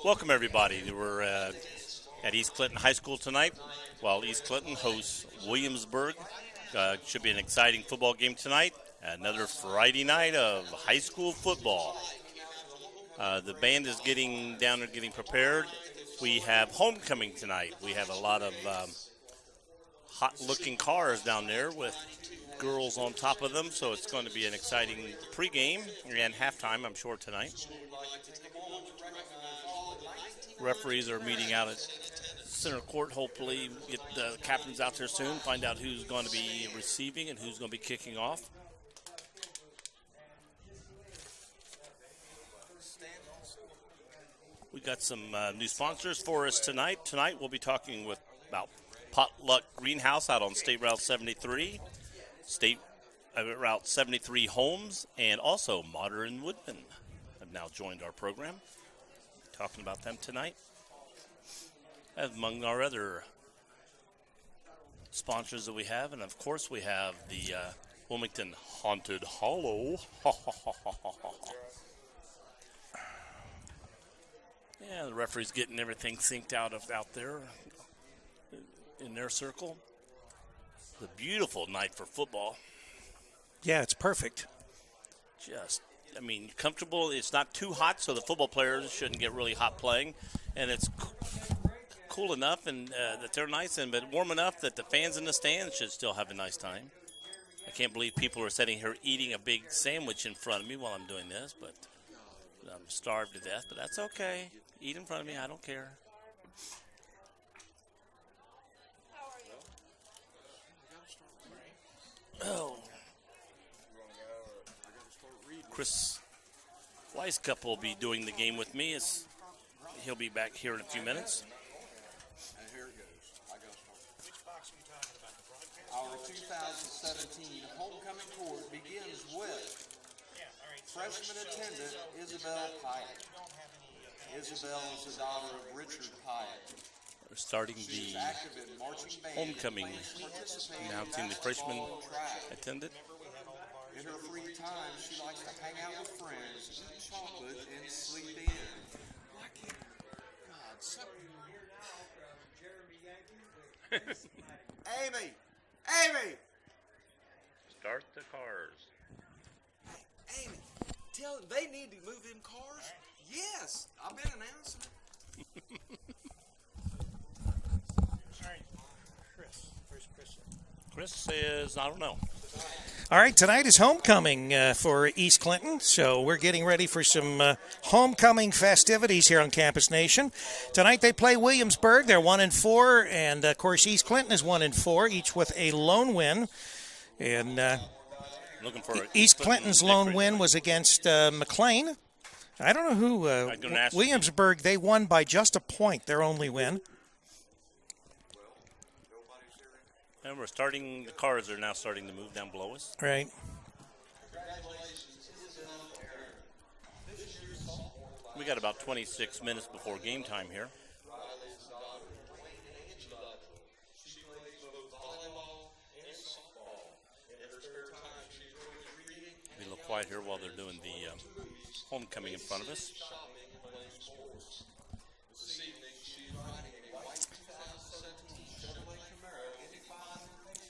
Welcome, everybody. We're at East Clinton High School tonight, while East Clinton hosts Williamsburg. Should be an exciting football game tonight. Another Friday night of high school football. The band is getting down and getting prepared. We have homecoming tonight. We have a lot of hot-looking cars down there with girls on top of them, so it's going to be an exciting pregame and halftime, I'm sure, tonight. Referees are meeting out at center court. Hopefully get the captains out there soon, find out who's going to be receiving and who's going to be kicking off. We got some new sponsors for us tonight. Tonight we'll be talking about Potluck Greenhouse out on State Route 73, Route 73 Homes, and also Modern Woodman have now joined our program. Talking about them tonight. Among our other sponsors that we have, and of course we have the Wilmington Haunted Hollow. Yeah, the referee's getting everything synced out there in their circle. It's a beautiful night for football. Yeah, it's perfect. Comfortable. It's not too hot, so the football players shouldn't get really hot playing. And it's cool enough and that they're nice, but warm enough that the fans in the stands should still have a nice time. I can't believe people are sitting here eating a big sandwich in front of me while I'm doing this, but I'm starved to death, but that's okay. Eat in front of me. I don't care. Oh. Chris Weiskupp will be doing the game with me. He'll be back here in a few minutes. And here it goes. I got to start. Which box are you talking about? Our 2017 homecoming court begins with freshman attendant Isabel Pyatt. Isabel is the daughter of Richard Pyatt. We're starting the homecoming, announcing the freshman attendant. In her free time, she likes to hang out with friends, eat chocolate, and sleep in. I can't. God, Amy! Amy! Start the cars. Hey, Amy, tell them they need to move them cars. Yes, I've been announcing it. Sorry, Chris. Where's Chris? Chris says, I don't know. All right, tonight is homecoming for East Clinton, so we're getting ready for some homecoming festivities here on Campus Nation. Tonight they play Williamsburg. They're 1-4, and of course East Clinton is 1-4, each with a lone win. And looking for East Clinton's lone win was against McLean. I don't know who. Williamsburg, they won by just a point, their only win. And we're starting, the cars are now starting to move down below us. Right. We got about 26 minutes before game time here. Be a little quiet here while they're doing the homecoming in front of us.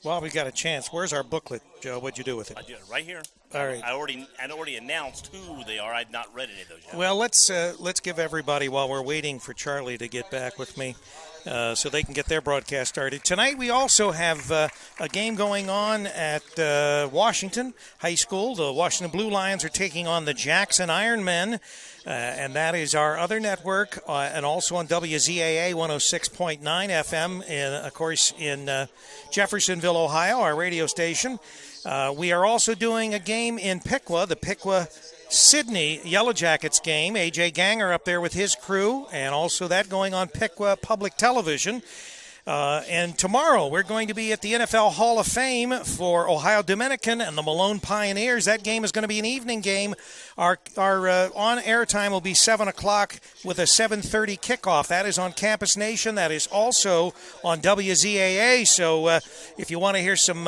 Well, we got a chance. Where's our booklet, Joe? What'd you do with it? I did it right here. All right. I already announced who they are. I'd not read any of those yet. Well, let's give everybody, while we're waiting for Charlie to get back with me, so they can get their broadcast started. Tonight we also have a game going on at Washington High School. The Washington Blue Lions are taking on the Jackson Ironmen, and that is our other network, and also on WZAA 106.9 FM, and of course in Jeffersonville, Ohio, our radio station. We are also doing a game in Piqua, the Piqua-Sydney Yellow Jackets game. A.J. Ganger up there with his crew, and also that going on Piqua Public Television. And tomorrow we're going to be at the NFL Hall of Fame for Ohio Dominican and the Malone Pioneers. That game is going to be an evening game. Our on-air time will be 7 o'clock with a 7:30 kickoff. That is on Campus Nation. That is also on WZAA. So if you want to hear some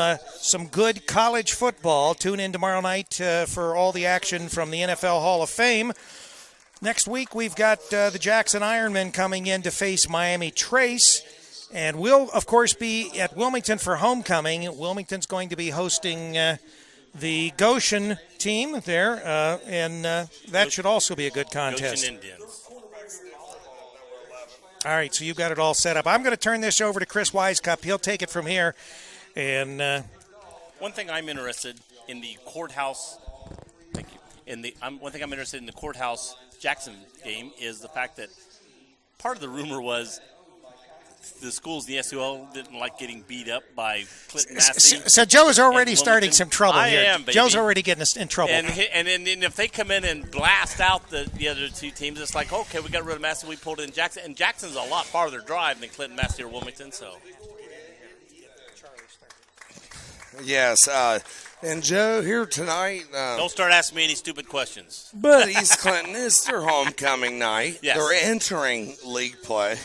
good college football, tune in tomorrow night for all the action from the NFL Hall of Fame. Next week, we've got the Jackson Ironmen coming in to face Miami Trace. And we'll, of course, be at Wilmington for homecoming. Wilmington's going to be hosting the Goshen team there, and that should also be a good contest. Goshen Indians. All right, so you've got it all set up. I'm going to turn this over to Chris Wisecup. He'll take it from here. And one thing I'm interested in the courthouse. Thank you. One thing I'm interested in the courthouse Jackson game is the fact that part of the rumor was the schools in the SUL didn't like getting beat up by Clinton Massey. So Joe's already starting some trouble here. I am, baby. Joe's already getting us in trouble. And if they come in and blast out the other two teams, it's like, okay, we got rid of Massey, we pulled in Jackson. And Jackson's a lot farther drive than Clinton, Massey, or Wilmington, so. Yes, and Joe, here tonight. Don't start asking me any stupid questions. But East Clinton is their homecoming night. Yes. They're entering league play.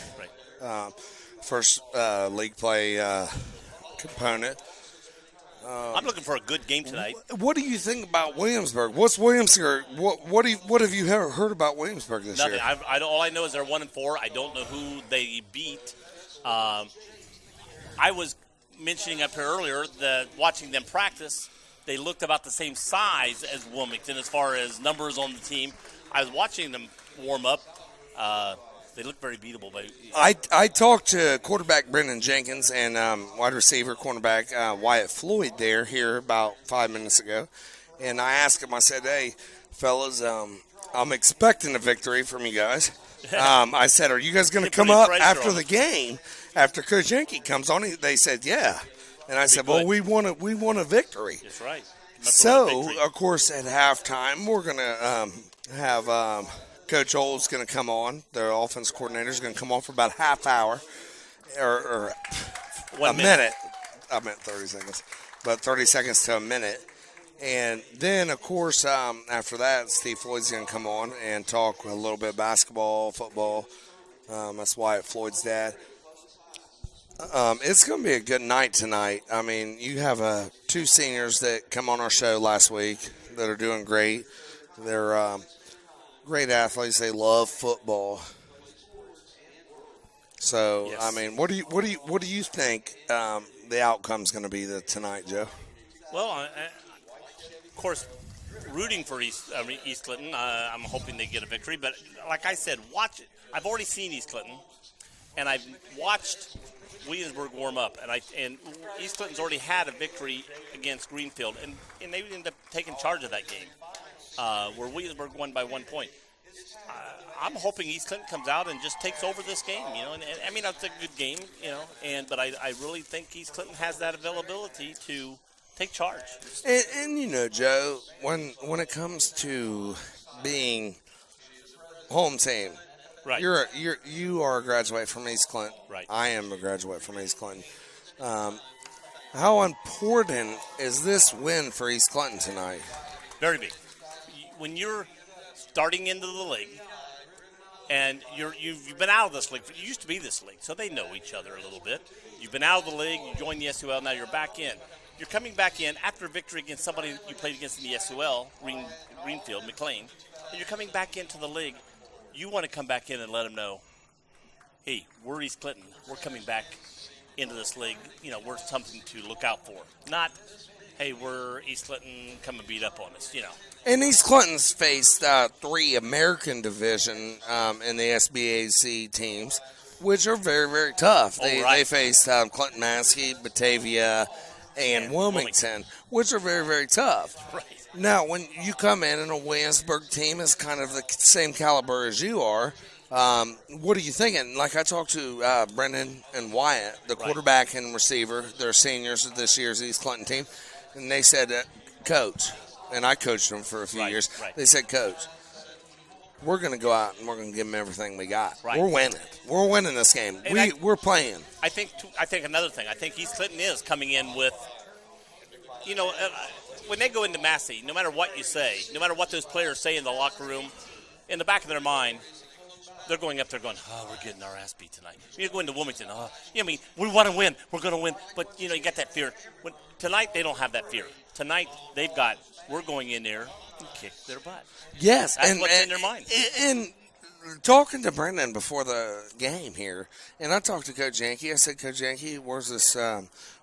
Right. First league play component. I'm looking for a good game tonight. What do you think about Williamsburg? What's Williamsburg? What have you heard about Williamsburg this Nothing. year? All I know is they're 1-4. I don't know who they beat. I was mentioning up here earlier that watching them practice, they looked about the same size as Wilmington as far as numbers on the team. I was watching them warm up. They look very beatable. But I talked to quarterback Brendan Jenkins and wide receiver cornerback Wyatt Floyd here about 5 minutes ago, and I asked him. I said, "Hey, fellas, I'm expecting a victory from you guys." I said, "Are you guys going to come up after the game after Coach Yankee comes on?" They said, "Yeah," and I said, "Well, we want a victory." That's right. So, of course, at halftime, we're going to have Coach Old's going to come on. Their offense coordinator is going to come on for about a half hour or 1 minute. I meant 30 seconds, but 30 seconds to a minute. And then, of course, after that, Steve Floyd's going to come on and talk a little bit basketball, football. That's Wyatt Floyd's dad. It's going to be a good night tonight. I mean, you have two seniors that come on our show last week that are doing great. They're great athletes. They love football. So, yes. I mean, what do you think the outcome's going to be tonight, Joe? Well, of course, rooting for East Clinton. I'm hoping they get a victory. But like I said, watch it. I've already seen East Clinton, and I've watched Williamsburg warm up, and East Clinton's already had a victory against Greenfield, and they ended up taking charge of that game, where Williamsburg won by 1 point. I'm hoping East Clinton comes out and just takes over this game, and I mean, it's a good game, but I really think East Clinton has that availability to take charge. And Joe, when it comes to being home team, right? You are a graduate from East Clinton. Right. I am a graduate from East Clinton. How important is this win for East Clinton tonight? Very big. When you're starting into the league, and you've been out of this league. You used to be this league, so they know each other a little bit. You've been out of the league. You joined the SUL. Now you're back in. You're coming back in after a victory against somebody you played against in the SUL, Greenfield, McLean, and you're coming back into the league. You want to come back in and let them know, hey, we're East Clinton. We're coming back into this league. We're something to look out for. Not, hey, we're East Clinton, come and beat up on us, And East Clinton's faced 3 American Division in the SBAC teams, which are very, very tough. They faced Clinton Maskey, Batavia, and Wilmington, which are very, very tough. Right. Now, when you come in and a Williamsburg team is kind of the same caliber as you are, what are you thinking? Like I talked to Brendan and Wyatt, the quarterback and receiver. They're seniors of this year's East Clinton team. And they said, Coach, and I coached them for a few years. Right. They said, Coach, we're going to go out and we're going to give them everything we got. Right. We're winning. We're winning this game. We're playing. I think another thing. I think East Clinton is coming in with, when they go into Massey, no matter what you say, no matter what those players say in the locker room, in the back of their mind, they're going up there going, oh, we're getting our ass beat tonight. You're going to Wilmington. Oh, I mean, we want to win. We're going to win. But, you got that fear. Tonight, they don't have that fear. Tonight, we're going in there and kick their butt. Yes. That's what's in their mind. And talking to Brendan before the game here, and I talked to Coach Yankee. I said, Coach Yankee, where's this,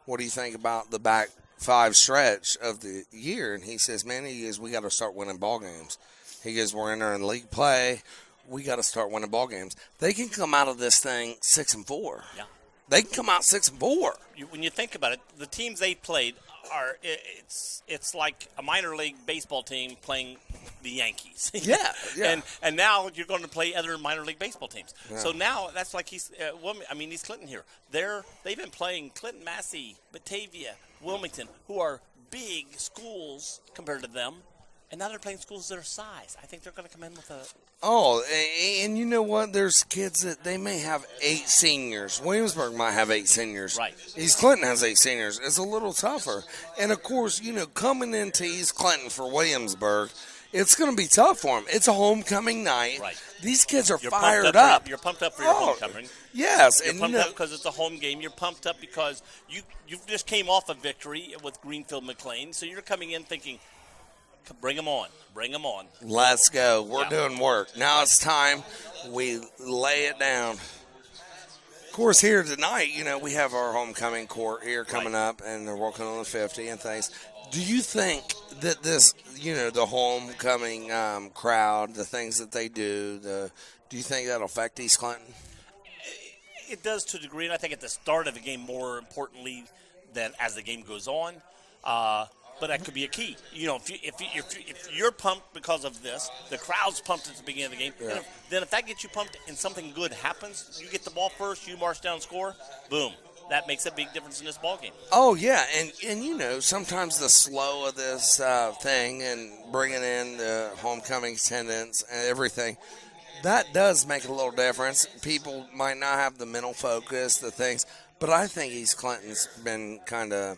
what do you think about the back 5 stretch of the year? And he says, man, we got to start winning ball games. He goes, we're entering league play. We got to start winning ball games. They can come out of this thing 6-4. Yeah. They can come out 6-4. When you think about it, the teams they played it's like a minor league baseball team playing the Yankees. Yeah. And now you're going to play other minor league baseball teams. Yeah. So now that's like East Clinton here. They've been playing Clinton, Massey, Batavia, Wilmington, who are big schools compared to them. And now they're playing schools their size. I think they're going to come in with a... Oh, and you know what? There's kids that they may have 8 seniors. Williamsburg might have 8 seniors. Right. East Clinton has 8 seniors. It's a little tougher. And, of course, coming into East Clinton for Williamsburg, it's going to be tough for them. It's a homecoming night. Right. These kids are You're fired up. You're pumped up for your homecoming. Yes. You're pumped up because it's a home game. You're pumped up because you just came off a victory with Greenfield McLean. So you're coming in thinking, bring them on. Bring them on. Let's go. We're doing work. Now it's time we lay it down. Of course, here tonight, we have our homecoming court here coming up, and they're working on the 50 and things. Do you think that this, the homecoming crowd, the things that they do, do you think that'll affect East Clinton? It does to a degree, and I think at the start of the game more importantly than as the game goes on. But that could be a key. If you're pumped because of this, the crowd's pumped at the beginning of the game. Yeah. Then if that gets you pumped and something good happens, you get the ball first, you march down, score, boom. That makes a big difference in this ball game. Oh yeah, and sometimes the slow of this thing and bringing in the homecoming attendance and everything, that does make a little difference. People might not have the mental focus, the things, but I think East Clinton's been kind of.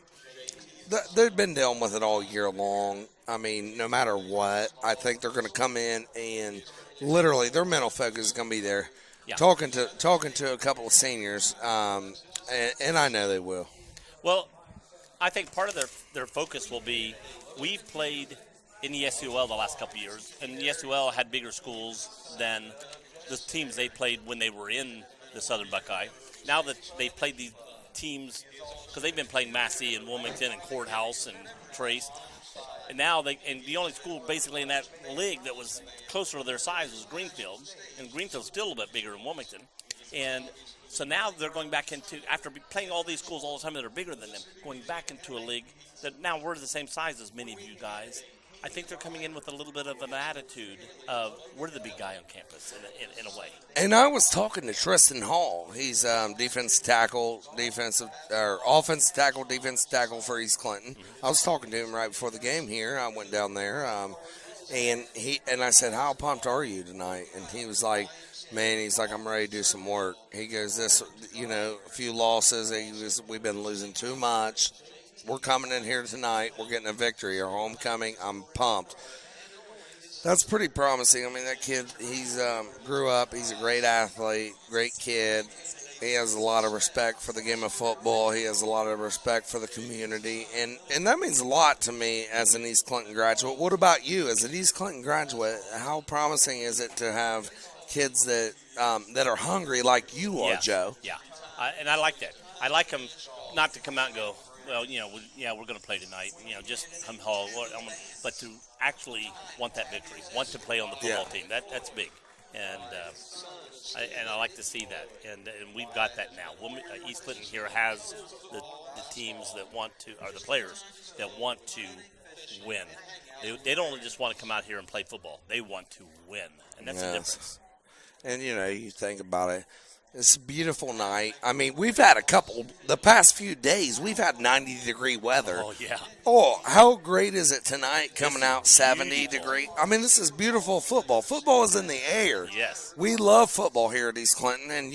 They've been dealing with it all year long. I mean, no matter what, I think they're going to come in and literally their mental focus is going to be there. Yeah. Talking to a couple of seniors, and I know they will. Well, I think part of their focus will be we've played in the SUL the last couple of years, and the SUL had bigger schools than the teams they played when they were in the Southern Buckeye. Now that they've played these teams, because they've been playing Massey and Wilmington and Courthouse and Trace, and now the only school basically in that league that was closer to their size was Greenfield, and Greenfield's still a little bit bigger than Wilmington, and so now they're going back into, after playing all these schools all the time that are bigger than them, going back into a league that now we're the same size as many of you guys. I think they're coming in with a little bit of an attitude of we're the big guy on campus in a way. And I was talking to Tristan Hall. He's offensive tackle, defensive tackle for East Clinton. Mm-hmm. I was talking to him right before the game here. I went down there, and I said, "How pumped are you tonight?" And he was like, "Man, I'm ready to do some work." He goes, "This, a few losses. We've been losing too much. We're coming in here tonight. We're getting a victory. Our homecoming. I'm pumped." That's pretty promising. I mean, that kid, he's grew up. He's a great athlete, great kid. He has a lot of respect for the game of football. He has a lot of respect for the community. And that means a lot to me as an East Clinton graduate. What about you? As an East Clinton graduate, how promising is it to have kids that are hungry like you are, Joe? Yeah, and I like that. I like them not to come out and go, well, we're going to play tonight. Just hum-haw. But to actually want that victory, want to play on the football team, that's big. And I like to see that. And we've got that now. East Clinton here has the teams that want to, or the players that want to win. They don't just want to come out here and play football. They want to win. And that's the difference. And, you think about it. It's a beautiful night. I mean, we've had the past few days, we've had 90-degree weather. Oh, yeah. Oh, how great is it tonight coming out 70 degree? I mean, this is beautiful football. Football is in the air. Yes. We love football here at East Clinton, and,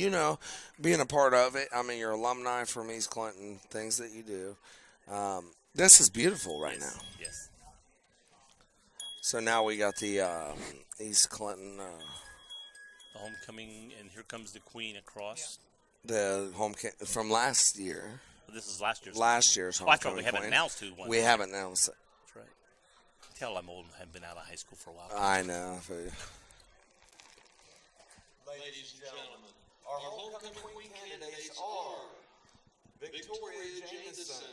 being a part of it, I mean, you're alumni from East Clinton, things that you do. This is beautiful right now. Yes. So now we got the East Clinton The homecoming, and here comes the Queen across. The from last year. This is last year's. Last year's I thought homecoming we haven't queen. announced who won. We haven't announced it. That's right. Tell I'm old and have been out of high school for a while. I know. Ladies and gentlemen, our homecoming queen candidates are Victoria Jameson,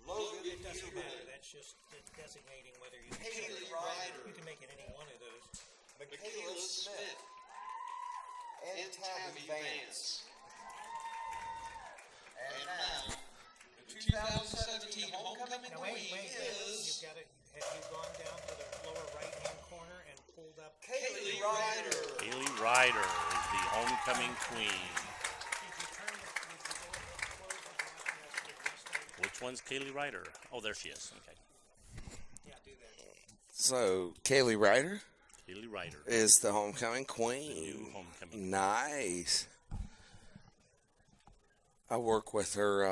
Logan Huber, That's just designating whether you Haley Ryder, can make it any one of those. Michaela Smith, and Tabby Vance. And now, the 2017 homecoming queen is Have you gone down to the lower right-hand corner and pulled up? Haley Ryder. Haley Ryder is the homecoming queen. Which one's Kaylee Ryder? Oh, there she is. Okay. Yeah, do that. So, Kaylee Ryder Kaylee Ryder. is the homecoming queen. New homecoming. Nice. I work with her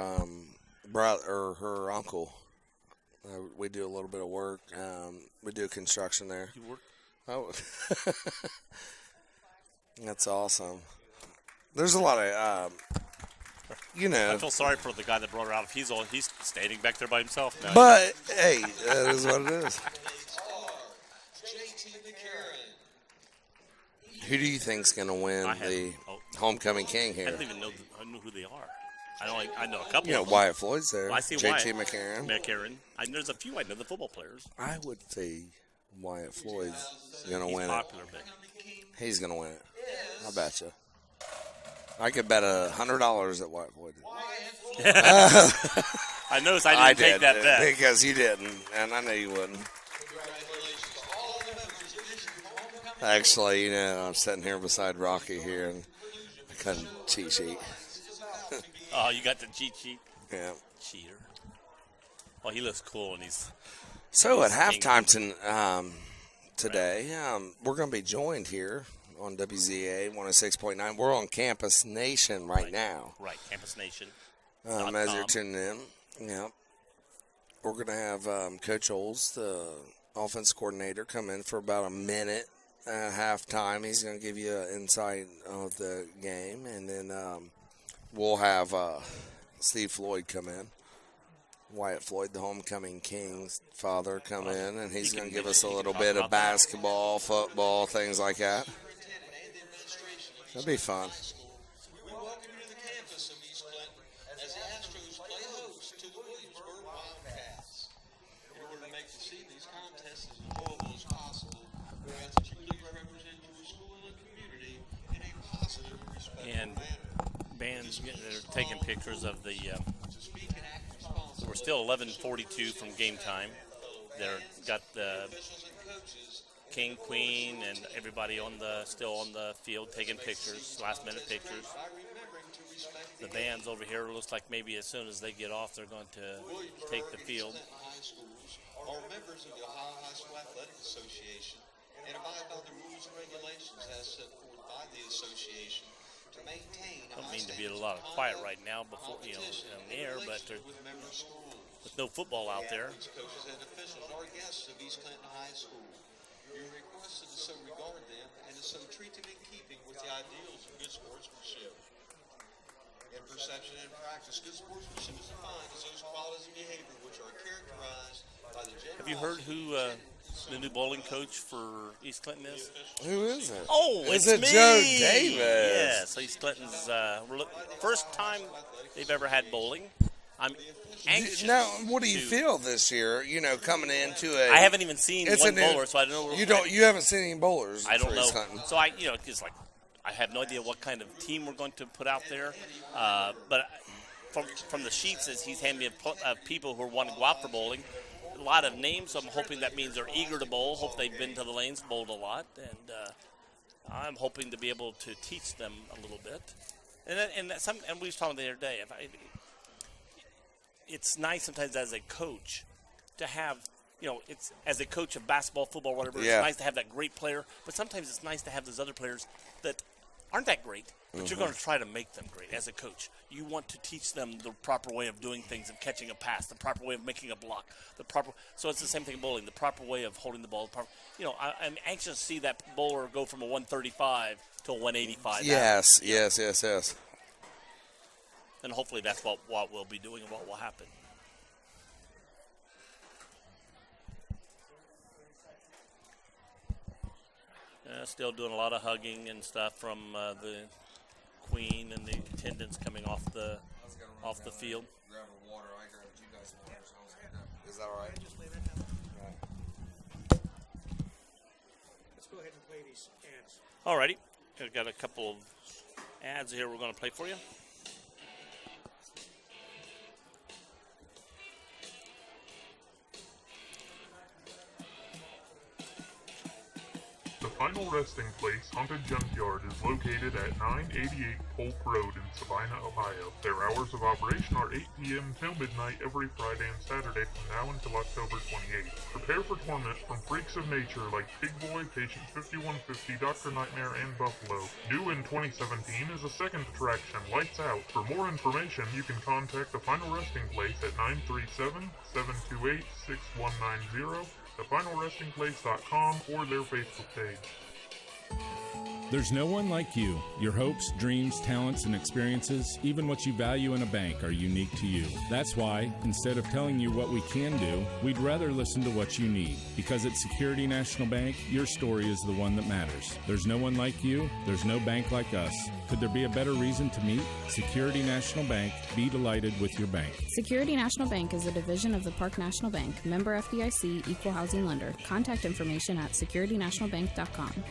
brother or her uncle. We do a little bit of work. We do construction there. You work? Oh, that's awesome. There's a lot of, I feel sorry for the guy that brought her out. He's standing back there by himself now. But hey, that is what it is. JT McCarron. Who do you think's going to win the homecoming king I here? don't even know who they are. I know a couple. You know, of them. Wyatt Floyd's there. Well, I see JT Wyatt. McCarron. There's a few I know the football players. I would say Wyatt Floyd's going to He's win popular, but it. He's going to win it. I bet you. I could bet $100 that Wyatt Floyd did. I noticed I didn't take that bet. Because you didn't, and I know you wouldn't. Actually, I'm sitting here beside Rocky here, and I couldn't cheat sheet. Oh, you got the cheat sheet? Yeah. Cheater. Well, he looks cool, and he's... So at He's halftime today, we're going to be joined here on WZA 106.9. We're on Campus Nation right now. Right, Campus Nation. As you're tuning in, yeah. We're going to have Coach Oles, the offense coordinator, come in for about a minute at halftime. He's going to give you an insight of the game, and then we'll have Steve Floyd come in. Wyatt Floyd, the homecoming king's father, come in, and he's going to give us a little bit of basketball, football, things like that. That'll be fun. We welcome you to the campus of East Clinton as the Astros play host to the Williamsburg Wildcats. In order to make this evening's contest as enjoyable as possible, we ask that you please represent your school and community in a positive, respectful And manner. bands, they're taking pictures of the... To speak and act responsibly, we're still 11:42 from game time. They're got the officials and coaches King, Queen, and everybody still on the field taking pictures, last-minute pictures. by remembering to respect The bands over here looks like maybe as soon as they get off, they're going to take the field. High schools are members of the Ohio High School Athletic Association and abide by the rules and regulations as set forth by the association to maintain Don't mean to be a lot of quiet right now before on the air, but with member schools. with no football out there. Coaches and officials are guests of East Clinton High School. You're requested to so regard them and to so treat them in keeping with the ideals of good sportsmanship. In perception and practice, good sportsmanship is defined as those qualities and behavior which are characterized by the general. Have you heard who the new bowling coach for East Clinton is? Who is it? Oh, Is it's it me! Joe Davis? Yes, East Clinton's first time they've ever had bowling. I'm anxious. Now, what do you to- feel this year? Coming into a. I haven't even seen It's one a new- bowler, so I don't know. You haven't seen any bowlers. I don't for know. East Clinton. So it's like I have no idea what kind of team we're going to put out there. But from the sheets, as he's handed me of people who are wanting to go out for bowling, a lot of names. So I'm hoping that means they're eager to bowl. Hope they've been to the lanes, bowled a lot, and I'm hoping to be able to teach them a little bit. And we were talking the other day. It's nice sometimes as a coach to have, it's as a coach of basketball, football, whatever. Yeah. It's nice to have that great player, but sometimes it's nice to have those other players that aren't that great, but you're going to try to make them great as a coach. You want to teach them the proper way of doing things, of catching a pass, the proper way of making a block, so it's the same thing in bowling, the proper way of holding the ball. I'm anxious to see that bowler go from a 135 to a 185. Yes. And hopefully that's what we'll be doing and what will happen. Still doing a lot of hugging and stuff from the Queen and the attendants coming off the field. Grab a water. I grabbed you guys water. Is that all right? Just lay that down. Let's go ahead and play these ads. Alrighty, I've got a couple of ads here we're going to play for you. The final resting place, Haunted Junkyard, is located at 988 Polk Road in Sabina, Ohio. Their hours of operation are 8 p.m. till midnight every Friday and Saturday from now until October 28th. Prepare for torment from freaks of nature like Pig Boy, Patient 5150, Dr. Nightmare, and Buffalo. New in 2017 is a second attraction, Lights Out. For more information, you can contact the final resting place at 937-728-6190. thefinalrestingplace.com or their Facebook page. There's no one like you. Your hopes, dreams, talents, and experiences, even what you value in a bank, are unique to you. That's why, instead of telling you what we can do, we'd rather listen to what you need. Because at Security National Bank, your story is the one that matters. There's no one like you. There's no bank like us. Could there be a better reason to meet? Security National Bank. Be delighted with your bank. Security National Bank is a division of the Park National Bank, member FDIC, equal housing lender. Contact information at securitynationalbank.com.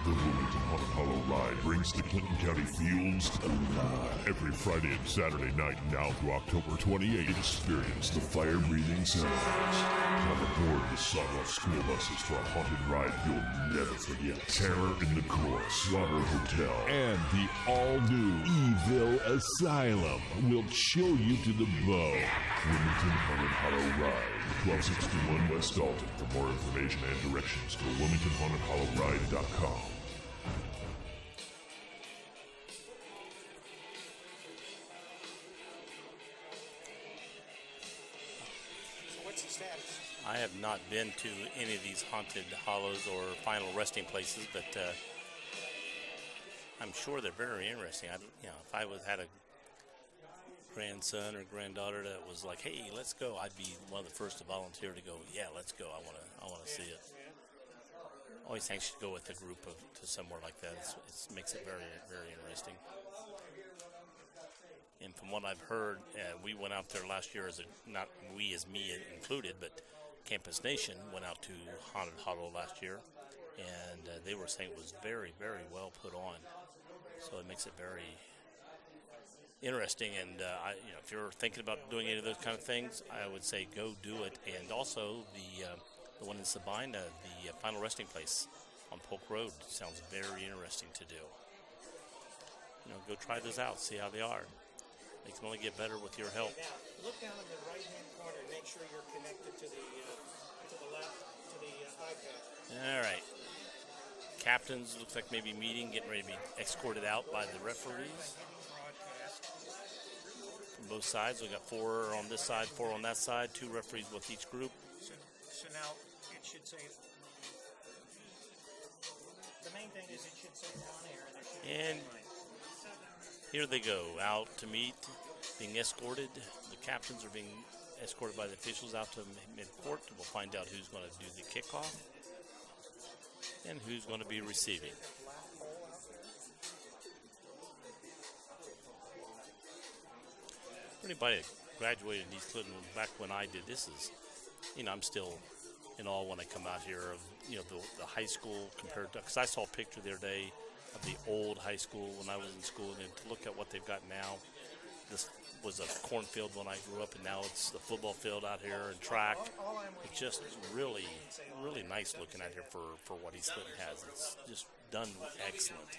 The Wilmington Haunted Hollow Ride brings the Clinton County Fields alive. Every Friday and Saturday night now through October 28th, experience the fire-breathing sounds. Come aboard the Sawdust school buses for a haunted ride you'll never forget. Terror in the Court, Slaughter Hotel, and the all-new Evil Asylum will chill you to the bone. Wilmington Haunted Hollow Ride, 1261 West Dalton. For more information and directions, go to WilmingtonHauntedHollowRide.com. I have not been to any of these haunted hollows or final resting places, but I'm sure they're very interesting. If I had a grandson or granddaughter that was like, "Hey, let's go," I'd be one of the first to volunteer to go. Yeah, let's go. I want to see it. Always anxious to go with a group to somewhere like that. It makes it very, very interesting. And from what I've heard, we went out there last year not we as me included, but Campus Nation went out to Haunted Hollow last year, and they were saying it was very, very well put on. So it makes it very interesting. And if you're thinking about doing any of those kind of things, I would say go do it. And also the one in Sabina, the final resting place on Polk Road, sounds very interesting to do. Go try those out, see how they are. They can only get better with your help. Now, look down in the right-hand corner and make sure you're connected to the iPad. All right. Captains looks like maybe meeting, getting ready to be escorted out by the referees. From both sides, we got 4 on this side, 4 on that side, 2 referees with each group. So now it should say. The main thing is it should say on air. And here they go, out to meet, being escorted. The captains are being escorted by the officials out to mid-court. We'll find out who's going to do the kickoff and who's going to be receiving. For anybody that graduated in East Clinton back when I did, this is, I'm still in awe when I come out here of, the high school compared to, because I saw a picture the other day of the old high school when I was in school, and to look at what they've got now. This was a cornfield when I grew up, and now it's the football field out here and track. It's just really, really nice looking out here for what East Clinton has. It's just done excellent.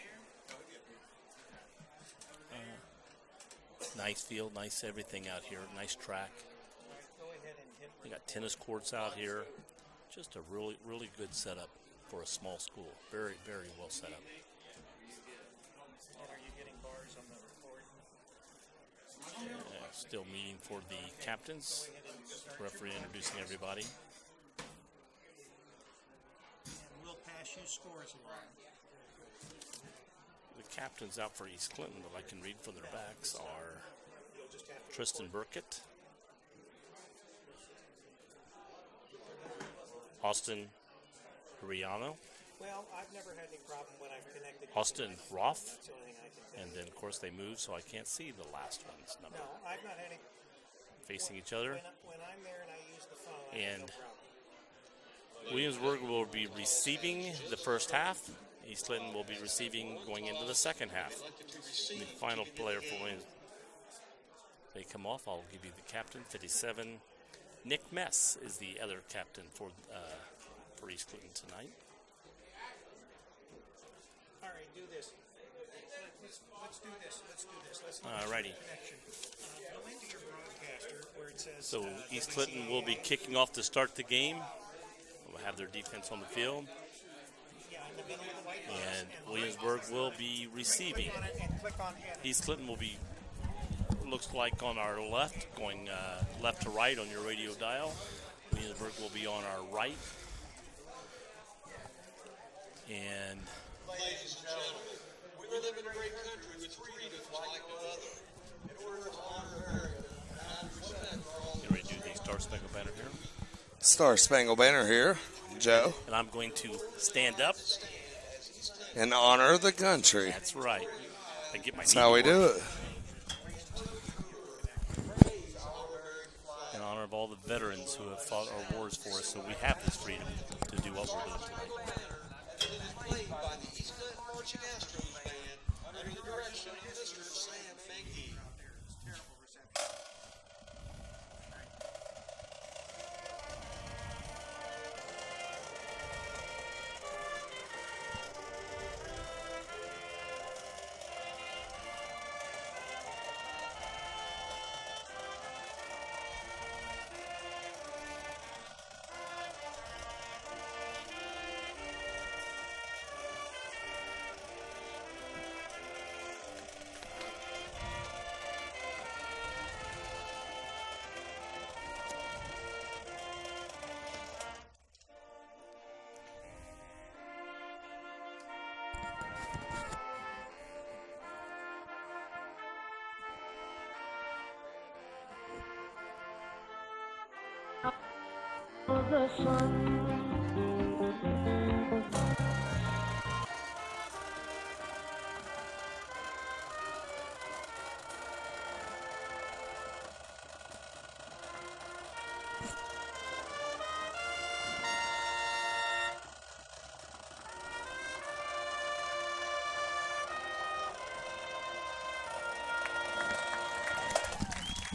Nice field, nice everything out here, nice track. We got tennis courts out here. Just a really, really good setup. for a small school. Very, very well set up. And are you getting bars on the report? Still meeting for the captains. Referee introducing everybody. We'll pass you scores along. The captains out for East Clinton that I can read from their backs are Tristan Burkett, Austin Riano, Well, I've never had any problem when I've connected. Austin Roth, That's the only thing I can tell and then, of course, they move, so I can't see the last one's number. No, I've not had any. Facing each other. When I'm there and I use the phone, I have And no problem. Williamsburg will be receiving the first half. East Clinton will be receiving going into the second half. And the final player for Williams. They come off. I'll give you the captain, 57. Nick Mess is the other captain for East Clinton tonight. All right, do this. Let's do this. Let's All righty. go into your broadcaster where it says. So East Clinton will be kicking off to start the game. We'll have their defense on the field. Yeah, in the middle of the white box, And Williamsburg will be receiving. click on it and click on edit. East Clinton will be, looks like on our left, going left to right on your radio dial. Williamsburg will be on our right. And Ladies and gentlemen, we live in a great country with freedoms like no other. In order to honor America, and I respect for all get ready to do the Star Spangled Banner here. Star Spangled Banner here, Joe, And I'm going to stand up. in honor of the country. That's right. I get my That's knee how to we do work. it. In honor of all the veterans who have fought our wars for us, so we have this freedom to do what we're doing tonight. played by the East Clinton Marching Astros Band under the direction of Mr. Sam Menke. The sun.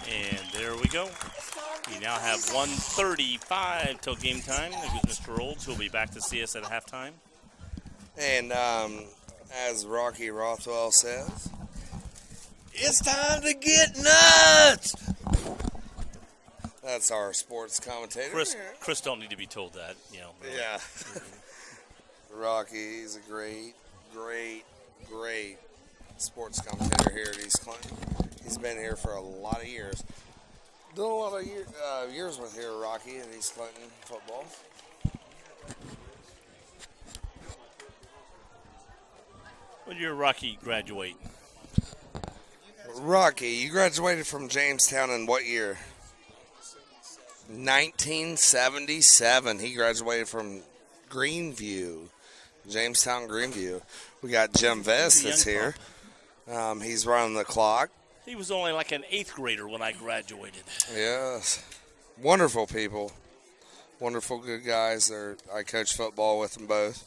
And there we go. We now have 1:35 till game time. It was Mr. Olds who will be back to see us at halftime. And as Rocky Rothwell says, it's time to get nuts. That's our sports commentator. Chris don't need to be told that, you know. Really. Yeah. Rocky, he's a great, great, great sports commentator here at East Clinton. He's been here for a lot of years. Done a lot of years with here, Rocky, at East Clinton football. When did your Rocky graduate? Rocky, you graduated from Jamestown in what year? 1977. He graduated from Greenview, Jamestown, Greenview. We got Jim Vest that's here. He's running the clock. He was only like an 8th grader when I graduated. Yes. Wonderful people. Wonderful, good guys. I coach football with them both.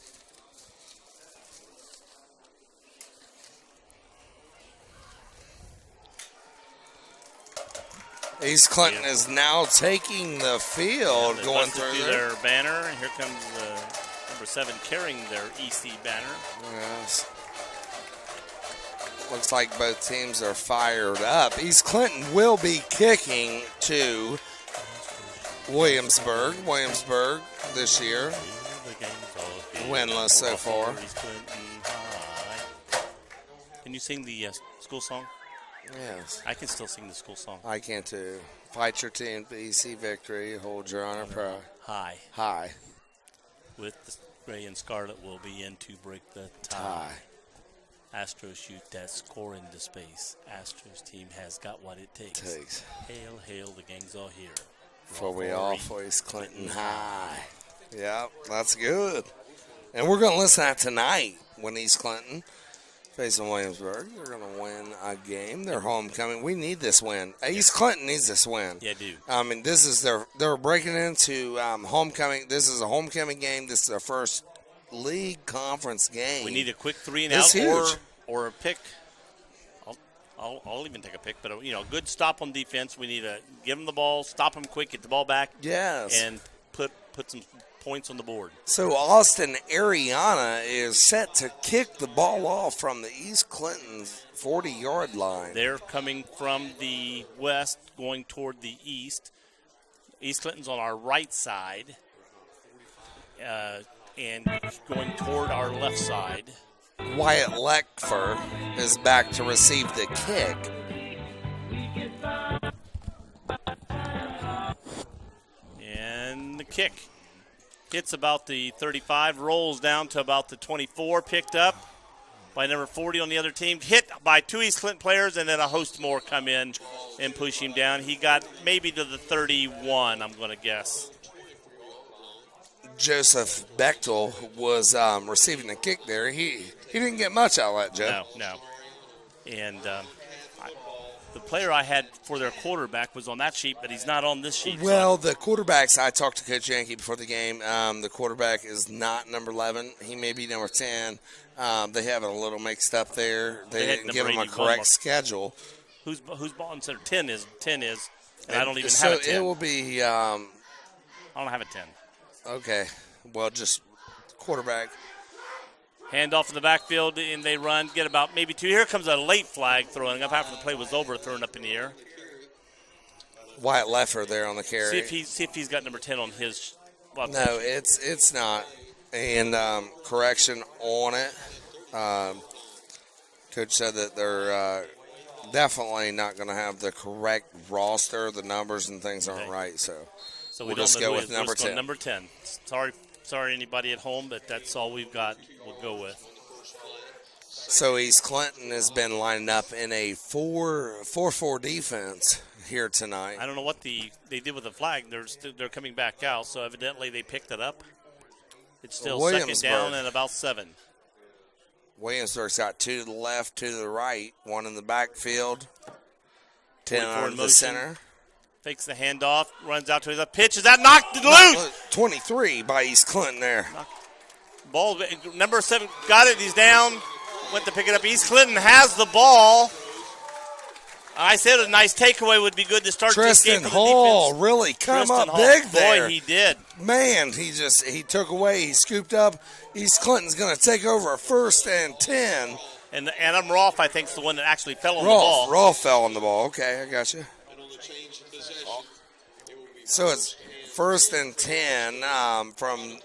East Clinton is now taking the field, They going busted through their banner. And here comes number 7 carrying their EC banner. Yes. Looks like both teams are fired up. East Clinton will be kicking to Williamsburg. Williamsburg this year winless so far. East Clinton High. Can you sing the school song? Yes. I can still sing the school song. I can too. Fight your team, BC victory, hold your honor proud. High. High. With the gray and scarlet will be in to break the tie. Astros shoot that score into space. Astros team has got what it takes. Hail, hail, the gang's all here. For we all face Clinton High. Yep, that's good. And we're going to listen to that tonight when East Clinton facing Williamsburg. They're going to win a game. They're homecoming. We need this win. East Clinton needs this win. Yeah, do. I mean, this is they're breaking into homecoming. This is a homecoming game. This is their first league conference game. We need a quick 3 and That's out huge. or a pick. I'll even take a pick, but a good stop on defense. We need to give them the ball, stop them quick, get the ball back, Yes. and put some points on the board. So Austin Ariana is set to kick the ball off from the East Clinton 40-yard line. They're coming from the west, going toward the east. East Clinton's on our right side, and going toward our left side. Wyatt Leckfer is back to receive the kick. And the kick hits about the 35, rolls down to about the 24, picked up by number 40 on the other team, hit by 2 East Clinton players, and then a host more come in and push him down. He got maybe to the 31, I'm going to guess. Joseph Bechtel was receiving the kick there. He didn't get much out of that, Joe. No. And the player I had for their quarterback was on that sheet, but he's not on this sheet. Well, the quarterbacks, I talked to Coach Yankee before the game. The quarterback is not number 11. He may be number 10. They have it a little mixed up there. They didn't give him a correct schedule. Who's ball instead of 10 is, and I don't even so have a 10. it will be I don't have a 10. okay. Well, just quarterback. Hand off in the backfield, and they run, get about maybe 2. Here comes a late flag throwing up after the play was over, thrown up in the air. Wyatt Leffer there on the carry. See if he's got number 10 on his. No, it's not. And correction on it. Coach said that they're definitely not going to have the correct roster. The numbers and things aren't right, so we we'll just go with number 10. Number 10. Sorry, anybody at home, but that's all we've got. We'll go with. So East Clinton has been lining up in a 4-4 defense here tonight. I don't know what they did with the flag. They're coming back out, so evidently they picked it up. It's still second down and about 7. Williamsburg's got 2 to the left, 2 to the right, 1 in the backfield, 10 on the center. Fakes the handoff, runs out to his pitch. Is that knocked loose? 23 by East Clinton there. Ball, number 7, got it. He's down. Went to pick it up. East Clinton has the ball. I said a nice takeaway would be good to start this game for the Hall defense. really come up big there. Boy, he did. Man, he took away. He scooped up. East Clinton's going to take over a 1st and 10. And Adam Rolfe, I think, is the one that actually fell on the ball. Rolfe fell on the ball. Okay, I got you. So it's 1st and 10 from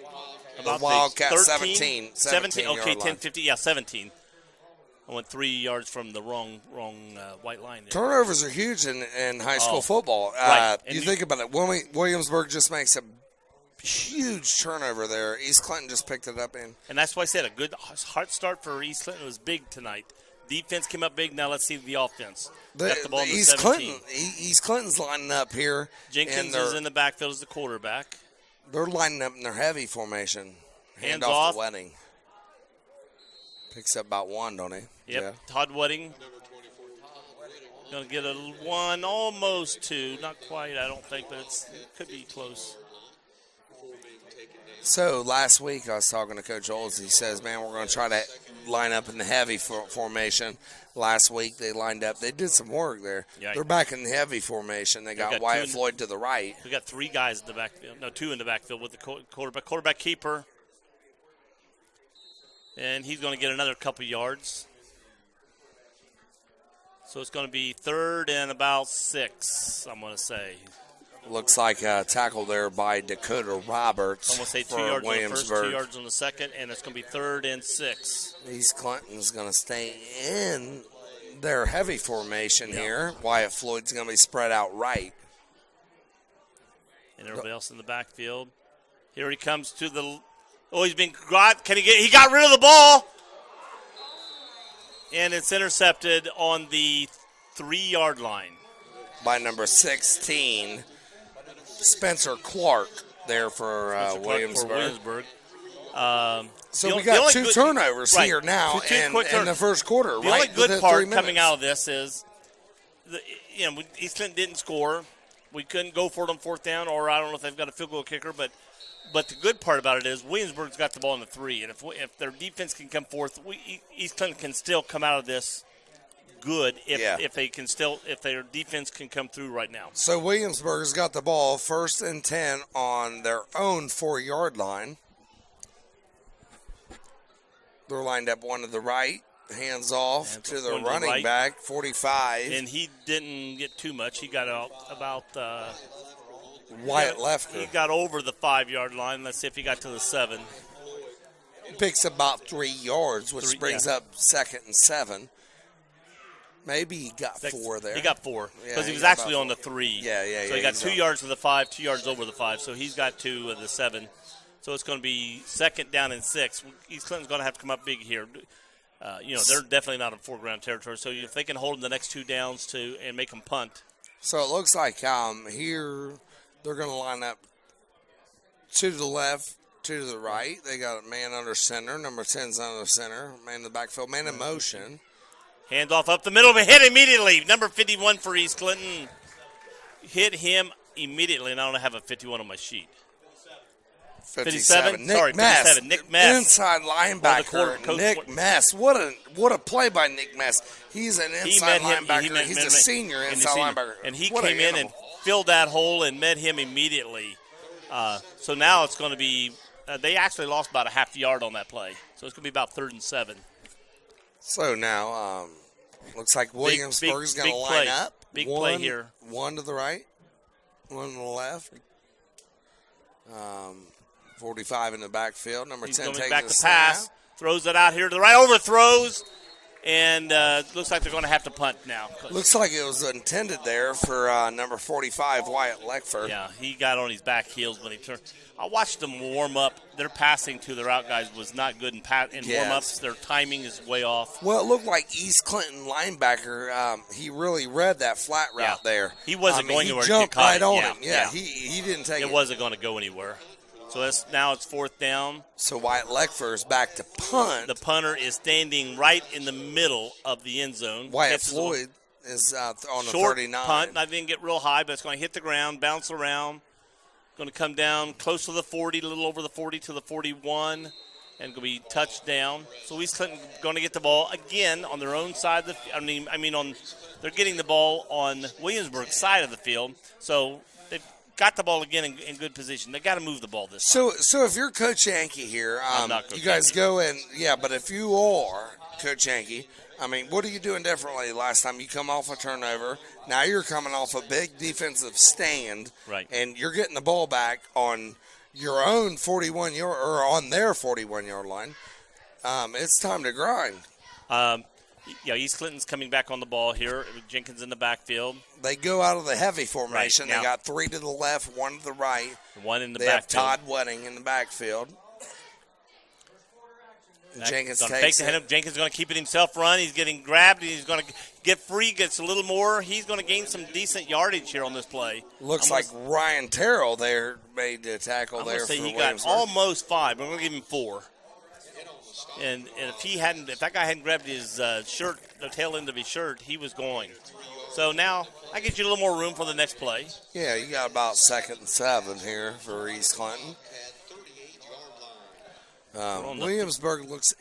the Wildcat 17. 17. Okay, 10, line. 50. Yeah, 17. I went 3 yards from the wrong white line there. Turnovers are huge in high school football. Right. You think about it. Williamsburg just makes a huge turnover there. East Clinton just picked it up in. And that's why I said a good hard start for East Clinton was big tonight. Defense came up big. Now let's see the offense. Got the ball in the 17. East Clinton's lining up here. Jenkins is in the backfield as the quarterback. They're lining up in their heavy formation. Hands off off. to Wedding. Picks up about 1, don't he? Yep. Yeah. Todd Wedding. Going to get a 1, almost 2. Not quite, I don't think, but it could be close. So last week I was talking to Coach Olds. He says, man, we're going to try to line up in the heavy formation. Last week they lined up. They did some work there. Yeah. They're back in the heavy formation. They got Wyatt Floyd to the right. We got 3 guys in the backfield. No, 2 in the backfield with the quarterback keeper. And he's going to get another couple yards. So it's going to be 3rd and about 6, I'm going to say. Looks like a tackle there by Dakota Roberts. I'm going to say 2 for yards on the first, 2 Williamsburg. yards on the second, and it's going to be 3rd and 6. East Clinton's going to stay in their heavy formation here. Wyatt Floyd's going to be spread out right. And everybody else in the backfield. Here he comes to the. Oh, he's been got. Can he get? He got rid of the ball, and it's intercepted on the 3-yard line By number 16, Spencer Clark there for Williamsburg. So we got 2 turnovers here now in the first quarter. The only good part coming out of this is, East Clinton didn't score. We couldn't go for it on 4th down, or I don't know if they've got a field goal kicker, but the good part about it is Williamsburg's got the ball in the 3, and if their defense can come forth, East Clinton can still come out of this good if their defense can come through right now. So Williamsburg's got the ball 1st and 10 on their own 4-yard line. They're lined up one to the right, hands off to the running back, 45. And he didn't get too much. He got out about Wyatt Lefker. He got over the 5-yard line. Let's see if he got to the 7. Picks about 3 yards, which brings up 2nd and 7. Maybe he got 4 there. He got 4 because he was actually on the 3. Yeah. So he got 2 yards to the 5, 2 yards over the 5. So he's got 2 of the 7. So it's going to be 2nd down and 6. East Clinton's going to have to come up big here. They're definitely not in foreground territory. So if they can hold the next 2 downs and make them punt. So it looks like here they're going to line up 2 to the left, 2 to the right. They got a man under center. Number 10's under center. Man in the backfield. Man in motion. Handoff up the middle, but hit immediately. Number 51 for East Clinton. Hit him immediately, and I don't have a 51 on my sheet. 57. Sorry, 57. Nick Mess. Inside linebacker. Nick Mess. What a play by Nick Mess. He's an inside linebacker. He's a senior inside linebacker. And he came in and filled that hole and met him immediately. So now it's going to be they actually lost about a half yard on that play. So it's going to be about 3rd and 7. So now looks like Williamsburg's going to line up. Big play here. 1 to the right, 1 to the left. 45 in the backfield. Number 10 takes back a to snap. pass. Throws it out here to the right. Overthrows. And looks like they're going to have to punt now. Looks like it was intended there for number 45, Wyatt Leckford. Yeah, he got on his back heels when he turned. I watched them warm up. Their passing to their out guys was not good in warm-ups. Their timing is way off. Well, it looked like East Clinton linebacker, he really read that flat route there. He wasn't going anywhere. He jumped right on him. Yeah. He didn't take it. It wasn't going to go anywhere. So now it's 4th down. So Wyatt Leckford is back to punt. The punter is standing right in the middle of the end zone. Wyatt Floyd is on the short 39. Punt. I didn't get real high, but it's going to hit the ground, bounce around. Going to come down close to the 40, a little over the 40 to the 41, and going to be touchdown. So East Clinton going to get the ball again on their own side of the. They're getting the ball on Williamsburg's side of the field. So they've got the ball again in good position. They got to move the ball this time. So if you're Coach Yankee here, I'm not Coach you guys Yankee. go and but if you are Coach Yankee, what are you doing differently? Last time you come off a turnover, now you're coming off a big defensive stand, right? And you're getting the ball back on your own 41-yard or on their 41-yard line. It's time to grind. East Clinton's coming back on the ball here. Jenkins in the backfield. They go out of the heavy formation. Right. They got 3 to the left, 1 to the right. 1 in the backfield. They have Todd Wedding in the backfield. Jenkins takes it. Jenkins is going to keep it himself run. He's getting grabbed. He's going to get free, gets a little more. He's going to gain some decent yardage here on this play. Looks like Ryan Terrell there made the tackle there for he Williamsburg. got almost 5. I'm going to give him 4. And if that guy hadn't grabbed his shirt, the tail end of his shirt, he was going. So now I get you a little more room for the next play. Yeah, you got about 2nd and 7 here for East Clinton. Williamsburg looks,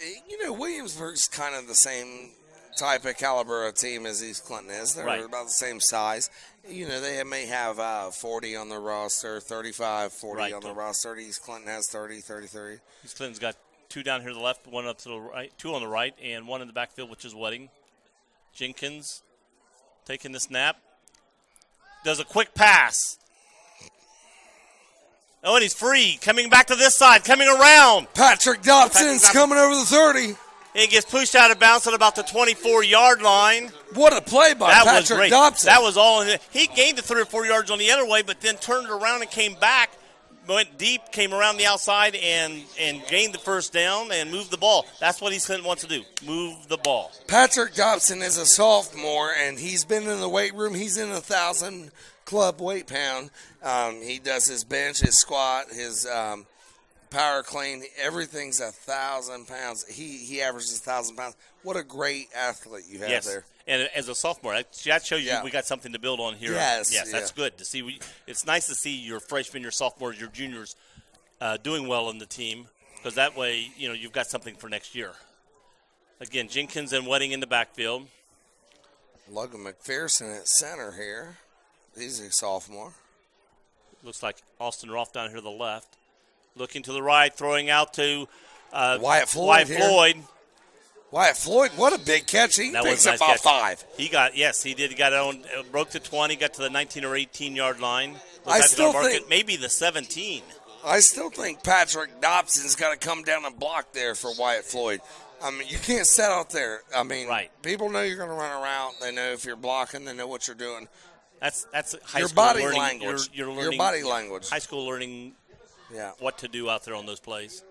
Williamsburg's kind of the same type of caliber of team as East Clinton is. They're about the same size. They may have 40 on the roster, 35, 40 on the roster. East Clinton has 30, 33. East Clinton's got 2 down here to the left, 1 up to the right, 2 on the right, and 1 in the backfield, which is Wedding. Jenkins taking the snap. Does a quick pass. Oh, and he's free. Coming back to this side. Coming around. Patrick Dobson's coming over the 30. He gets pushed out of bounds at about the 24-yard line. What a play by That was Patrick great. Dobson. That was all in it. He gained the 3 or 4 yards on the other way, but then turned around and came back, went deep, came around the outside, and gained the first down and moved the ball. That's what he wants to do, move the ball. Patrick Dobson is a sophomore, and he's been in the weight room. He's in 1,000 club weight pound. He does his bench, his squat, his power clean. Everything's 1,000 pounds. He averages 1,000 pounds. What a great athlete you have there. And as a sophomore, that shows you we got something to build on here. Yes, that's good to see. It's nice to see your freshmen, your sophomores, your juniors doing well in the team, because that way, you've got something for next year. Again, Jenkins and Wedding in the backfield. Logan McPherson at center here. He's a sophomore. Looks like Austin Roth down here to the left. Looking to the right, throwing out to Wyatt Floyd. Wyatt Floyd, what a big catch. He picks up about 5. He did. He got it on, broke to 20, got to the 19 or 18-yard line. I still think maybe the 17. I still think Patrick Dobson's got to come down and block there for Wyatt Floyd. I mean, you can't set out there. I mean, people know you're going to run around. They know if you're blocking, they know what you're doing. That's high your school body learning. language. You're learning your body language. High school learning what to do out there on those plays.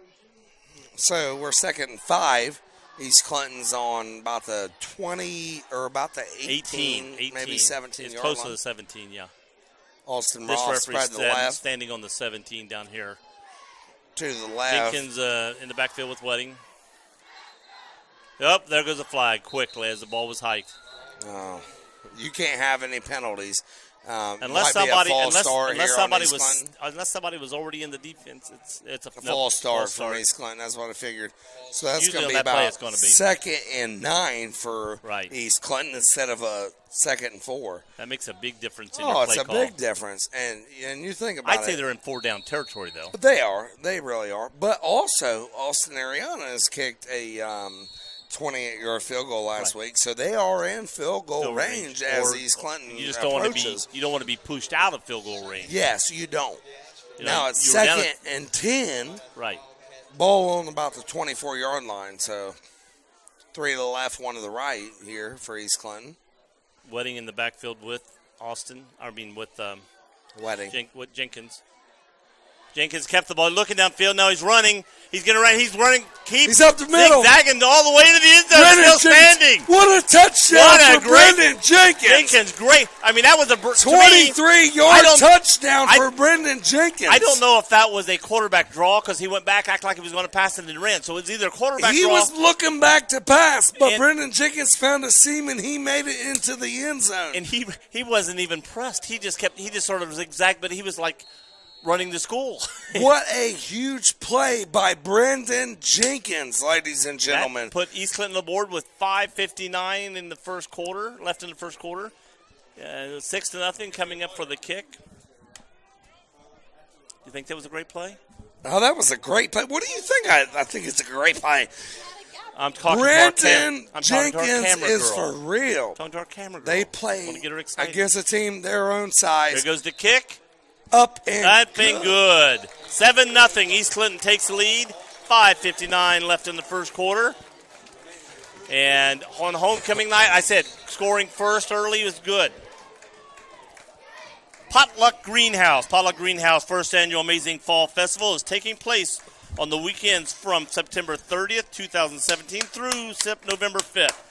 So we're 2nd and 5. East Clinton's on about the 20 or about the 18. Maybe 17 It's yard close line. to the 17, yeah. Austin This Ross spread to the left. standing on the 17 down here. To the left. Jenkins in the backfield with Wedding. Yep, there goes a flag quickly as the ball was hiked. Oh, you can't have any penalties. Unless somebody was already in the defense, it's a false start from East Clinton. That's what I figured. So that's going to be that play about it's gonna be. 2nd and 9 for East Clinton instead of a 2nd and 4. That makes a big difference in your play it's a call. big difference. And you think about it. I'd say they're in 4-down territory, though. But they are. They really are. But also, Austin Ariana has kicked a 28-yard field goal last week, so they are in field goal range as East Clinton You just approaches. don't want to be pushed out of field goal range. Yes, you don't. Now it's 2nd and 10. Right. Ball on about the 24-yard line, so 3 to the left, 1 to the right here for East Clinton. Wedding in the backfield with Wedding. with Jenkins. Jenkins kept the ball, looking downfield. Now he's running. He's going to run. He's running. He's up the middle. Zigzagging all the way to the end zone. Still standing. What a touchdown for Brendan Jenkins. Jenkins, great. I mean, that was a 23-yard touchdown for Brendan Jenkins. I don't know if that was a quarterback draw because he went back, acted like he was going to pass it and ran. So it's either a quarterback draw. He was looking back to pass, but Brendan Jenkins found a seam and he made it into the end zone. And he wasn't even pressed. He just sort of zigzagged, but he was like running to school. What a huge play by Brendan Jenkins, ladies and gentlemen. That put East Clinton on the board with 5:59 in the first quarter, left in the first quarter. 6-0 coming up for the kick. You think that was a great play? Oh, that was a great play. What do you think? I think it's a great play. I'm talking Brendan to our Jenkins is girl. for real. I'm talking to our camera girl. They play Want to get her excited. against a team their own size. There goes the kick. Up and That's been good. 7-0. East Clinton takes the lead. 5:59 left in the first quarter. And on homecoming night, I said scoring first early was good. Potluck Greenhouse, first annual Amazing Fall Festival is taking place on the weekends from September 30th, 2017 through November 5th.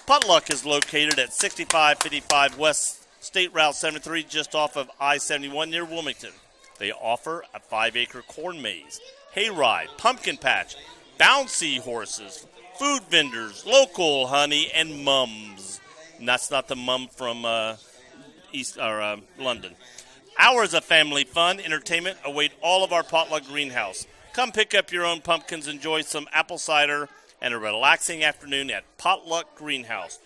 Potluck is located at 6555 West State Route 73, just off of I-71 near Wilmington. They offer a 5-acre corn maze, hayride, pumpkin patch, bouncy horses, food vendors, local honey, and mums. And that's not the mum from London. Hours of family fun, entertainment await all of our Potluck Greenhouse. Come pick up your own pumpkins, enjoy some apple cider, and a relaxing afternoon at Potluck Greenhouse.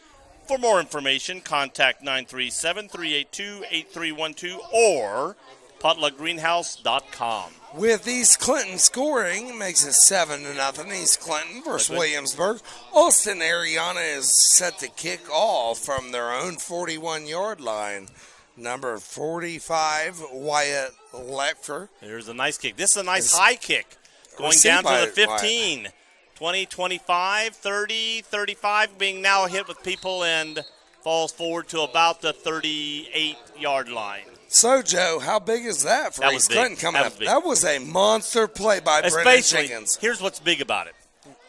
For more information, contact 937-382-8312 or potluckgreenhouse.com. With East Clinton scoring, it makes it 7-0. East Clinton versus Williamsburg. Austin Ariana is set to kick off from their own 41-yard line. Number 45, Wyatt Lecter. There's a nice kick. This is a nice high kick. Going Received down to by the 15. 20, 25, 30, 35, being now hit with people and falls forward to about the 38-yard line. So, Joe, how big is that for That was East big. Clinton coming That up? was big. That was a monster play by Brennan Especially, Jenkins. here's what's big about it.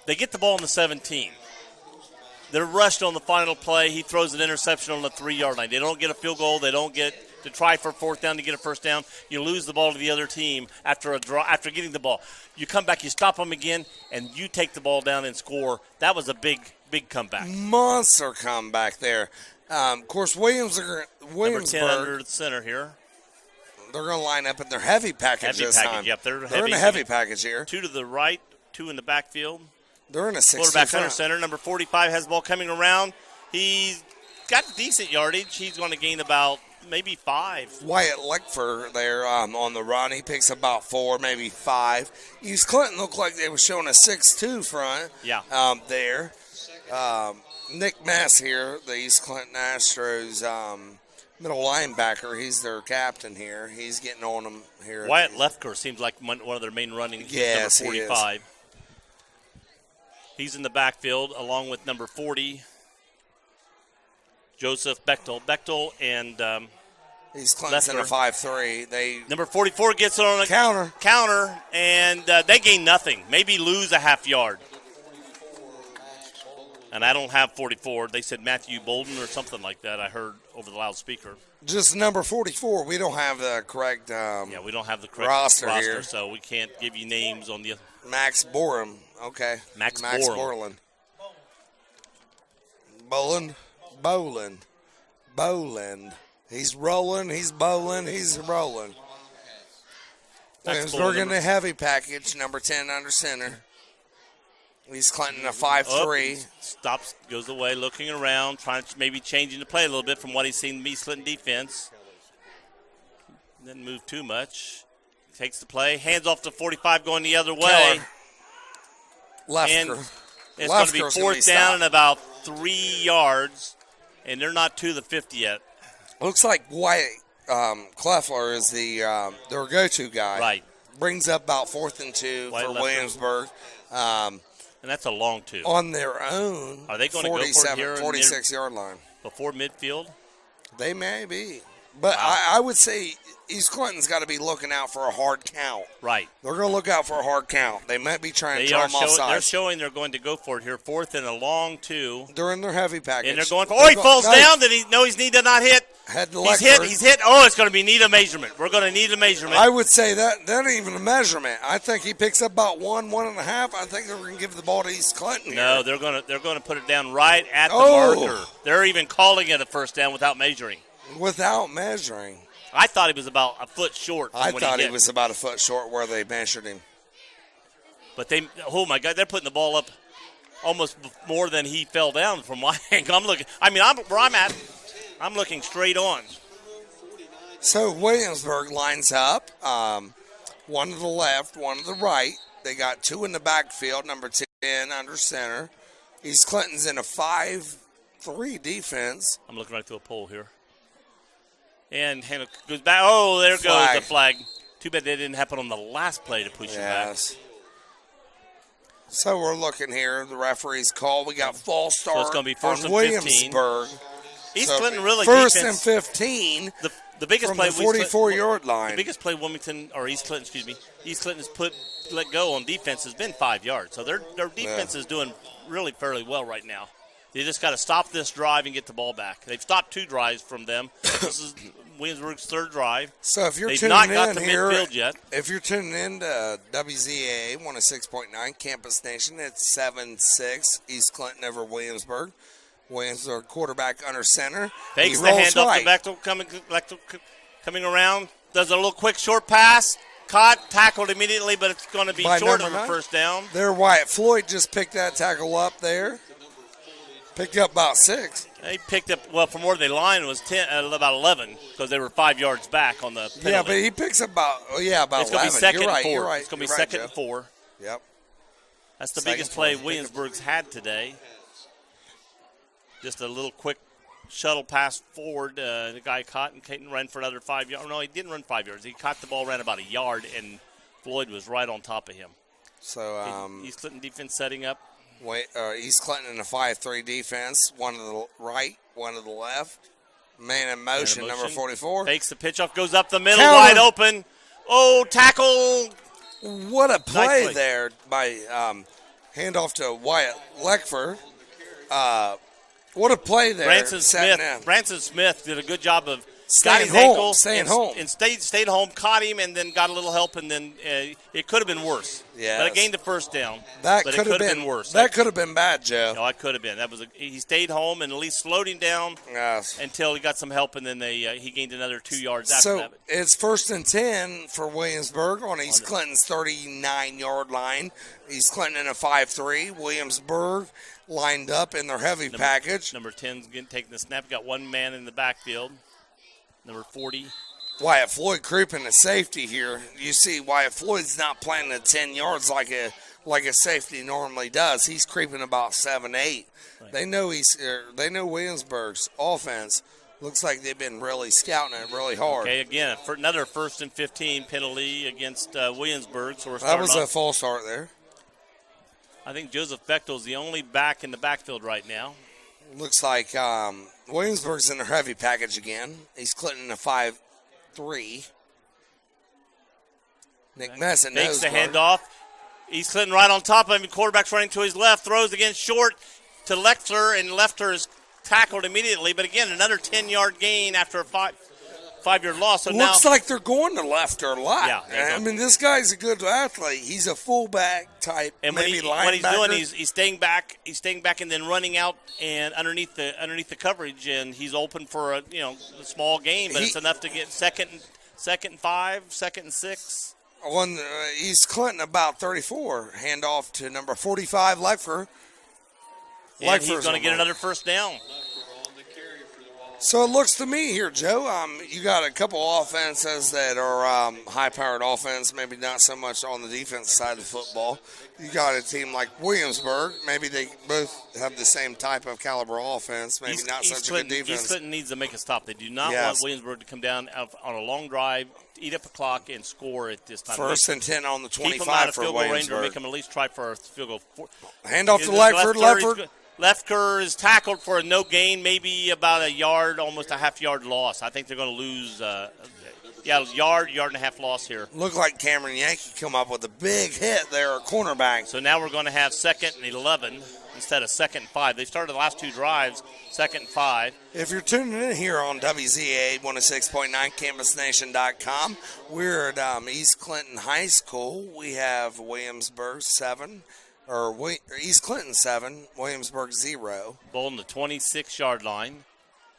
They get the ball in the 17. They're rushed on the final play. He throws an interception on the 3-yard line. They don't get a field goal. They don't get to try for fourth down to get a first down. You lose the ball to the other team after getting the ball. You come back, you stop them again, and you take the ball down and score. That was a big comeback. Monster comeback there. Of course, Number 10 Williamsburg, under the center here. they're going to line up in their heavy package this time. Yep, they're in a heavy package here. 2 to the right, 2 in the backfield. They're in a 6 Quarterback under center. Number 45 has the ball coming around. He's got decent yardage. He's going to gain about maybe 5. Wyatt Leckfer there on the run. He picks about 4, maybe 5. East Clinton looked like they were showing a 6-2 front. Yeah. There. Nick Mass here, the East Clinton Astros middle linebacker. He's their captain here. He's getting on them here. Wyatt Lefker seems like one of their main running. Yes, number 45. He's in the backfield along with number 40, Joseph Bechtel. Bechtel and East Clinton's in a 5-3. Number 44 gets it on a counter, and they gain nothing. Maybe lose a half yard. And I don't have 44. They said Matthew Bolden or something like that. I heard over the loudspeaker. Just number 44. We don't have the correct we don't have the correct roster here, so we can't give you names on the Max Borum. Okay. Max Borland. Boland. He's rolling. He's bowling. He's rolling. Williamsburg in the heavy package. Number 10 under center. East Clinton a 5-3. Stops, goes away, looking around, trying to maybe changing the play a little bit from what he's seen in the East Clinton defense. Didn't move too much. Takes the play, hands off to 45 going the other way. And it's going to be fourth down and about 3 yards, and they're not to the 50 yet. Looks like Wyatt Kleffler is their go-to guy. Right. Brings up about 4th and 2 for Williamsburg. And that's a long 2. On their own, are they going to go for it here 46-yard line. Before midfield? They may be. But I would say East Clinton's got to be looking out for a hard count. Right. They're going to look out for a hard count. They might be trying to draw them offside. They're showing they're going to go for it here. 4th and a long 2. They're in their heavy package. And they're going for he falls down. Did he know his knee did not hit? He's hit. Oh, it's going to be need a measurement. We're going to need a measurement. I would say that ain't even a measurement. I think he picks up about 1.5. I think they're going to give the ball to East Clinton. No, they're going to put it down right at the marker. They're even calling it a first down without measuring. Without measuring. I thought he was about a foot short. I thought he was about a foot short where they measured him. But oh my God, they're putting the ball up almost more than he fell down from my angle. I'm looking. I mean, where I'm at, I'm looking straight on. So Williamsburg lines up, one to the left, one to the right. They got 2 in the backfield, number 10 under center. East Clinton's in a 5-3 defense. I'm looking right through a pole here. And Hannah goes back. Oh, there goes the flag. Too bad that didn't happen on the last play to push it back. So we're looking here. The referee's call. We got false start. So it's going to be first and Williamsburg. 15. East Clinton really first defense. And 15. The biggest from play the 44-yard line. The biggest play East Clinton's let go on defense has been 5 yards. So their defense is doing really fairly well right now. They just got to stop this drive and get the ball back. They've stopped 2 drives from them. This is Williamsburg's 3rd drive. So if you're They've tuning not got in to here, midfield yet. If you're tuning in to WZAA 106.9 Campus Nation, it's 7-6 East Clinton over Williamsburg. Williamsburg quarterback under center. Takes the handoff to Bechtel coming around. Does a little quick short pass. Caught, tackled immediately, but it's going to be short of a first down. There, Wyatt Floyd just picked that tackle up there. Picked up about 6. They picked up, from where they lined was about 11 because they were 5 yards back on the penalty. Yeah, but he picks up about 11. It's going to be second and 4. You're right. It's going to be second and 4. Yep. That's the biggest play Williamsburg's had today. Just a little quick shuttle pass forward. The guy caught and ran for another 5 yards. No, he didn't run 5 yards. He caught the ball, ran about a yard, and Floyd was right on top of him. So East Clinton defense setting up. East Clinton in a 5-3 defense. One to the right, one to the left. Man in motion, number 44. Fakes the pitch off, goes up the middle, Counter. wide open. Oh, tackle. What a play Nice play. there by handoff to Wyatt Leckford. What a play there. Branson Smith did a good job of Staying got his ankle home. and stayed home, caught him, and then got a little help, and then it could have been worse. Yes. But it gained the first down. That but could it have been worse. That could have been bad, Joe. No, it could have been. He stayed home and at least slowed him down until he got some help, and then he gained another 2 yards after So that. it's 1st and 10 for Williamsburg on East Clinton's 39-yard line. East Clinton in a 5-3. Williamsburg lined up in their heavy package. Number 10's taking the snap. Got one man in the backfield. Number 40. Wyatt Floyd creeping to safety here. You see Wyatt Floyd's not playing at 10 yards like a safety normally does. He's creeping about 7-8. Right. They know Williamsburg's offense. Looks like they've been really scouting it really hard. Okay, again, for another 1st and 15 penalty against Williamsburg. So that was a false start there. I think Joseph Bechtel's the only back in the backfield right now. Looks like Williamsburg's in their heavy package again. East Clinton in a 5-3. Nick Messon makes the handoff. East Clinton right on top of him. Quarterback's running to his left. Throws again short to Leffler, and Leffler is tackled immediately. But again, another 10-yard gain after a five-yard loss. So looks like they're going to Leffler a lot. Yeah, I mean, this guy's a good athlete. He's a fullback type, and maybe what he's doing, linebacker. he's staying back. He's staying back and then running out and underneath the coverage, and he's open for a small gain, but it's enough to get second and 5, 2nd and 6. On East Clinton, about 34. Handoff to number 45, Leckford. And he's going to get another first down. So it looks to me here, Joe, you got a couple offenses that are high-powered offense, maybe not so much on the defense side of the football. You got a team like Williamsburg. Maybe they both have the same type of caliber offense, maybe not such a good defense. East Clinton needs to make a stop. They do not want Williamsburg to come down on a long drive, eat up the clock, and score at this time. 1st and 10 on the 25 keep them out of for field goal range, or Williamsburg. make them at least try for a field goal. Handoff to Leckford. Lefker is tackled for a no gain, maybe about a yard, almost a half-yard loss. I think they're going to lose, yard and a half loss here. Looked like Cameron Yankee come up with a big hit there, cornerback. So now we're going to have 2nd and 11 instead of 2nd and 5. They started the last 2 drives, 2nd and 5. If you're tuning in here on WZA 106.9, CampusNation.com, we're at East Clinton High School. We have Williamsburg 7. East Clinton 7, Williamsburg 0. Ball on the 26-yard line,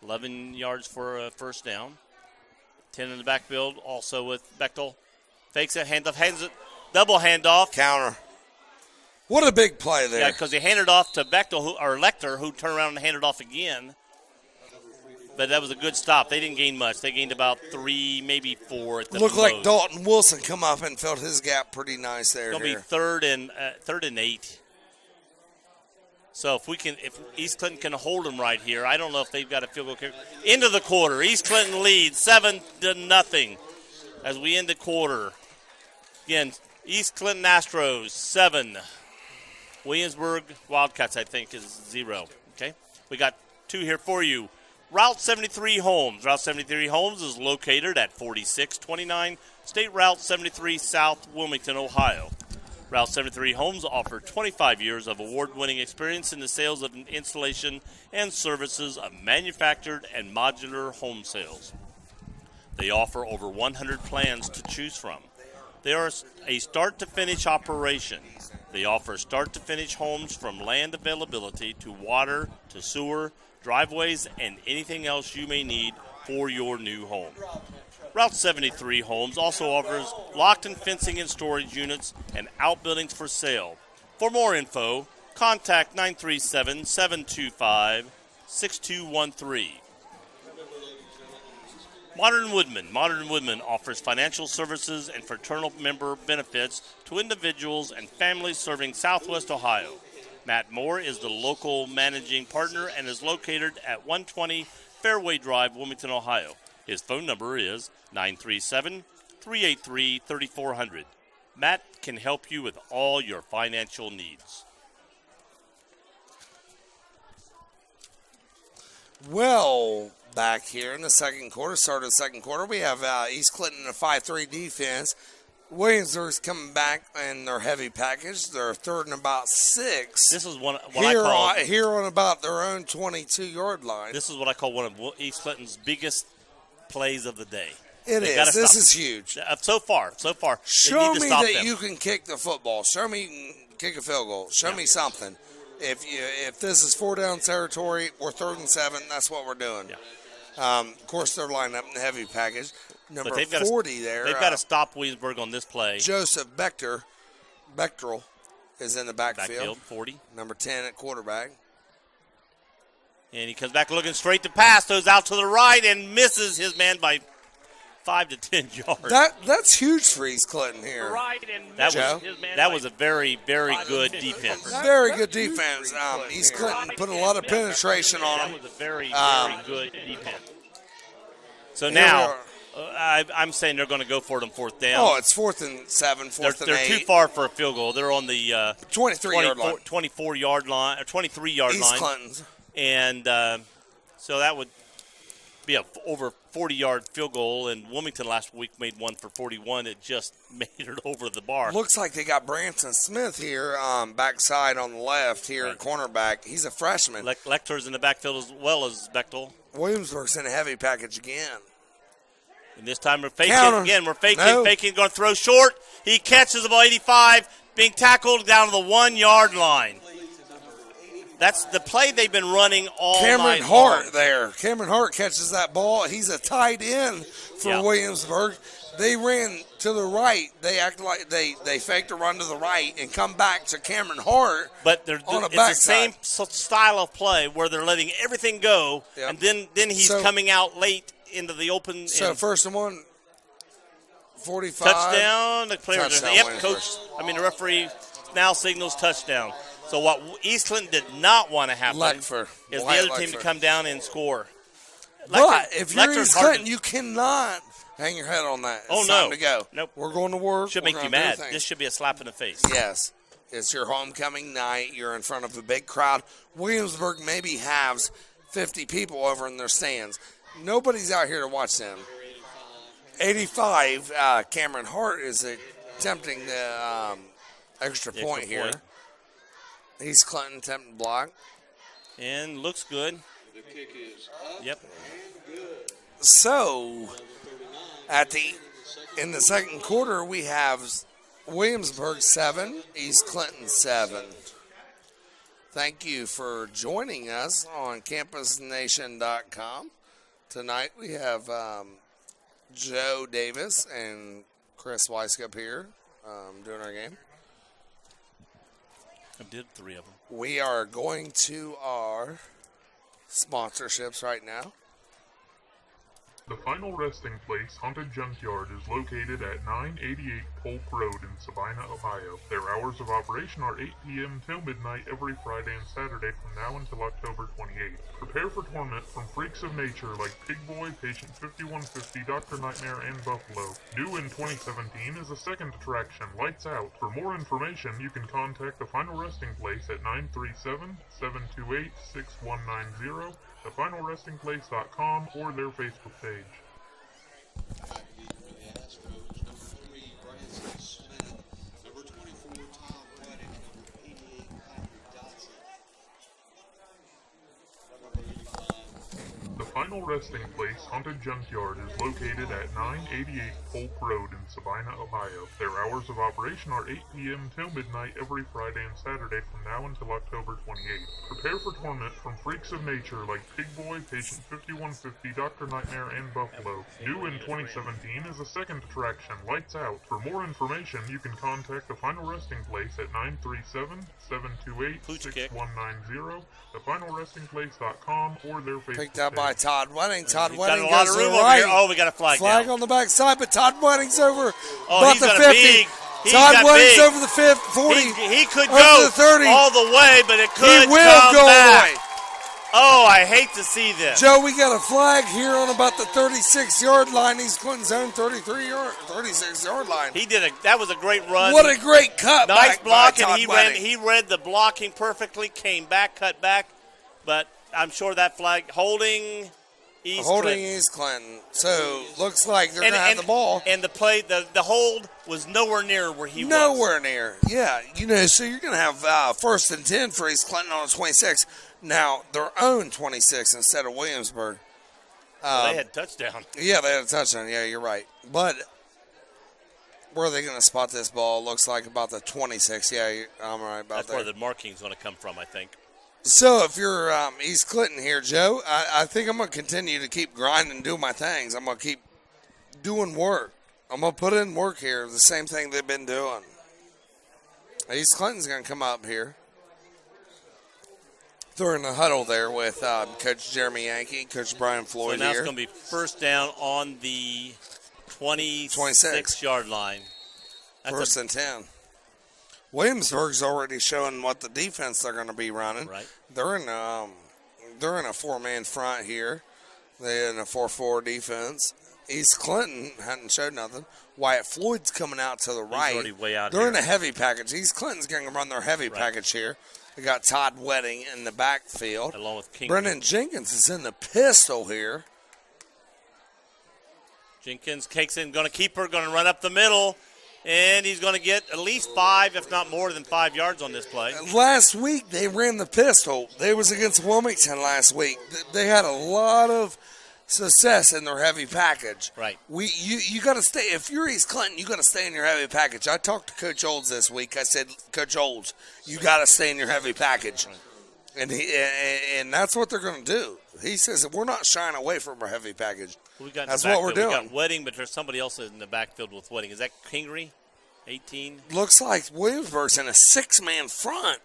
11 yards for a first down. 10 in the backfield, also with Bechtel. Fakes it, hands it, double handoff. Counter. What a big play there. Yeah, because he handed off to Bechtel, or Lecter, who turned around and handed off again. But that was a good stop. They didn't gain much. They gained about 3, maybe 4 at the Looked most. like Dalton Wilson come up and filled his gap pretty nice there. It's going to be 3rd and 8. So if East Clinton can hold them right here, I don't know if they've got a field goal kick. Into the quarter, East Clinton leads 7-0 as we end the quarter. Again, East Clinton Astros 7, Williamsburg Wildcats I think is 0. Okay, we got 2 here for you. Route 73 Homes. Route 73 Homes is located at 4629 State Route 73 South Wilmington, Ohio. Route 73 Homes offer 25 years of award-winning experience in the sales of installation and services of manufactured and modular home sales. They offer over 100 plans to choose from. They are a start-to-finish operation. They offer start-to-finish homes from land availability to water to sewer, driveways, and anything else you may need for your new home. Route 73 Homes also offers locked-in fencing and storage units and outbuildings for sale. For more info, contact 937-725-6213. Modern Woodman. Modern Woodman offers financial services and fraternal member benefits to individuals and families serving Southwest Ohio. Matt Moore is the local managing partner and is located at 120 Fairway Drive, Wilmington, Ohio. His phone number is 937-383-3400. Matt can help you with all your financial needs. Well, back here in the second quarter, start of the second quarter, we have East Clinton in a 5-3 defense. Williamsburg's coming back in their heavy package. They're third and about 6. This is what I call here on about their own 22-yard line. This is what I call one of East Clinton's biggest plays of the day. It is. This is huge. So far. Show me that you can kick the football. Show me you can kick a field goal. Show me something. If this is 4 down territory, we're 3rd and 7. That's what we're doing. Yeah. Of course, they're lined up in the heavy package. Number 40 there. They've got to stop Williamsburg on this play. Joseph Bechtel is in the backfield. 40. Number 10 at quarterback. And he comes back looking straight to pass. Throws out to the right and misses his man by 5 to 10 yards. That's huge for East Clinton here. That was a very, very good defense. Very good defense. East Clinton put a lot of penetration on them. That was a very, very good defense. So now, I'm saying they're going to go for it on 4th down. Oh, it's 4th and 7, 4th and 8. They're too far for a field goal. They're on the 23-yard line. 24-yard line, or 23-yard line. East Clinton's. And so that would be a over 40-yard field goal. And Wilmington last week made one for 41. It just made it over the bar. Looks like they got Branson Smith here, backside on the left here at cornerback. He's a freshman. Lecter's in the backfield as well as Bechtel. Williamsburg's in a heavy package again. And this time we're faking Counter. We're faking, going to throw short. He catches the ball 85, being tackled down to the 1-yard line. That's the play they've been running all Cameron night Hart long. there. Cameron Hart catches that ball. He's a tight end for Williamsburg. They ran to the right. They act like they faked a run to the right and come back to Cameron Hart. But it's the same style of play where they're letting everything go, and then he's coming out late into the open. So first and 1, 45. Touchdown. The players touchdown coach. The referee now signals touchdown. So what East Clinton did not want to happen is the other team to come down and score. But if you're East Clinton, you cannot hang your head on that. It's time to go. Nope. We're going to work. Should make you mad. This should be a slap in the face. Yes. It's your homecoming night. You're in front of a big crowd. Williamsburg maybe has 50 people over in their stands. Nobody's out here to watch them. 85, Cameron Hart is attempting the extra point here. East Clinton attempting block. And looks good. The kick is up. Yep. So, in the second quarter, we have Williamsburg 7, East Clinton 7. Thank you for joining us on campusnation.com. Tonight we have Joe Davis and Chris Weiskup here doing our game. I did 3 of them. We are going to our sponsorships right now. The final resting place, Haunted Junkyard, is located at 988 Polk Road in Sabina, Ohio. Their hours of operation are 8 p.m. till midnight every Friday and Saturday from now until October 28th. Prepare for torment from freaks of nature like Pig Boy, Patient 5150, Dr. Nightmare, and Buffalo. New in 2017 is a second attraction, Lights Out. For more information, you can contact the final resting place at 937-728-6190. thefinalrestingplace.com or their Facebook page. The Final Resting Place Haunted Junkyard is located at 988 Polk Road in Sabina, Ohio. Their hours of operation are 8 p.m. till midnight every Friday and Saturday from now until October 28th. Prepare for torment from freaks of nature like Pig Boy, Patient 5150, Dr. Nightmare, and Buffalo. New in 2017 is a second attraction, Lights Out. For more information, you can contact the Final Resting Place at 937-728-6190, thefinalrestingplace.com, or their Facebook Picked up page. by Todd Wedding. Todd He's Wedding got a lot goes of to room the over right. here. Oh, we got a flag Flag down. on the backside, but Todd Wedding's over Oh, about he's the got 50. a big Todd got Wedding's big. over the 40. He could over go the 30. all the way, but it could He will come go back. all the way. Oh, I hate to see this. Joe, we got a flag here on about the 36-yard line. East Clinton's own 36-yard line. That was a great run. What a great cut! Nice block, by and Todd he read the blocking perfectly. Came back, cut back, but I'm sure that flag holding East Clinton. East Clinton. So looks like they're gonna have the ball. And the play, the hold was nowhere near where he was. Nowhere near. Yeah, so you're gonna have first and 10 for East Clinton on a 26. Now their own 26 instead of Williamsburg. They had touchdown. Yeah, they had a touchdown. Yeah, you're right. But where are they going to spot this ball? Looks like about the 26. Yeah, I'm right about that. That's where the marking's going to come from, I think. So if you're East Clinton here, Joe, I think I'm going to continue to keep grinding and do my things. I'm going to keep doing work. I'm going to put in work here, the same thing they've been doing. East Clinton's going to come up here. They're in the huddle there with Coach Jeremy Yankee, Coach Brian Floyd so now here. It's going to be first down on the 26-yard line. That's First and 10. Williamsburg's already showing what the defense they're going to be running. Right. They're in a four-man front here. They're in a 4-4 defense. East Clinton hadn't showed nothing. Wyatt Floyd's coming out to the right. He's already way out They're here. in a heavy package. East Clinton's going to run their heavy package here. They got Todd Wedding in the backfield. Along with King. Brennan Jenkins is in the pistol here. Jenkins kicks in, going to keep her, going to run up the middle, and he's going to get at least 5, if not more than 5 yards on this play. Last week they ran the pistol. They was against Wilmington last week. They had a lot of success in their heavy package. Right. You got to stay. If you're East Clinton, you got to stay in your heavy package. I talked to Coach Olds this week. I said, Coach Olds, you got to stay in your heavy package, and that's what they're going to do. He says we're not shying away from our heavy package. That's what we're doing. We got Wedding, but there's somebody else in the backfield with Wedding. Is that Kingery? 18. Looks like Williamsburg's in a 6-man front.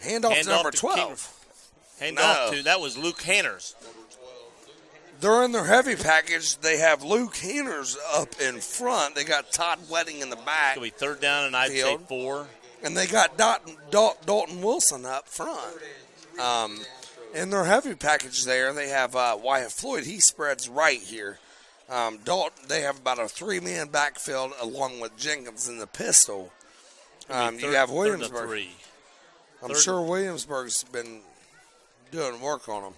Handoff to number 12. Handoff to that was Luke Hanners. They're in their heavy package. They have Luke Hanners up in front. They got Todd Wedding in the back. It'll be third down, and I'd say 4. And they got Dalton Wilson up front. In their heavy package there, they have Wyatt Floyd. He spreads right here. Dalton, they have about a 3-man backfield along with Jenkins in the pistol. You have Williamsburg. I'm sure Williamsburg's been doing work on them.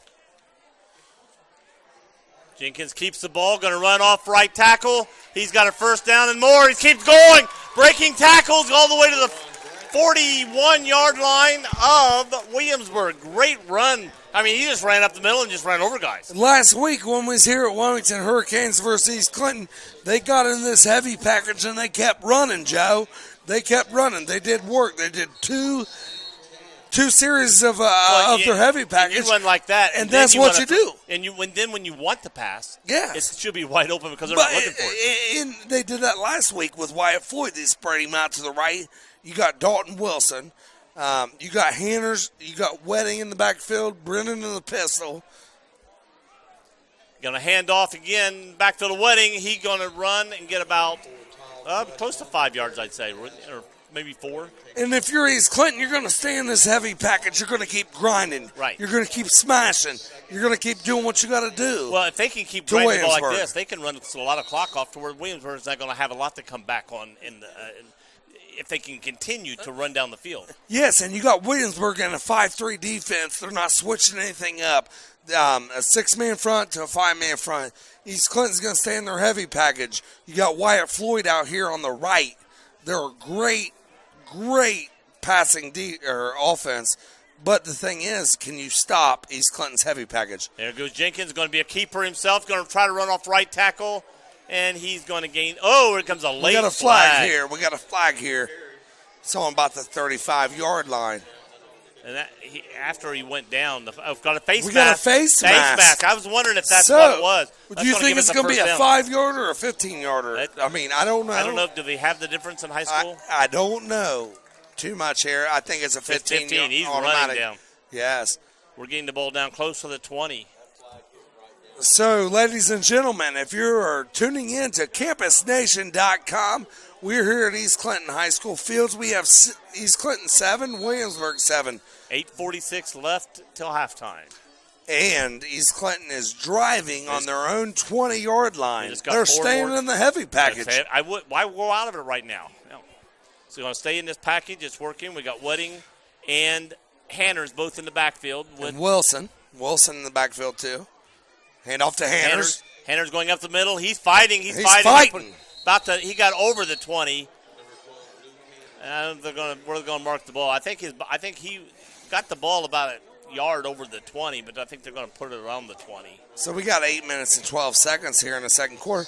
Jenkins keeps the ball, going to run off right tackle. He's got a first down and more. He keeps going, breaking tackles all the way to the 41-yard line of Williamsburg. Great run. I mean, he just ran up the middle and just ran over guys. Last week when we was here at Wilmington Hurricanes versus East Clinton, they got in this heavy package and they kept running, Joe. They kept running. They did work. They did two series of their heavy package. You run like that, and that's what you do. And when you want to pass, yes, it should be wide open because they're not looking for it. And they did that last week with Wyatt Floyd. They spread him out to the right. You got Dalton Wilson. You got Hanners. You got Wedding in the backfield. Brennan in the pistol. Going to hand off again back to the Wedding. He's going to run and get about close to 5 yards, I'd say, or maybe 4. And if you're East Clinton, you're going to stay in this heavy package. You're going to keep grinding. Right. You're going to keep smashing. You're going to keep doing what you got to do. Well, if they can keep grinding the ball like this, they can run a lot of clock off to where Williamsburg's not going to have a lot to come back on if they can continue to run down the field. Yes, and you got Williamsburg in a 5-3 defense. They're not switching anything up. A 6-man front to a 5-man front. East Clinton's going to stay in their heavy package. You got Wyatt Floyd out here on the right. They're a great passing offense. But the thing is, can you stop East Clinton's heavy package? There goes Jenkins, going to be a keeper himself, going to try to run off right tackle, and he's going to gain. Oh, here comes a late We got a flag here. We got a flag here. It's on about the 35-yard line. And after he went down, got a face mask. We got a face mask. I was wondering if that's what it was. Do you think it's going to be a 5-yarder or a 15-yarder? I mean, I don't know. I don't know. Do they have the difference in high school? I don't know too much here. I think it's a 15. 15. He's automatic. running down. Yes. We're getting the ball down close to the 20. So, ladies and gentlemen, if you're tuning in to campusnation.com, We're here at East Clinton High School Fields. We have East Clinton 7, Williamsburg 7. 8:46 left till halftime. And East Clinton is driving on their own 20-yard line. just got They're 4 staying more- in the heavy package. Why go out of it right now? No. So we're going to stay in this package. It's working. We got Wedding and Hanners both in the backfield. With And Wilson in the backfield too. Hand off to Hanners. Hanners going up the middle. He's fighting. He's fighting. He got over the 20. And where they're going to mark the ball. I think he got the ball about a yard over the 20, but I think they're going to put it around the 20. So we got 8 minutes and 12 seconds here in the second quarter.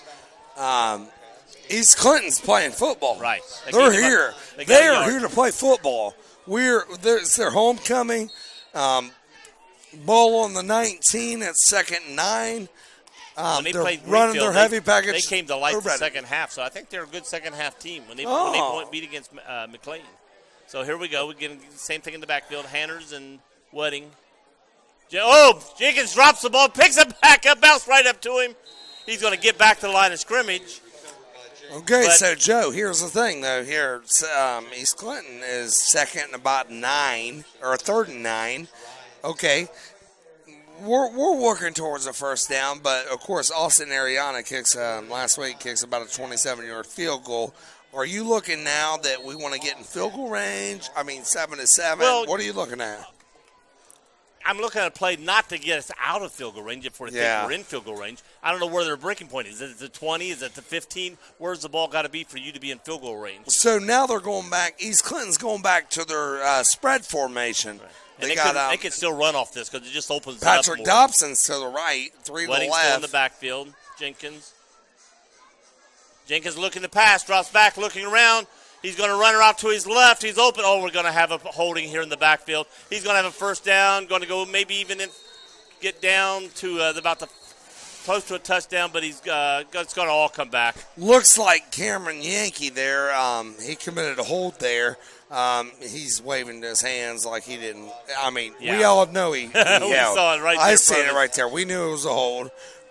East Clinton's playing football. Right. They're here. They are here to play football. It's their homecoming. Ball on the 19 at 2nd and 9. When they They're played running Greenfield, their heavy package. They came to light They're the ready. second half, so I think they're a good second half team when they beat against McLean. So here we go. We're getting the same thing in the backfield. Hanners and Wedding. Jenkins drops the ball, picks it back up, bounce right up to him. He's going to get back to the line of scrimmage. Okay, so Joe, here's the thing though. Here, East Clinton is second and about 9 or 3rd and 9. Okay, we're working towards a first down, but of course Austin Ariana kicks about a 27-yard field goal. Are you looking now that we want to get in field goal range? I mean, 7-7. Well, what are you looking at? I'm looking at a play not to get us out of field goal range if we think we're in field goal range. I don't know where their breaking point is. Is it the 20? Is it the 15? Where's the ball got to be for you to be in field goal range? So now they're going back. East Clinton's going back to their spread formation. Right. And they could still run off this because it just opens it up Patrick more. Dobson's to the right, 3 to the Wedding's left. still in the backfield. Jenkins looking to pass, drops back, looking around. He's going to run her out to his left. He's open. We're going to have a holding here in the backfield. He's going to have a first down. Going to go maybe even get down to close to a touchdown, but it's going to all come back. Looks like Cameron Yankee there. He committed a hold there. He's waving his hands like he didn't. I mean, we all know he We yelled. saw it right there. I seen it right there. We knew it was a hold.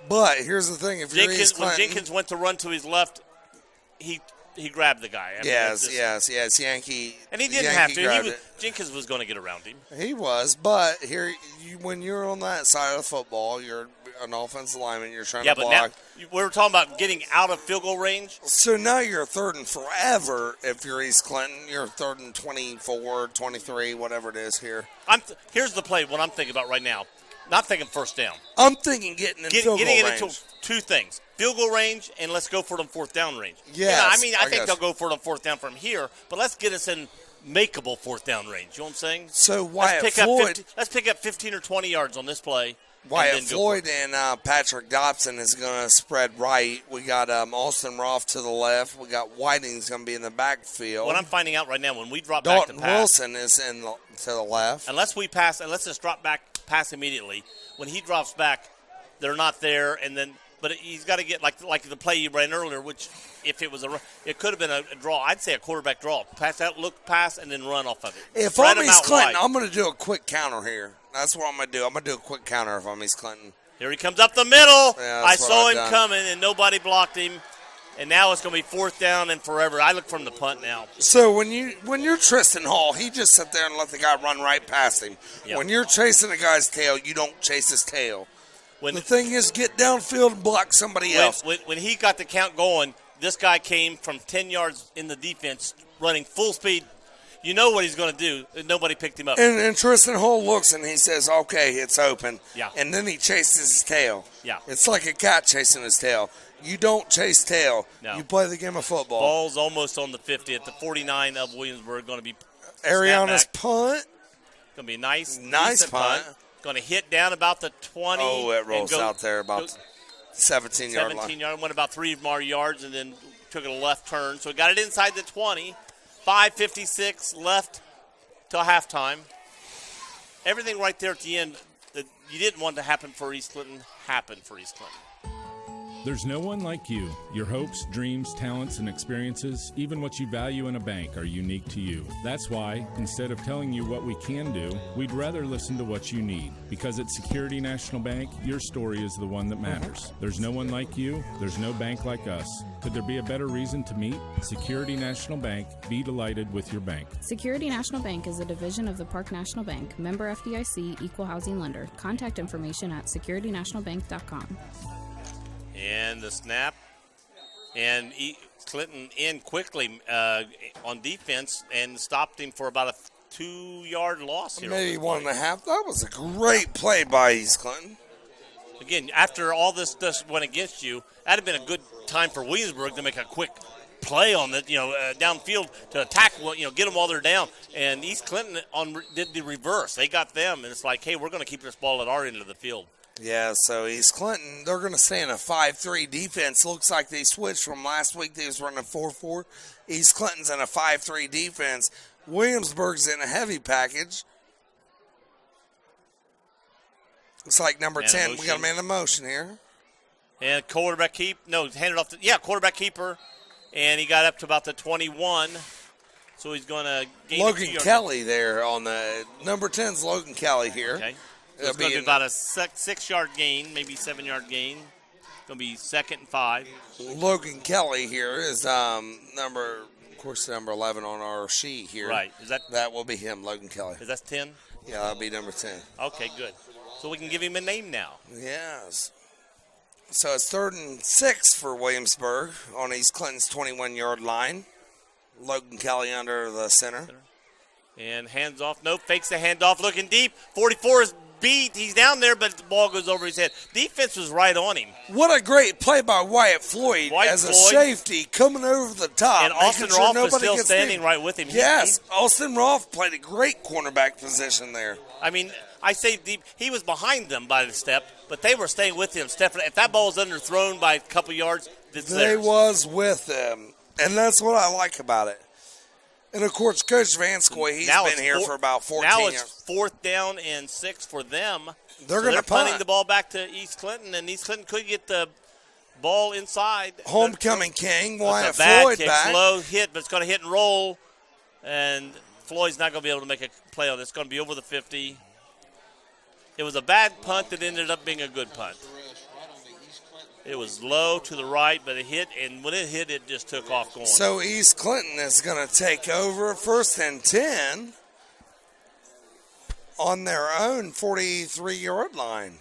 But here's the thing: if you're East When Clinton, Jenkins went to run to his left, he grabbed the guy. I mean, yes, Yankee. And he didn't Yankee have to. grabbed Jenkins was going to get around him. He was, but when you're on that side of the football, you're an offensive lineman. You're trying to block. But now we were talking about getting out of field goal range. So now you're 3rd and forever if you're East Clinton. You're 3rd and 24, 23, whatever it is here. Here's the play, what I'm thinking about right now. Not thinking first down. I'm thinking getting in field goal Getting range. into 2 things. Field goal range and let's go for it on 4th down range. Yes, I think they'll go for it on 4th down from here, but let's get us in makeable 4th down range. You know what I'm saying? So let's pick up 15 or 20 yards on this play. Wyatt Floyd and Patrick Dobson is going to spread right. We got Austin Roth to the left. We got Whiting's going to be in the backfield. What I'm finding out right now, when we drop Dalton back to pass, Wilson is to the left. Unless we pass, and let's just drop back, pass immediately. When he drops back, they're not there, but he's got to get like the play you ran earlier, which if it was it could have been a draw. I'd say a quarterback draw. Pass out, look, pass, and then run off of it. If Spread I'm them East out Clinton, wide. I'm going to do a quick counter here. That's what I'm going to do. I'm going to do a quick counter if I'm East Clinton. Here he comes up the middle. Yeah, I that's what saw I've him done. coming, and nobody blocked him. And now it's going to be 4th down and forever. I look from the punt now. So when you're Tristan Hall, he just sit there and let the guy run right past him. Yep. When you're chasing a guy's tail, you don't chase his tail. When The thing is, get downfield and block somebody else. when he got the count going, this guy came from 10 yards in the defense, running full speed. You know what he's going to do. And nobody picked him up. And Tristan Hall looks and he says, okay, it's open. Yeah. And then he chases his tail. Yeah. It's like a cat chasing his tail. You don't chase tail. No. You play the game of football. Ball's almost on the 50 at the 49 of Williamsburg. Going to be Ariana's snapback. Punt. Going to be a nice Nice punt. Going to hit down about the 20. Oh, it rolls and go- out there about go- 17-yard line. 17 yard, went about 3 more yards and then took a left turn. So we got it inside the 20. 5:56 left till halftime. Everything right there at the end that you didn't want to happen for East Clinton happened for East Clinton. There's no one like you. Your hopes, dreams, talents, and experiences, even what you value in a bank, are unique to you. That's why, instead of telling you what we can do, we'd rather listen to what you need. Because at Security National Bank, your story is the one that matters. There's no one like you. There's no bank like us. Could there be a better reason to meet? Security National Bank. Be delighted with your bank. Security National Bank is a division of the Park National Bank, member FDIC, equal housing lender. Contact information at securitynationalbank.com. And the snap. And Clinton in quickly on defense and stopped him for about a 2-yard loss here. Maybe 1.5. That was a great play by East Clinton. Again, after all this went against you, that'd have been a good time for Williamsburg to make a quick play on the downfield to attack, get them while they're down. And East Clinton did the reverse. They got them, and it's like, hey, we're going to keep this ball at our end of the field. Yeah, so East Clinton, they're going to stay in a 5-3 defense. Looks like they switched from last week. They was running 4-4. East Clinton's in a 5-3 defense. Williamsburg's in a heavy package. Looks like number 10. We got a man in motion here. And quarterback handed off quarterback keeper. And he got up to about the 21. So he's going to gain Logan Kelly there on the number 10's Logan Kelly here. Okay. So it's going to be about a 6-yard gain, maybe 7-yard gain. Going to be 2nd and 5. Logan Kelly here is number 11 on our sheet here. Right. That will be him, Logan Kelly. Is that 10? Yeah, that'll be number 10. Okay, good. So we can give him a name now. Yes. So it's 3rd and 6 for Williamsburg on East Clinton's 21-yard line. Logan Kelly under the center. And hands off. Nope, fakes the handoff. Looking deep. 44 is beat. He's down there, but the ball goes over his head. Defense was right on him. What a great play by Wyatt Floyd as a safety coming over the top. And Austin Rolfe was still standing right with him. Yes, Austin Rolfe played a great cornerback position there. I mean, I say deep. He was behind them by the step, but they were staying with him. Stephanie, if that ball was underthrown by a couple yards, they was with them. And that's what I like about it. And, of course, Coach Vanscoy, he's been here for about 14 years. Now it's 4th down and 6 for them. They're going to punting the ball back to East Clinton, and East Clinton could get the ball inside. Homecoming king, Wyatt Floyd kick, back. Slow hit, but it's going to hit and roll. And Floyd's not going to be able to make a play on this. It's going to be over the 50. It was a bad punt that ended up being a good punt. It was low to the right, but it hit, and when it hit, it just took off going. So East Clinton is going to take over 1st and 10 on their own 43-yard line.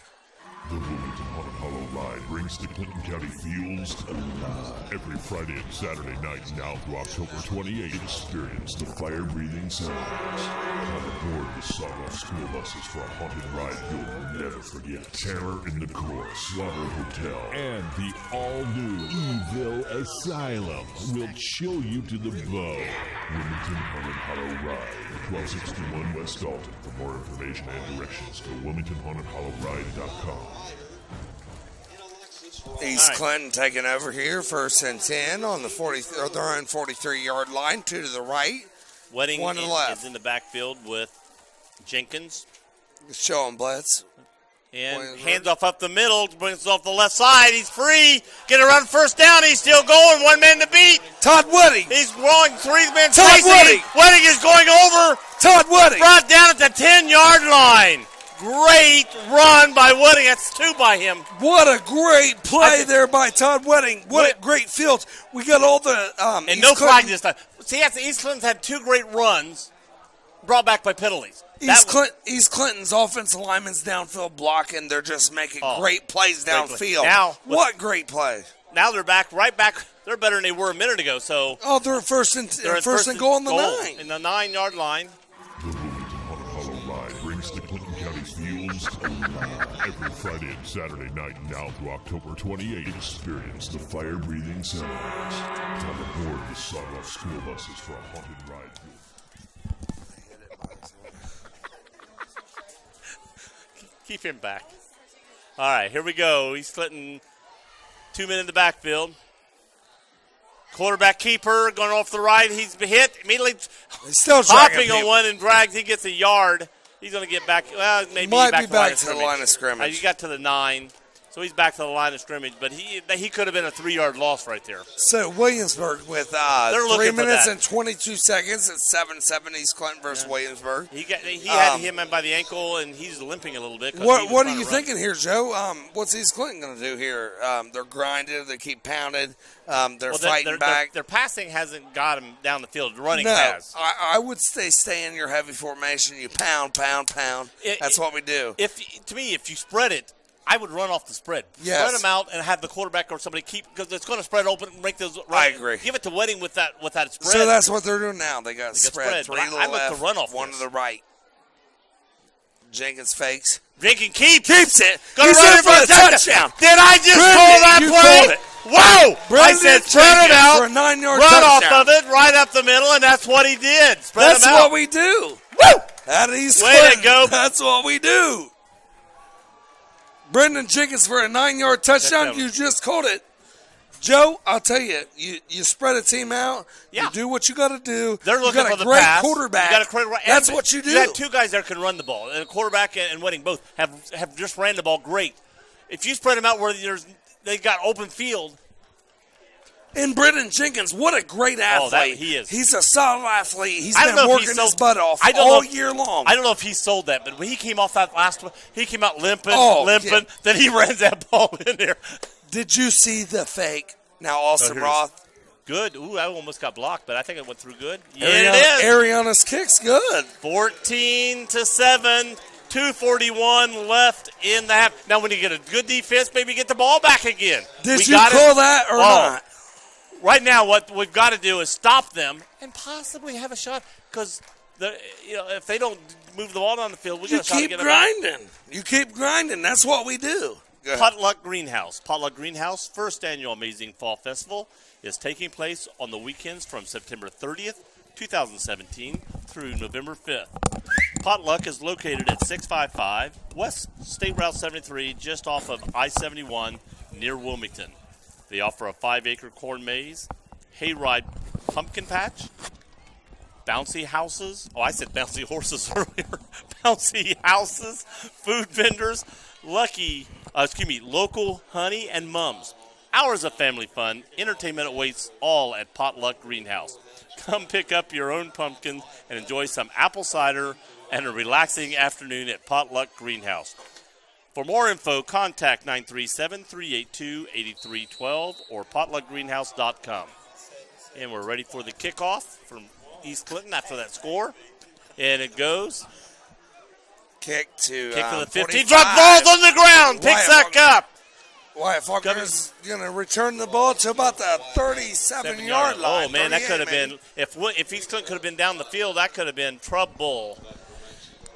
The Wilmington Haunted Hollow Ride brings to Clinton County Fields alive. Every Friday and Saturday night now through October 28th, experience the fire-breathing sounds. Come aboard the Sawdust school buses for a haunted ride you'll never forget. Terror in the Court, Slaughter Hotel, and the all-new Evil Asylum will chill you to the bone. Wilmington Haunted Hollow Ride, 1261 West Dalton. For more information and directions, go WilmingtonHauntedHollowRide.com. East Clinton taking over here, 1st and 10 on the their own 43-yard line, 2 to the right, Wedding 1 to the left. is in the backfield with Jenkins. Show him blitz. And hands off up the middle, brings it off the left side. He's free. Get around 1st down. He's still going. 1 man to beat. Todd Wooding. He's going 3 men. Todd Wooding. Wooding is going over. Todd Wooding. Brought down at the 10-yard line. Great run by Wooding. That's 2 by him. What a great play there by Todd Wooding. What a great field. We got all the and East no Clinton. flag this time. See, East Clinton's had 2 great runs brought back by penalties. East Clinton's offensive linemen's downfield blocking. They're just making great plays downfield. Now, what great play. Now they're right back. They're better than they were a minute ago. So they're at first and goal on the 9. In the 9-yard line. The Wilmington Haunted Hollow Ride brings to Clinton County Fields alive. Every Friday and Saturday night now through October 28th, experience the fire-breathing sounds. Come aboard the Sawdust school buses for a haunted ride. Keep him back. All right, here we go. East Clinton, 2 men in the backfield. Quarterback keeper going off the right. He's hit immediately. He's still hopping on one and drags. He gets a yard. He's going to get back. Well, maybe might back be back to the line of scrimmage. He got to the 9. So So he's back to the line of scrimmage, but he could have been a 3-yard loss right there. So Williamsburg with 3 minutes and 22 seconds at 7-7 East Clinton versus Williamsburg. He had him by the ankle, and he's limping a little bit. What are you thinking here, Joe? What's East Clinton going to do here? They're grinding. They keep pounding. They're fighting back. Their passing hasn't got him down the field. Running no, has. I would stay in your heavy formation. You pound. That's what we do. To me, if you spread it, I would run off the spread. Yes. Spread them out and have the quarterback or somebody keep, because it's going to spread open and make those. I agree. Give it to Wedding with that spread. So that's what they're doing now. They got spread. 3 to the left, look to run off 1 to the right. Jenkins fakes. Jenkins keeps it. Going to run it for a touchdown. Did I just call that play? Whoa! I said spread him out, for a 9-yard run touchdown. off of it, right up the middle, and that's what he did. Spread That's him out. what we do. Woo! That East Way Clinton. to go. That's what we do. Brendan Jenkins for a 9-yard touchdown. You just called it. Joe, I'll tell you, you spread a team out. Yeah. You do what you got to do. They're looking for the great pass. quarterback. You got a great quarterback. That's what you do. You have 2 guys there can run the ball, and a quarterback and Wedding both have just ran the ball great. If you spread them out where they got open field. And Brendan Jenkins, what a great athlete. He is. He's a solid athlete. He's been working his butt off all year long. I don't know if he sold that, but when he came off that last one, he came out limping. Yeah. Then he ran that ball in there. Did you see the fake? Now, Austin Roth. Good. Ooh, I almost got blocked, but I think it went through good. Yeah, it is. Ariana's kick's good. 14-7. 2:41 left in the half. Now, when you get a good defense, maybe get the ball back again. Did you call that or not? Right now, what we've got to do is stop them and possibly have a shot, because if they don't move the ball down the field, we got a shot to get them out. You keep grinding. That's what we do. Potluck Greenhouse. Potluck Greenhouse, first annual Amazing Fall Festival, is taking place on the weekends from September 30th, 2017 through November 5th. Potluck is located at 655 West State Route 73, just off of I-71 near Wilmington. They offer a 5-acre corn maze, hayride pumpkin patch, bouncy houses. Oh, I said bouncy horses earlier. Bouncy houses, food vendors, local honey and mums. Hours of family fun. Entertainment awaits all at Potluck Greenhouse. Come pick up your own pumpkin and enjoy some apple cider and a relaxing afternoon at Potluck Greenhouse. For more info, contact 937-382-8312 or potluckgreenhouse.com. And we're ready for the kickoff from East Clinton after that score. And it goes. Kick to the 15. 45. Drop balls on the ground. Picks that up. Wyatt Faulkner is going to return the ball to about the 37-yard line. Oh, man, that could have been, if East Clinton could have been down the field, that could have been trouble.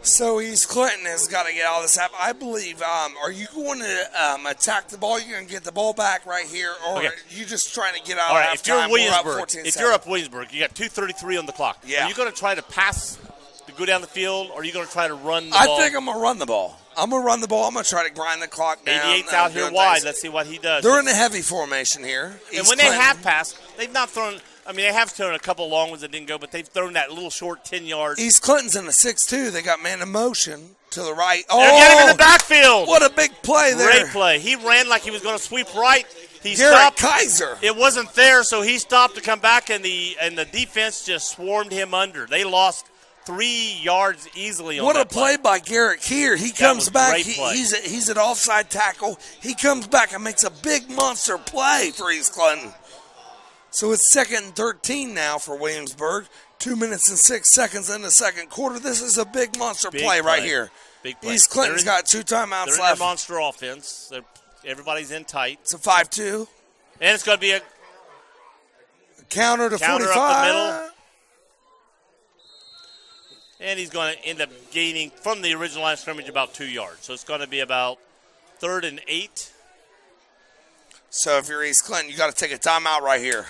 So East Clinton has got to get all this up. I believe, are you going to attack the ball? You're going to get the ball back right here, or are you just trying to get out all of right, if you're halftime? Williamsburg, if you're up Williamsburg, you got 2:33 on the clock. Yeah. Are you going to try to pass to go down the field, or are you going to try to run the I ball? think I'm going to run the ball. I'm going to run the ball. I'm going to try to grind the clock down. 88's out here wide. Let's see what he does. They're in a heavy formation here. And when they have passed, they've not thrown – I mean, they have thrown a couple long ones that didn't go, but they've thrown that little short 10-yard. East Clinton's in the 6-2. They got man in motion to the right. They're getting him in the backfield. What a big play there. Great play. He ran like he was going to sweep right. He Garrett stopped. Kaiser. It wasn't there, so he stopped to come back, and the defense just swarmed him under. They lost 3 yards easily on what that a play by Garrett here. He comes back. He's an offside tackle. He comes back and makes a big monster play for East Clinton. So it's 2nd and 13 now for Williamsburg. 2 minutes and 6 seconds in the second quarter. This is a big monster play right here. Big play. East Clinton's got 2 timeouts they're left. In monster offense. Everybody's in tight. It's a 5-2. And it's going to be a counter to 45. Up the middle. And he's going to end up gaining from the original line of scrimmage about 2 yards. So it's going to be about 3rd and 8. So if you're East Clinton, you got to take a timeout right here.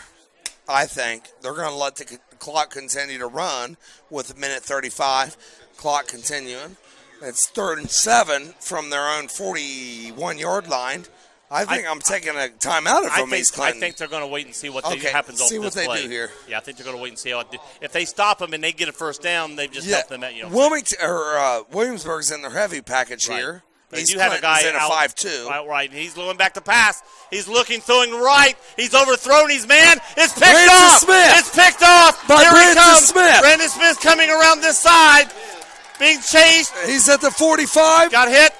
I think they're going to let the clock continue to run with a minute 35. Clock continuing. It's 3rd and 7 from their own 41-yard line. I think I'm taking a timeout from East Clinton. I think they're going to wait and see what happens off this play. See what they do here. Yeah, I think they're going to wait and see how it do. If they stop them and they get a first down, they've just helped them out. Williamsburg's in their heavy package here. But East you have a guy Clinton's in a out 5-2. right. He's going back to pass. He's looking, throwing right. He's overthrown his man. It's picked Branson off. Smith. It's picked off. By Here he Branson comes. Smith. Brandon Smith coming around this side, being chased. He's at the 45. Got hit.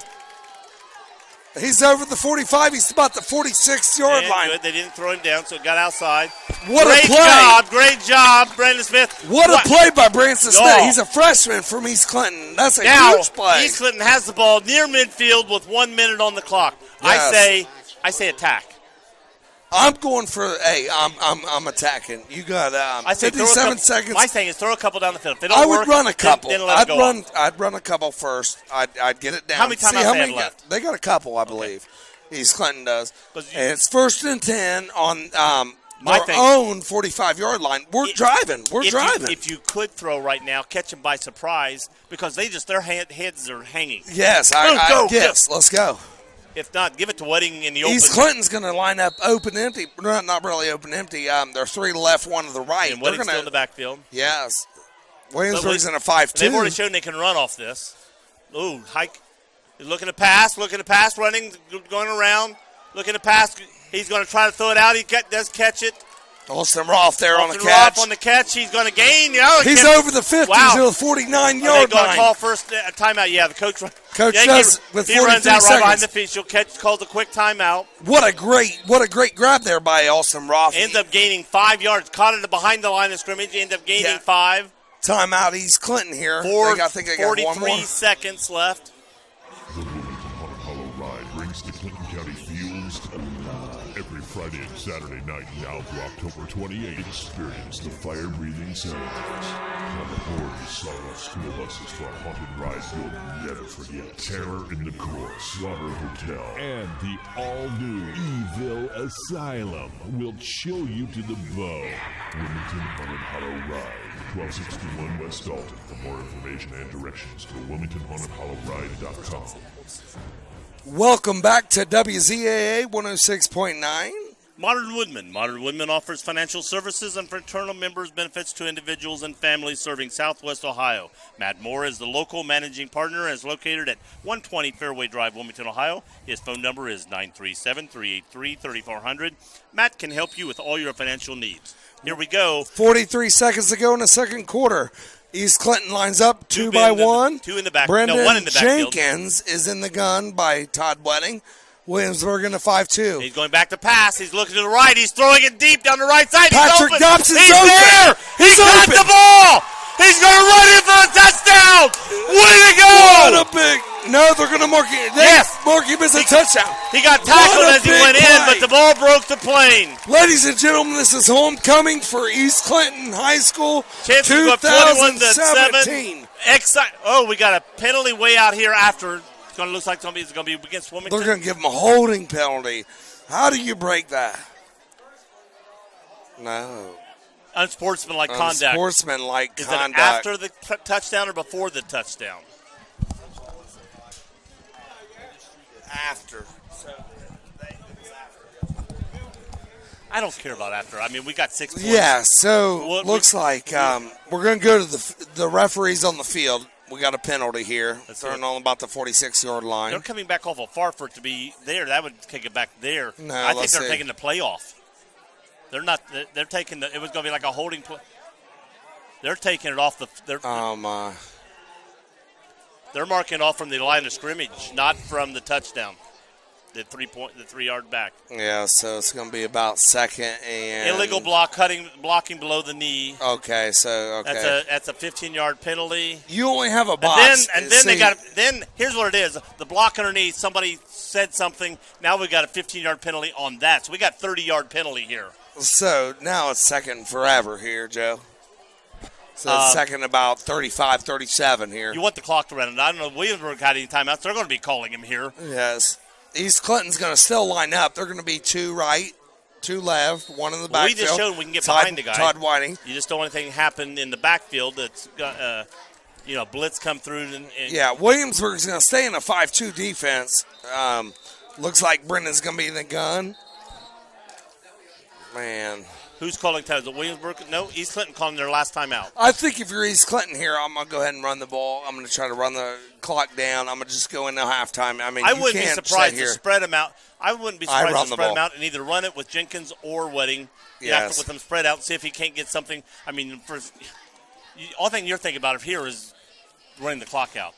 He's over the 45. He's about the 46-yard And line. good. They didn't throw him down, so it got outside. What Great a play. job. Great job, Brandon Smith. What a play by Branson Smith. Oh. He's a freshman from East Clinton. That's a Now, huge play. East Clinton has the ball near midfield with 1 minute on the clock. Yes. I say attack. I'm going for, I'm attacking. You got I say throw a 57 couple, seconds. My thing is throw a couple down the field. If they don't I would work, run a couple. Then let it go off. I'd run a couple first. I'd get it down. How many timeouts See how they have many left? They got a couple, I believe. East Clinton does. 'Cause you- And it's 1st and 10 on My their thing- own 45-yard line. We're driving. We're driving. If you could throw right now, catch them by surprise because their heads are hanging. Yes, Go, I guess. Let's go. If not, give it to Wedding in the open. East Clinton's going to line up open empty. Not really open empty. There are 3 left, 1 to the right. And Wedding's still in the backfield. Yes. Williamsburg's in a They've 5-2. already shown they can run off this. Ooh, hike. He's looking to pass, running, going around, looking to pass. He's going to try to throw it out. He does catch it. Austin Roth there on the Austin catch. Roth on the catch. He's going to gain. He's over the 50 Wow. to the 49-yard Are they going to line. call first timeout? Yeah, the coach. Coach yeah, does with he 43 runs out right seconds. behind the feet. She'll calls a quick timeout. What a great grab there by Austin Roth. Ends up gaining 5 yards. Caught it behind the line of scrimmage. Ends up gaining 5. Timeout East Clinton here. I think they got 43 one more. seconds left. The Wilmington Haunted Hollow Ride brings to Clinton County Fields alive. Every Friday and Saturday night now through October 28th, experience the fire-breathing sounds. Come aboard the Sawdust school buses for a haunted ride you'll never forget. Terror in the Court, Slaughter Hotel, and the all-new Evil Asylum will chill you to the bone. Wilmington Haunted Hollow Ride, 1261 West Dalton. For more information and directions, go to WilmingtonHauntedHollowRide.com. Welcome back to WZAA 106.9. Modern Woodman. Modern Woodman offers financial services and fraternal members benefits to individuals and families serving Southwest Ohio. Matt Moore is the local managing partner and is located at 120 Fairway Drive, Wilmington, Ohio. His phone number is 937-383-3400. Matt can help you with all your financial needs. Here we go. 43 seconds to go in the second quarter. East Clinton lines up 2 by 1. 2 in the back. Brendan One in the backfield. Jenkins is in the gun by Todd Wedding. Williamsburg in a 5-2. He's going back to pass. He's looking to the right. He's throwing it deep down the right side. Patrick He's open. Dobson's He's open. there. He's got open. the ball. He's going to run in for a touchdown. Way to go. What a big. No, they're going to mark it. Yes. Mark him as a touchdown. He got tackled What a as he big went in, play. but the ball broke the plane. Ladies and gentlemen, this is homecoming for East Clinton High School Chances go up 2017. 21-7. We got a penalty way out here after. It's going to look like it's going to be against Wilmington. They're going to give them a holding penalty. How do you break that? No. Unsportsmanlike conduct. Unsportsmanlike Is conduct. it after the touchdown or before the touchdown? After. I don't care about after. I mean, we got 6 points. Yeah, so What- looks like we're going to go to the referees on the field. We got a penalty here. They're on about the 46-yard line. They're coming back awful far for it to be there. That would take it back there. No, I think let's they're see. taking the play off. They're not. They're taking the. It was going to be like a holding play. They're taking it off the. They're marking it off from the line of scrimmage, not from the touchdown. The 3-yard back. Yeah, so it's going to be about second and Illegal blocking below the knee. Okay, so That's a 15-yard penalty. You only have a box. And then they got. Then here's what it is: the block underneath. Somebody said something. Now we got a 15-yard penalty on that. So we got 30-yard penalty here. So now it's second forever here, Joe. So it's second about 35, 37 here. You want the clock to run. And I don't know if Williamsburg had any timeouts. They're going to be calling him here. Yes. East Clinton's going to still line up. They're going to be 2 right, 2 left, 1 in the backfield. We just showed we can get behind the guy. Todd Whiting. You just don't want anything to happen in the backfield that's got, blitz come through. Yeah, Williamsburg's going to stay in a 5-2 defense. Looks like Brendan's going to be in the gun. Man. Who's calling timeout? Is it Williamsburg? No, East Clinton calling their last timeout. I think if you're East Clinton here, I'm going to go ahead and run the ball. I'm going to try to run the clock down. I'm going to just go into halftime. I mean, I you wouldn't be can't surprised sit to here. spread them out. I wouldn't be surprised run to the spread them ball. out and either run it with Jenkins or Wedding. You Yes. have to with them spread out and see if he can't get something. I mean, all thing you're thinking about here is running the clock out.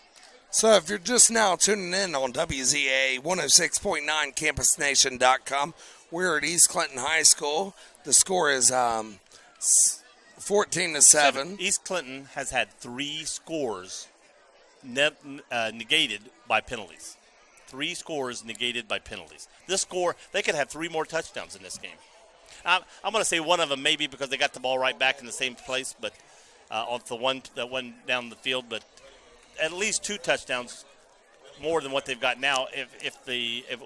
So if you're just now tuning in on WZA 106.9 CampusNation.com, we're at East Clinton High School. The score is 14-7. East Clinton has had 3 scores negated by penalties. 3 scores negated by penalties. This score, they could have 3 more touchdowns in this game. I'm going to say one of them maybe because they got the ball right back in the same place, but on the one that went down the field. But at least 2 touchdowns more than what they've got now if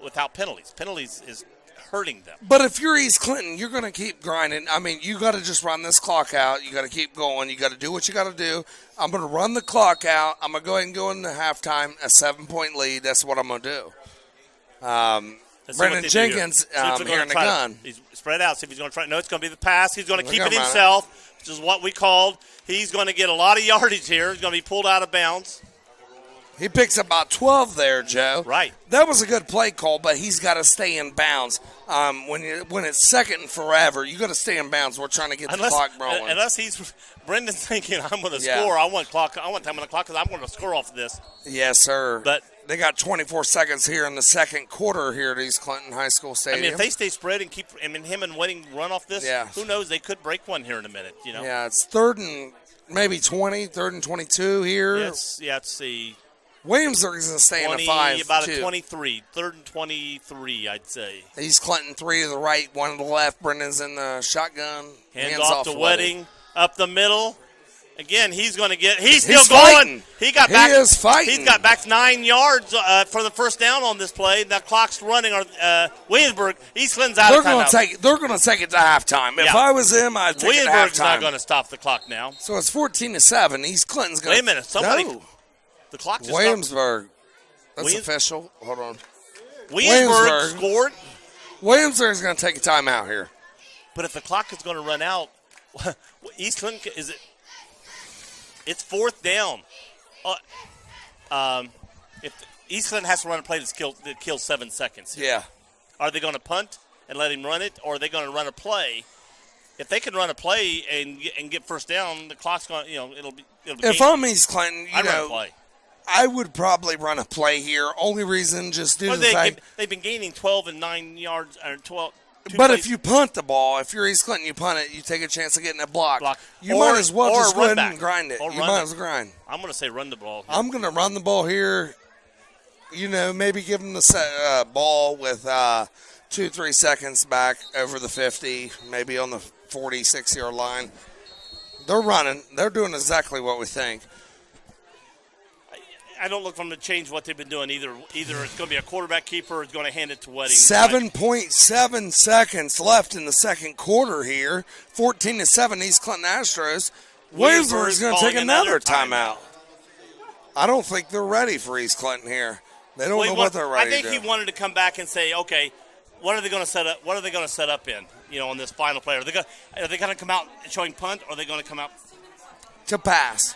without penalties. Penalties is hurting them. But if you're East Clinton, you're going to keep grinding. I mean, you got to just run this clock out. You got to keep going. You got to do what you got to do. I'm going to run the clock out. I'm going to go ahead and go into halftime, a 7-point lead. That's what I'm going to do. Brendan Jenkins here in the gun. He's spread out. See if he's going to try. No, it's going to be the pass. He's going to keep it Come on. himself, which is what we called. He's going to get a lot of yardage here. He's going to be pulled out of bounds. He picks up about 12 there, Joe. Right. That was a good play call, but he's got to stay in bounds. When it's second and forever, you got to stay in bounds. We're trying to get the clock rolling. Unless he's Brendan's thinking, I'm going to score. I want time on the clock because I'm going to score off of this. Yes, sir. But they got 24 seconds here in the second quarter here at East Clinton High School Stadium. I mean, if they stay spread and keep him and Wedding run off this, who knows? They could break one here in a minute. You know. Yeah, it's third and maybe 20, third and 22 here. Let's see. Williamsburg is going to stay in a 5. About a 23. Third and 23, I'd say. East Clinton 3 to the right, 1 to the left. Brendan's in the shotgun. Hands off to Wedding. Up the middle. Again, he's going to get. He's still fighting. going. He is fighting. He's got back 9 yards for the first down on this play. The clock's running. Williamsburg. East Clinton's out of timeout. They're going to take it to halftime. If I was them, I'd take it to halftime. Williamsburg's not going to stop the clock now. So it's 14-7. East Clinton's going to. Wait a minute. Somebody. No. The clock just Williamsburg. That's official. Hold on. Williamsburg scored. Williamsburg's going to take a timeout here. But if the clock is going to run out, East Clinton is it? It's 4th down. If East Clinton has to run a play that kills 7 seconds. Yeah. Are they going to punt and let him run it, or are they going to run a play? If they can run a play and get first down, the clock's going. It'll be. If I'm East Clinton, I'd run a play. I would probably run a play here. Only reason, just due to the fact they've been gaining 12 and 9 yards or 12. But if you punt the ball, if you're East Clinton, you punt it, you take a chance of getting a block. You might as well just go ahead and grind it. You might as well grind. I'm going to say run the ball. I'm going to run the ball here. Maybe give them the ball with 2-3 seconds back over the 50, maybe on the 46-yard line. They're running. They're doing exactly what we think. I don't look for them to change what they've been doing either. Either it's going to be a quarterback keeper or it's going to hand it to Wedding. 7.7 seconds left in the second quarter here. 14-7 East Clinton Astros. Williamsburg is going to take another timeout. I don't think they're ready for East Clinton here. They don't know what they're ready to do. I think he wanted to come back and say, okay, what are they going to set up? What are they going to set up in? On this final play, are they going to come out showing punt, or are they going to come out to pass?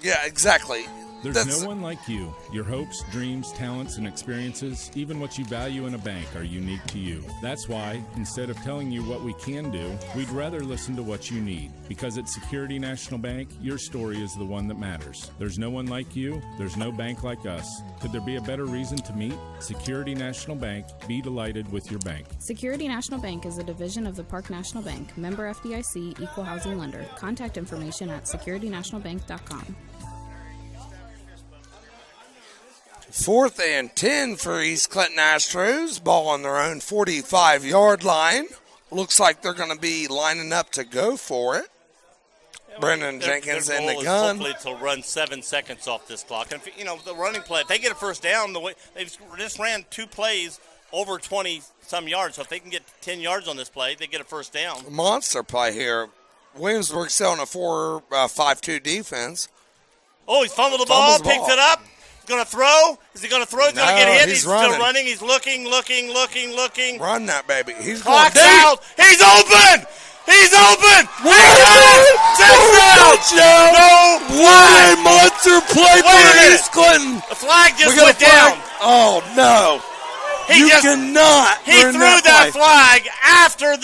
Yeah, exactly. There's no one like you. Your hopes, dreams, talents, and experiences, even what you value in a bank, are unique to you. That's why, instead of telling you what we can do, we'd rather listen to what you need. Because at Security National Bank, your story is the one that matters. There's no one like you. There's no bank like us. Could there be a better reason to meet? Security National Bank. Be delighted with your bank. Security National Bank is a division of the Park National Bank, member FDIC, equal housing lender. Contact information at securitynationalbank.com. 4th and 10 for East Clinton Astros. Ball on their own 45-yard line. Looks like they're going to be lining up to go for it. Brendan Jenkins in the gun. Hopefully to run 7 seconds off this clock. And the running play, if they get a first down, they've just ran 2 plays over 20-some yards. So if they can get 10 yards on this play, they get a first down. Monster play here. Williamsburg still on a 4-5-2 defense. Oh, he's fumbled the ball, picked it up. going to throw. Is he going to throw? He's going to No, get hit. he's Still running. running. He's looking. Run that baby. He's going Clock's deep. out. He's open. He's open. Touchdown! No What flag. a monster play Wait a for minute. East Clinton. The flag just We got a went flag. down. Oh no! He You just cannot. he ruin threw that play. flag after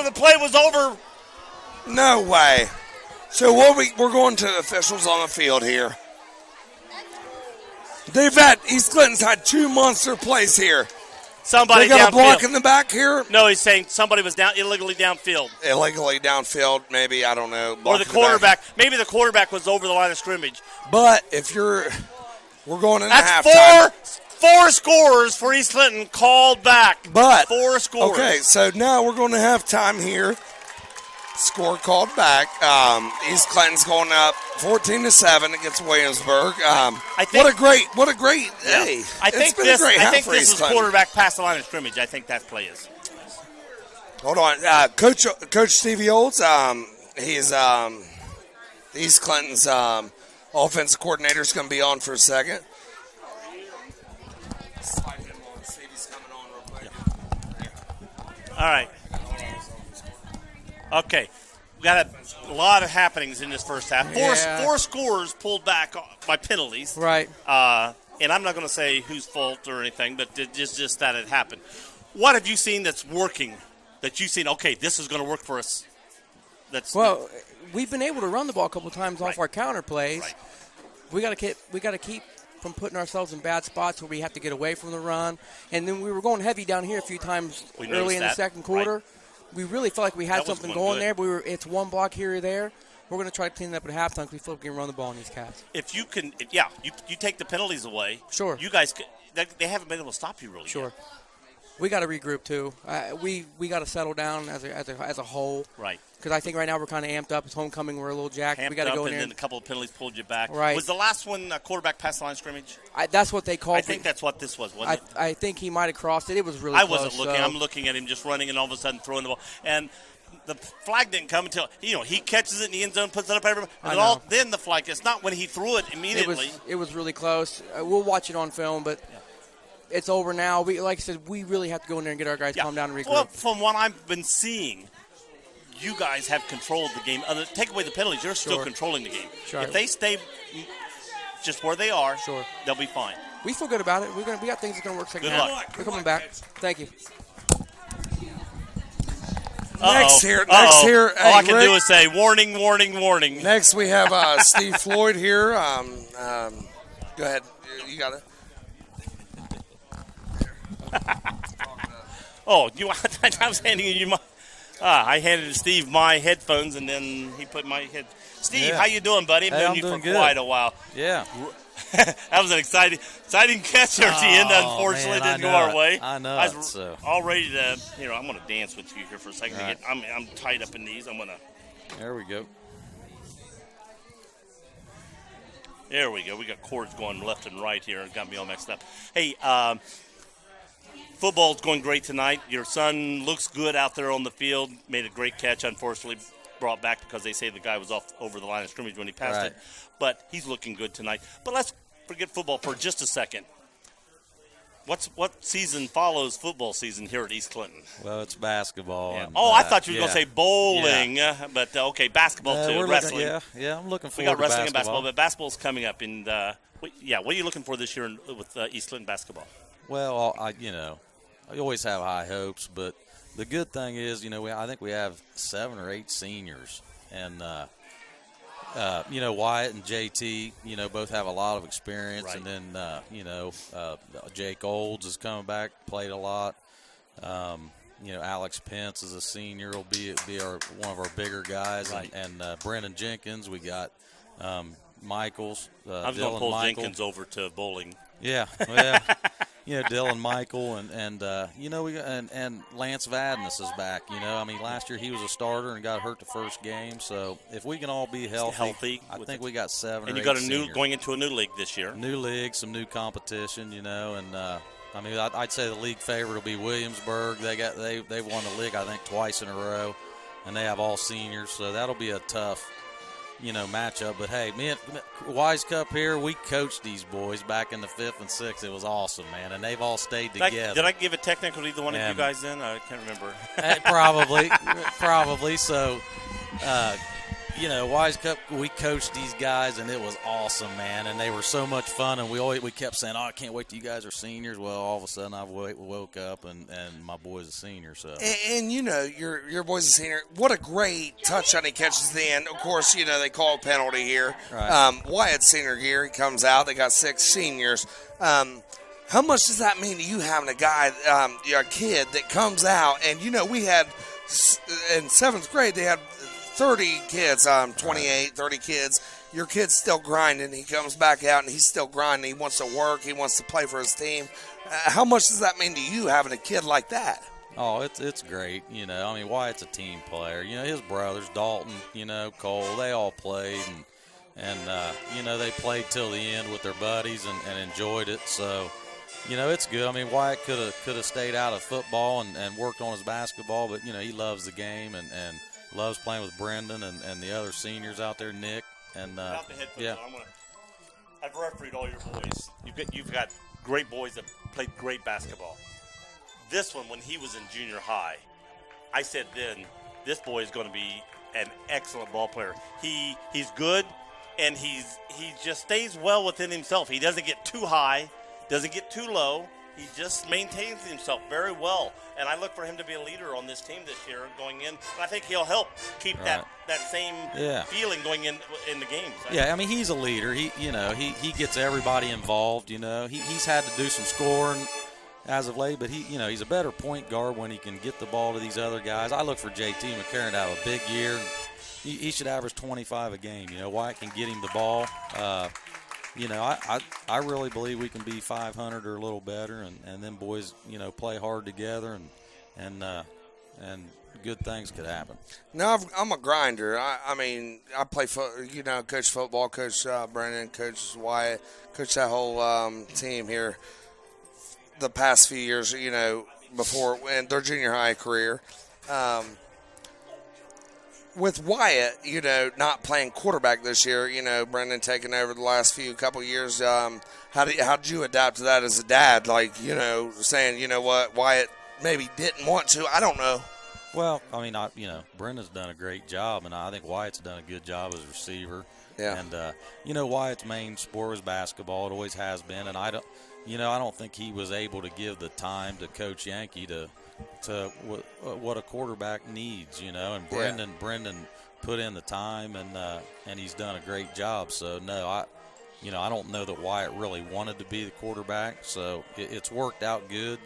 the play was over. No way. So we're going to the officials on the field here. East Clinton's had 2 monster plays here. Somebody They got a block downfield. in the back here. No, he's saying somebody was illegally downfield. Illegally downfield, maybe, I don't know. Or block the in back. quarterback. Maybe the quarterback was over the line of scrimmage. But we're going into That's halftime. four scorers for East Clinton called back. But 4 scorers. okay, so now we're going to halftime here. Score called back. East Clinton's going up 14-7 against Williamsburg. I think- what a great day. I think it's been a great half for this East was Clinton. quarterback past the line of scrimmage. I think that play is. Hold on, Coach Stevie Olds. He's East Clinton's offensive coordinator is going to be on for a second. Slide him on. See if he's coming on real quick. All right. Okay. We got a lot of happenings in this first half. Four scores pulled back by penalties. Right. And I'm not going to say whose fault or anything, but just that it happened. What have you seen that's working? That you've seen? Okay, this is going to work for us. Well, we've been able to run the ball a couple of times off our counter plays. Right. We got to keep from putting ourselves in bad spots where we have to get away from the run. And then we were going heavy down here a few times early in the second quarter. Right. We really felt like we had That was something going going there, but it's one block here or there. We're going to try to clean it up at halftime because we feel like we can run the ball in these cats. If you can, you take the penalties away. Sure. You guys, they haven't been able to stop you really. Sure. Yet. We got to regroup too. We got to settle down as a whole. Right. Because I think right now we're kind of amped up. It's homecoming. We're a little jacked. We got to go in and there. then a couple of penalties pulled you back. Right. Was the last one quarterback past the line of scrimmage? That's what they called. I think that's what this was, wasn't it? I think he might have crossed it. It was really I close. wasn't looking. I'm looking at him just running and all of a sudden throwing the ball. And the flag didn't come until, he catches it in the end zone, puts it up everywhere. And then the flag. It's not when he threw it immediately. It was really close. We'll watch it on film, but it's over now. Like I said, we really have to go in there and get our guys calm down and regroup. Well, from what I've been seeing, you guys have controlled the game. Take away the penalties, you're still controlling the game. Sure. If they stay just where they are, they'll be fine. We feel good about it. We got things that's going to work second Good half. luck. We're coming back. Thank you. Next here. All I Hey, can Rick, do is say, warning, warning, warning. Next we have Steve Floyd here. Go ahead. You got it. I was handing you my. I handed Steve my headphones, and then he put my head. Steve, how you doing, buddy? I've known you for quite a while. Yeah. That was an exciting catch there at the end. Unfortunately, man, didn't go our way. I know. I was all ready to. I'm going to dance with you here for a second. Right. I'm tied up in these. I'm going to. There we go. There we go. We got cords going left and right here. It got me all mixed up. Hey, football's going great tonight. Your son looks good out there on the field. Made a great catch. Unfortunately, brought back because they say the guy was off over the line of scrimmage when he passed it. But he's looking good tonight. But let's forget football for just a second. What season follows football season here at East Clinton? Well, it's basketball. Yeah. And, I thought you were going to say bowling, yeah. But okay, basketball too, wrestling. I'm looking forward to We got wrestling basketball. and basketball, but basketball's coming up. And what are you looking for this year with East Clinton basketball? Well, I always have high hopes, but the good thing is, I think we have 7 or 8 seniors, and Wyatt and JT, both have a lot of experience, right. And then Jake Olds is coming back, played a lot. Alex Pence is a senior, will be one of our bigger guys, right. and Brennan Jenkins. We got Michaels. I was going to pull Jenkins over to bowling. Yeah, well, Dylan Michael and we got, and Lance Vadnais is back. Last year he was a starter and got hurt the first game. So if we can all be healthy, I think we got 7. And or you got 8 a seniors. going into a new league this year. New league, some new competition, and I'd say the league favorite will be Williamsburg. They've won the league I think twice in a row, and they have all seniors. So that'll be a tough matchup. But hey, me and Wise Cup here, we coached these boys back in the 5th and 6th. It was awesome, man, and they've all stayed together. Did I give it technical to either one of you guys then? I can't remember. Probably. So, Wise Cup, we coached these guys, and it was awesome, man. And they were so much fun, and we kept saying, I can't wait till you guys are seniors. Well, all of a sudden I woke up, and my boy's a senior. So, and your boy's a senior. What a great touchdown he catches at the end. Of course, they call a penalty here. Right. Wyatt's senior year, he comes out. They got 6 seniors. How much does that mean to you having a guy, a kid that comes out, and we had in 7th grade they had 30 kids, 28, 30 kids. Your kid's still grinding. He comes back out, and he's still grinding. He wants to work. He wants to play for his team. How much does that mean to you having a kid like that? Oh, it's great. Wyatt's a team player. His brothers, Dalton, Cole, they all played, and they played till the end with their buddies and enjoyed it. So, it's good. Wyatt could have stayed out of football and worked on his basketball, but, he loves the game and loves playing with Brendan and the other seniors out there, Nick. And Without the head coach, yeah. I've refereed all your boys. You've got great boys that played great basketball. This one, when he was in junior high, I said then, this boy is going to be an excellent ball player. He's good, and he just stays well within himself. He doesn't get too high, doesn't get too low. He just maintains himself very well. And I look for him to be a leader on this team this year going in. And I think he'll help keep that same feeling going in the games. Yeah, he's a leader. He gets everybody involved, He's had to do some scoring as of late, but he's a better point guard when he can get the ball to these other guys. I look for JT McCarron to have a big year. He should average 25 a game. Wyatt can get him the ball. I really believe we can be 500 or a little better, and then boys, play hard together, and good things could happen. No, I'm a grinder. I play, coach football, coach Brendan, coach Wyatt, coach that whole team here the past few years, before in their junior high career. With Wyatt, not playing quarterback this year, Brendan taking over the last couple years, how did you adapt to that as a dad? Like, saying, what, Wyatt maybe didn't want to. I don't know. Well, Brendan's done a great job, and I think Wyatt's done a good job as a receiver. Yeah. And, Wyatt's main sport is basketball. It always has been, and I don't think he was able to give the time to Coach Yankee to what a quarterback needs, and Brendan put in the time, and he's done a great job. So no, I don't know that Wyatt really wanted to be the quarterback. So it's worked out good,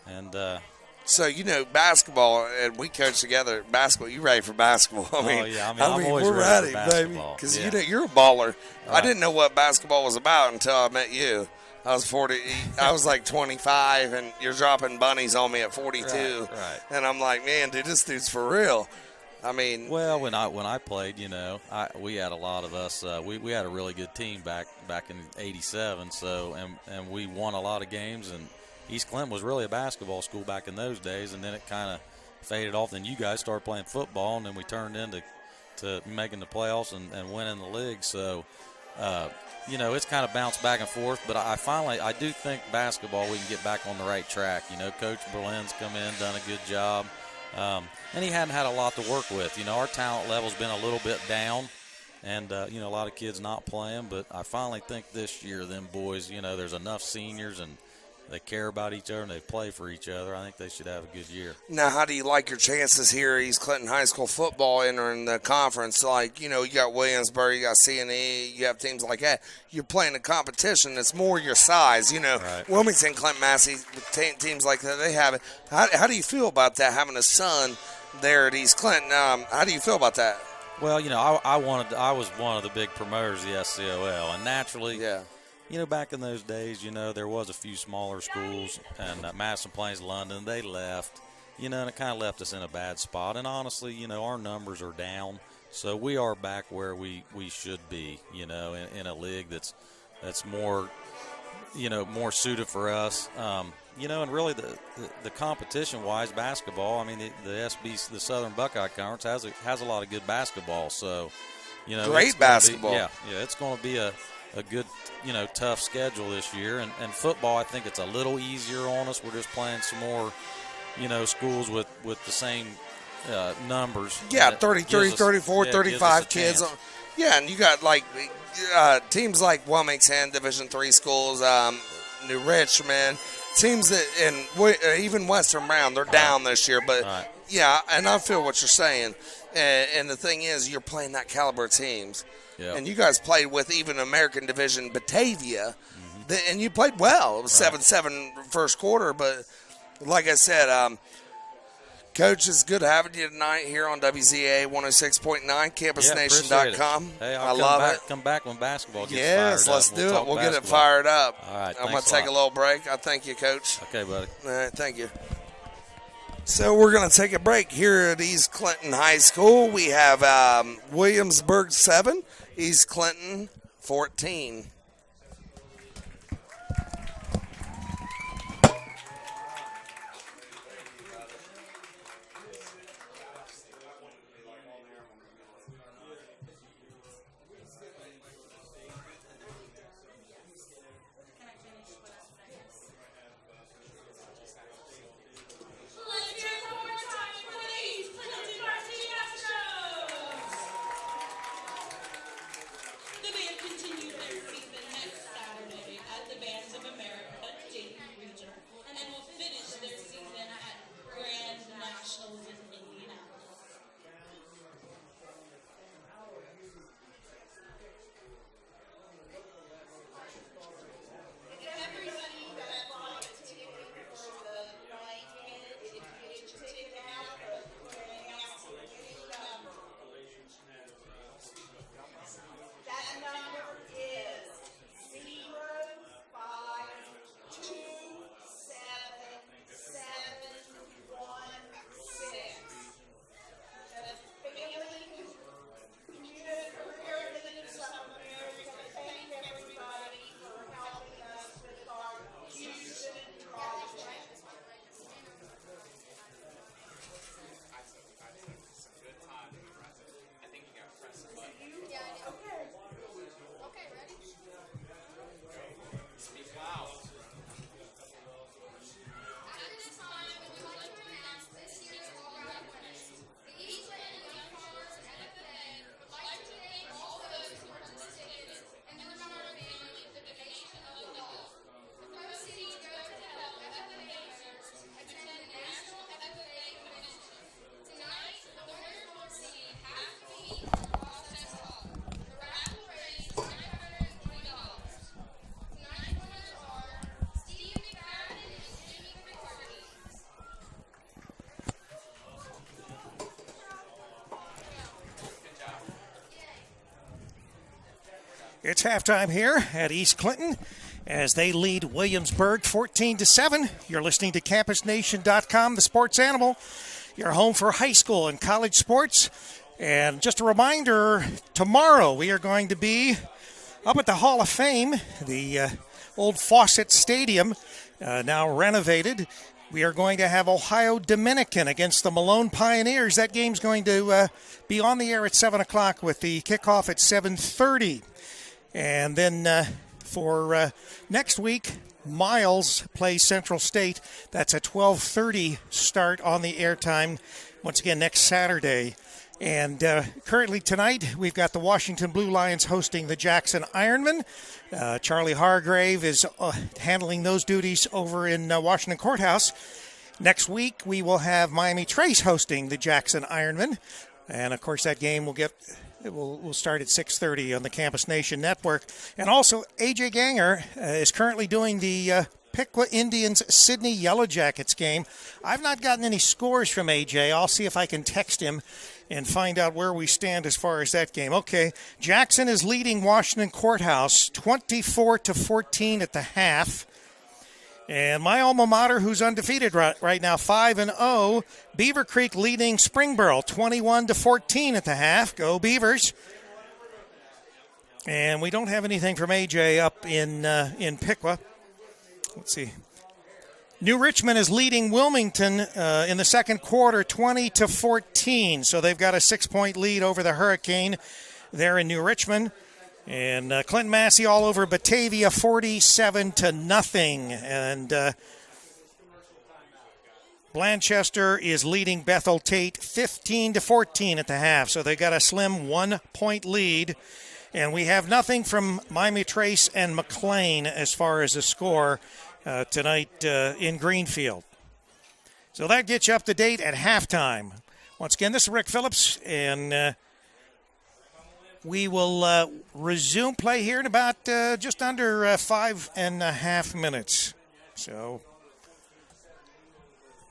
and. So basketball, and we coach together. Basketball, you ready for basketball? I'm always we're ready ready, for basketball, baby. Because you're a baller. Right. I didn't know what basketball was about until I met you. I was 40. I was like 25, and you're dropping bunnies on me at 42. Right. And I'm like, man, dude, this dude's for real. Well, when I played, we had a lot of us. We had a really good team back in '87. So and we won a lot of games. And East Clinton was really a basketball school back in those days. And then it kind of faded off. Then you guys started playing football, and then we turned into making the playoffs and winning the league. So. It's kind of bounced back and forth, but I do think basketball we can get back on the right track. Coach Berlin's come in, done a good job, and he hadn't had a lot to work with. Our talent level's been a little bit down, and a lot of kids not playing. But I finally think this year, them boys, there's enough seniors and they care about each other and they play for each other. I think they should have a good year. Now, how do you like your chances here at East Clinton High School football entering the conference? Like, you got Williamsburg, you got CNE, you have teams like that. You're playing a competition that's more your size. Right. Wilmington, Clinton, Massey, teams like that, they have it. How do you feel about that, having a son there at East Clinton? How do you feel about that? Well, I was one of the big promoters of the SCOL, and naturally, back in those days, there was a few smaller schools, and Madison Plains, London, they left, and it kind of left us in a bad spot. And honestly, our numbers are down, so we are back where we should be, in a league that's more, more suited for us. And really the competition-wise basketball, the SB, the Southern Buckeye Conference has a lot of good basketball, so. You know, great basketball. Yeah, it's going to be a good, tough schedule this year. And football, I think it's a little easier on us. We're just playing some more, schools with the same numbers. Yeah, 33, 34, 35 kids. Yeah, and you got like teams like Wilmington, Division III schools, New Richmond, teams that, and even Western Brown, they're down this year. But, yeah, and I feel what you're saying. And the thing is, you're playing that caliber teams. Yep. And you guys played with even American Division Batavia, and you played well. It was 7-7 first quarter. But like I said, Coach, it's good having you tonight here on WZA 106.9, campusnation.com. Hey, I love it. Come back when basketball gets fired up. Yes, let's do it. We'll get it fired up. All right, I'm going to take a little break. I thank you, Coach. Okay, buddy. All right, thank you. So we're going to take a break here at East Clinton High School. We have Williamsburg 7, East Clinton 14. It's halftime here at East Clinton as they lead Williamsburg 14-7. You're listening to CampusNation.com, the sports animal, your home for high school and college sports. And just a reminder, tomorrow we are going to be up at the Hall of Fame, the old Fawcett Stadium, now renovated. We are going to have Ohio Dominican against the Malone Pioneers. That game's going to be on the air at 7 o'clock with the kickoff at 7:30. And then for next week, Miles plays Central State. That's a 12:30 start on the airtime, once again, next Saturday. And currently tonight, we've got the Washington Blue Lions hosting the Jackson Ironmen. Charlie Hargrave is handling those duties over in Washington Courthouse. Next week, we will have Miami Trace hosting the Jackson Ironmen. And, of course, that game will start at 6:30 on the Campus Nation Network. And also, A.J. Ganger is currently doing the Piqua Indians Sydney Yellow Jackets game. I've not gotten any scores from A.J. I'll see if I can text him and find out where we stand as far as that game. Okay, Jackson is leading Washington Courthouse 24-14 at the half. And my alma mater, who's undefeated right now, 5-0, Beaver Creek leading Springboro 21-14 at the half. Go Beavers! And we don't have anything from AJ up in Piqua. Let's see. New Richmond is leading Wilmington in the second quarter 20-14. So they've got a 6-point lead over the Hurricane. there in New Richmond. And Clinton Massey all over Batavia, 47-0. And Blanchester is leading Bethel Tate 15-14 at the half. So they got a slim 1-point lead. And we have nothing from Miami Trace and McLean as far as the score tonight in Greenfield. So that gets you up to date at halftime. Once again, this is Rick Phillips, and we will resume play here in about just under 5.5 minutes. So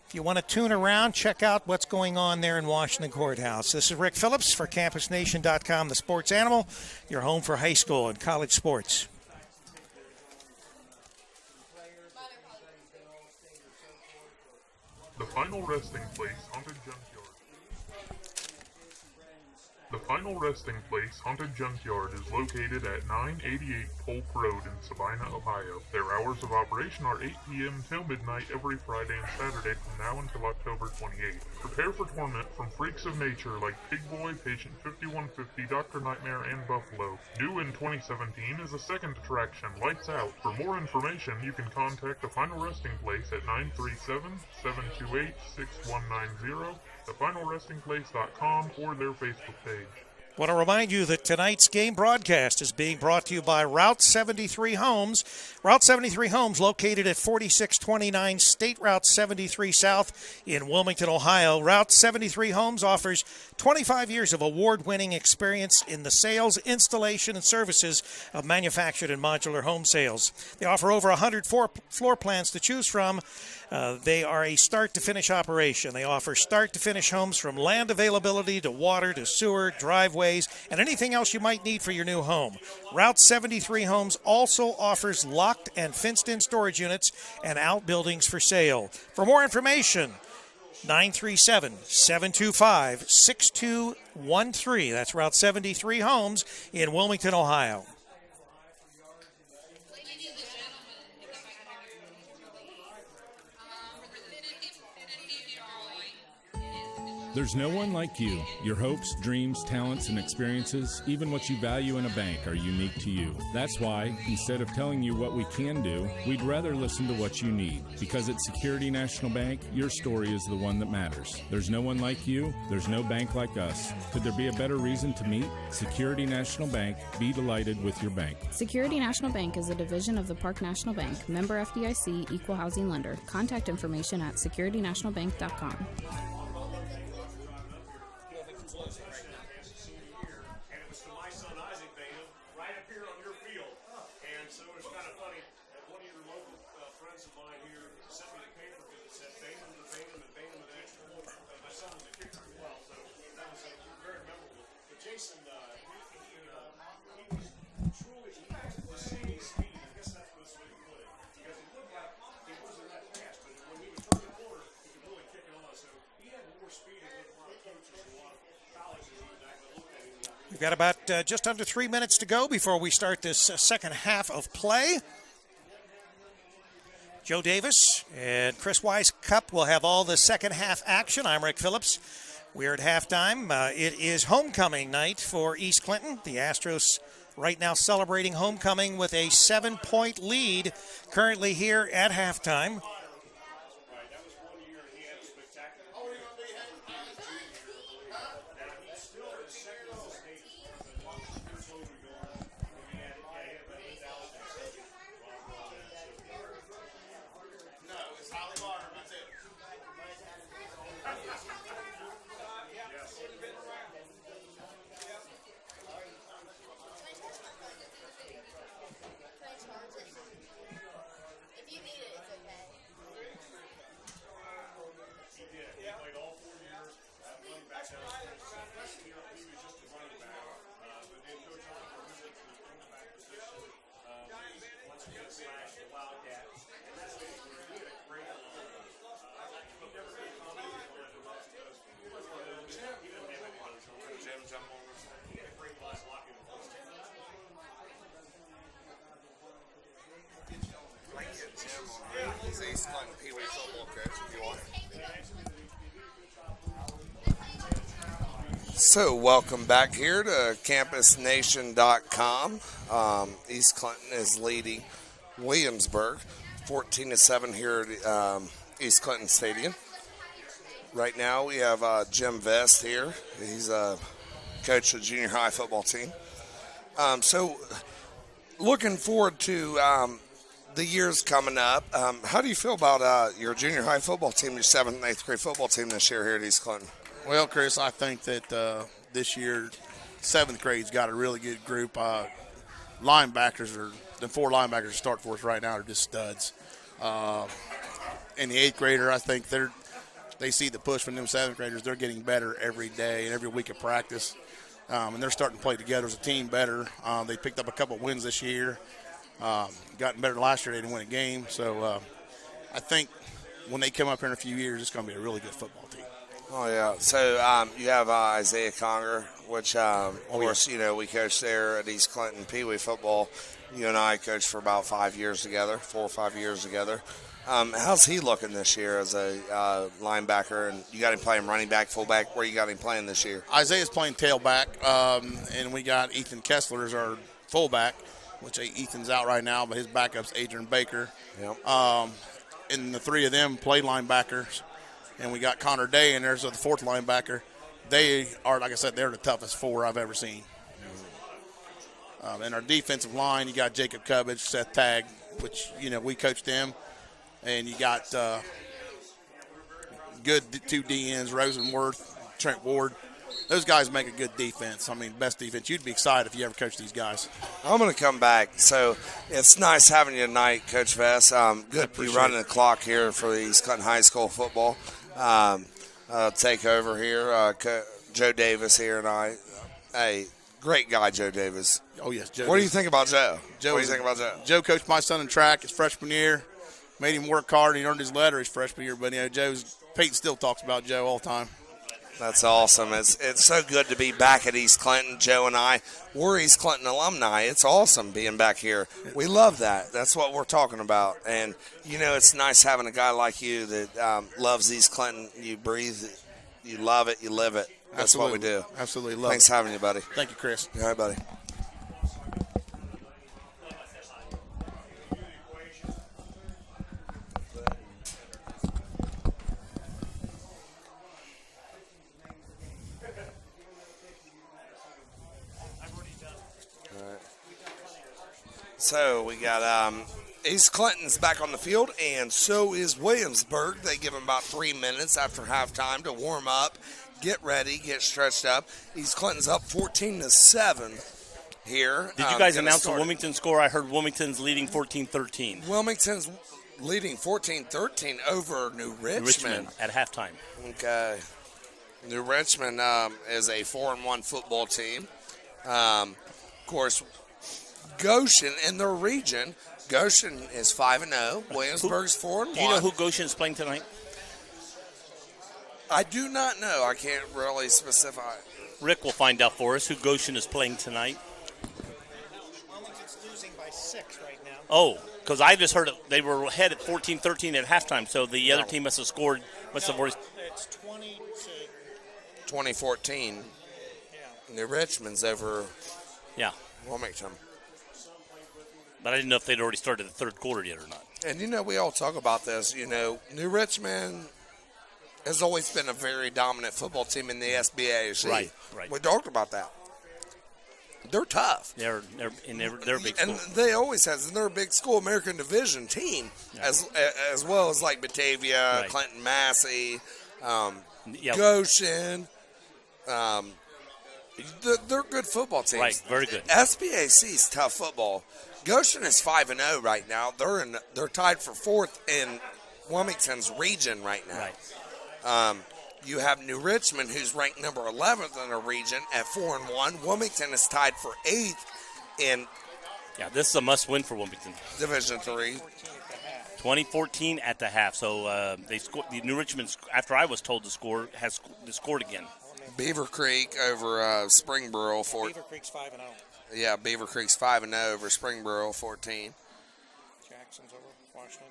if you want to tune around, check out what's going on there in Washington Courthouse. This is Rick Phillips for CampusNation.com, the sports animal, your home for high school and college sports. The final resting place, Haunted Junkyard. The final resting place, Haunted Junkyard, is located at 988 Polk Road in Sabina, Ohio. Their hours of operation are 8 p.m. till midnight every Friday and Saturday from now until October 28th. Prepare for torment from freaks of nature like Pig Boy, Patient 5150, Dr. Nightmare, and Buffalo. New in 2017 is a second attraction, Lights Out. For more information, you can contact the final resting place at 937-728-6190, thefinalrestingplace.com, or their Facebook page. I want to remind you that tonight's game broadcast is being brought to you by Route 73 Homes. Route 73 Homes, located at 4629 State Route 73 South in Wilmington, Ohio. Route 73 Homes offers 25 years of award-winning experience in the sales, installation, and services of manufactured and modular home sales. They offer over 100 floor plans to choose from. They are a start-to-finish operation. They offer start-to-finish homes from land availability to water to sewer, driveways, and anything else you might need for your new home. Route 73 Homes also offers locked and fenced-in storage units and outbuildings for sale. For more information, 937-725-6213. That's Route 73 Homes in Wilmington, Ohio. There's no one like you. Your hopes, dreams, talents, and experiences, even what you value in a bank, are unique to you. That's why, instead of telling you what we can do, we'd rather listen to what you need. Because at Security National Bank, your story is the one that matters. There's no one like you. There's no bank like us. Could there be a better reason to meet? Security National Bank. Be delighted with your bank. Security National Bank is a division of the Park National Bank, member FDIC, equal housing lender. Contact information at securitynationalbank.com. We've got about just under 3 minutes to go before we start this second half of play. Joe Davis and Chris Weiss Cup will have all the second half action. I'm Rick Phillips. We're at halftime. It is homecoming night for East Clinton. The Astros right now celebrating homecoming with a 7-point lead currently here at halftime. So welcome back here to campusnation.com. East Clinton is leading Williamsburg 14-7 here at East Clinton Stadium. Right now we have Jim Vest here. He's coach of the junior high football team. So looking forward to the years coming up. How do you feel about your junior high football team, your 7th and 8th grade football team this year here at East Clinton? Well, Chris, I think that this year, 7th grade's got a really good group. Linebackers the 4 linebackers that start for us right now are just studs. And the 8th grader, I think they see the push from them 7th graders. They're getting better every day and every week of practice. And they're starting to play together as a team better. They picked up a couple of wins this year. Gotten better last year. They didn't win a game. So I think when they come up here in a few years, it's going to be a really good football team. Oh, yeah. So you have Isaiah Conger, which, of course, you know, we coached there at East Clinton Pee Wee football. You and I coached for about 5 years together, 4 or 5 years together. How's he looking this year as a linebacker? And you got him playing running back, fullback? Where you got him playing this year? Isaiah's playing tailback, and we got Ethan Kessler as our fullback, which Ethan's out right now, but his backup's Adrian Baker. Yep. And the 3 of them play linebackers. And we got Connor Day in there as the 4th linebacker. They are, like I said, they're the toughest 4 I've ever seen. And our defensive line, you got Jacob Cubbage, Seth Tagg, which, you know, we coached them. And you got good 2 DNs, Rosenworth, Trent Ward. Those guys make a good defense. I mean, best defense. You'd be excited if you ever coached these guys. I'm going to come back. So it's nice having you tonight, Coach Vest. Good to be running the clock here for the East Clinton High School football. Take over here. Joe Davis here and I. Hey, great guy, Joe Davis. Oh, yes, Joe. What do you think about Joe? What do you think about Joe? Joe coached my son in track his freshman year. Made him work hard. He earned his letter his freshman year. But, you know, Peyton still talks about Joe all the time. That's awesome. It's so good to be back at East Clinton. Joe and I, we're East Clinton alumni. It's awesome being back here. We love that. That's what we're talking about. And, you know, it's nice having a guy like you that loves East Clinton. You breathe it. You love it. You live it. That's Absolutely. what we do. Absolutely love Thanks it. for having you, buddy. Thank you, Chris. All right, buddy. So we got East Clinton's back on the field, and so is Williamsburg. They give them about 3 minutes after halftime to warm up, get ready, get stretched up. East Clinton's up 14-7 here. Did you guys announce the Wilmington score? I heard Wilmington's leading 14-13. Wilmington's leading 14-13 over New Richmond at halftime. Okay. New Richmond is a 4-1 football team. Of course, Goshen in their region. Goshen is 5-0. Williamsburg's 4-1. Do you know who Goshen is playing tonight? I do not know. I can't really specify. Rick will find out for us who Goshen is playing tonight. Wilmington's losing by 6 right now. Oh, because I just heard they were ahead at 14-13 at halftime, so the other team must have scored. It's 20 to 2014. Yeah. New Richmond's over Wilmington. But I didn't know if they'd already started the 3rd quarter yet or not. And, you know, we all talk about this. You know, New Richmond has always been a very dominant football team in the SBAC. Right. We talked about that. They're tough. They're a big school. And they always have. And they're a big school, American Division team, as well as like Batavia, Clinton Massey, Goshen. They're good football teams. Right, very good. SBAC is tough football. Goshen is 5-0 right now. They're tied for 4th in Wilmington's region right now. Right. You have New Richmond, who's ranked number 11th in the region at 4-1. Wilmington is tied for 8th in. Yeah, this is a must-win for Wilmington. Division 3. 2014 at the half. So they scored. The New Richmond, after I was told to score, has scored again. Beaver Creek over Springboro. Beaver Creek's 5-0. Yeah, Beaver Creek's 5-0 over Springboro 14. Jackson's over Washington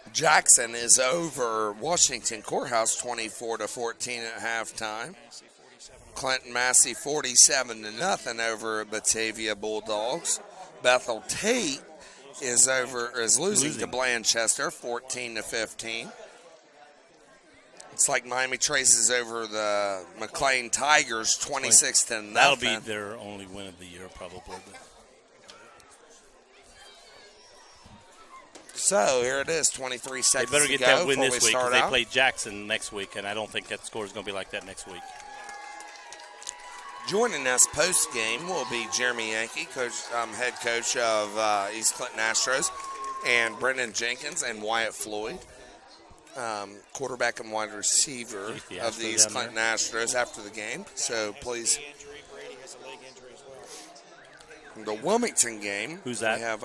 24-14. Jackson is over Washington Courthouse 24-14 at halftime. Massey Clinton Massey 47-0 over Batavia Bulldogs. Bethel Tate is losing to Blanchester 14-15. It's like Miami Traces over the McLean Tigers 26-0. That'll be their only win of the year, probably. So here it is, 23 seconds They better get to go that win before this we week because start they out. play Jackson next week, and I don't think that score is going to be like that next week. Joining us post-game will be Jeremy Yankee, head coach of East Clinton Astros, and Brendan Jenkins and Wyatt Floyd, quarterback and wide receiver of the East Clinton Astros after the game. So please. The Wilmington game. Who's that? We have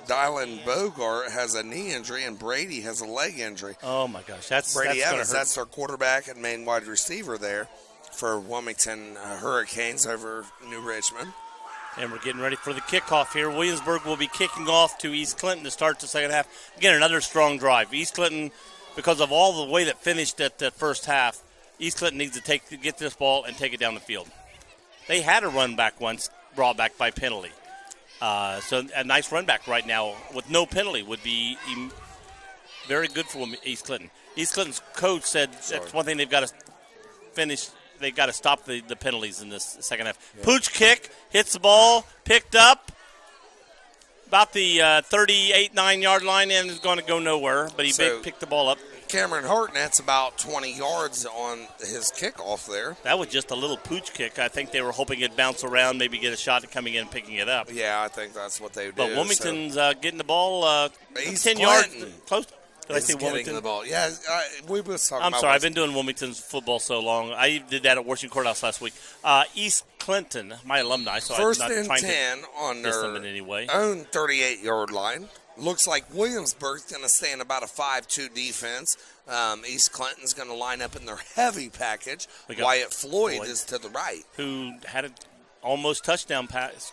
Dylan Bogart has a knee injury and Brady has a leg injury. Oh, my gosh. That's Brady that's Evans, hurt. that's our quarterback and main wide receiver there for Wilmington Hurricanes over New Richmond. And we're getting ready for the kickoff here. Williamsburg will be kicking off to East Clinton to start the second half. Again, another strong drive. East Clinton, because of all the way that finished at the first half, East Clinton needs to get this ball and take it down the field. They had a run back once, brought back by penalty. So a nice run back right now with no penalty would be very good for East Clinton. East Clinton's coach said that's one thing they've got to finish. They've got to stop the penalties in this second half. Yeah. Pooch kick, hits the ball, picked up about the 38-9-yard line and is going to go nowhere, but he picked the ball up. Cameron Hartnett's about 20 yards on his kickoff there. That was just a little pooch kick. I think they were hoping it'd bounce around, maybe get a shot at coming in and picking it up. Yeah, I think that's what they do. But Wilmington's getting the ball 10 Clinton yards close. Did I say getting Wilmington? the ball. Yeah, we were talking I'm about sorry, I've been doing Wilmington's football so long. I did that at Washington Courthouse last week. East Clinton, my alumni, so First I'm not and trying 10 to on diss their them in any way. own 38-yard line. Looks like Williamsburg's going to stay in about a 5-2 defense. East Clinton's going to line up in their heavy package. Wyatt Floyd is to the right. Who had an almost touchdown pass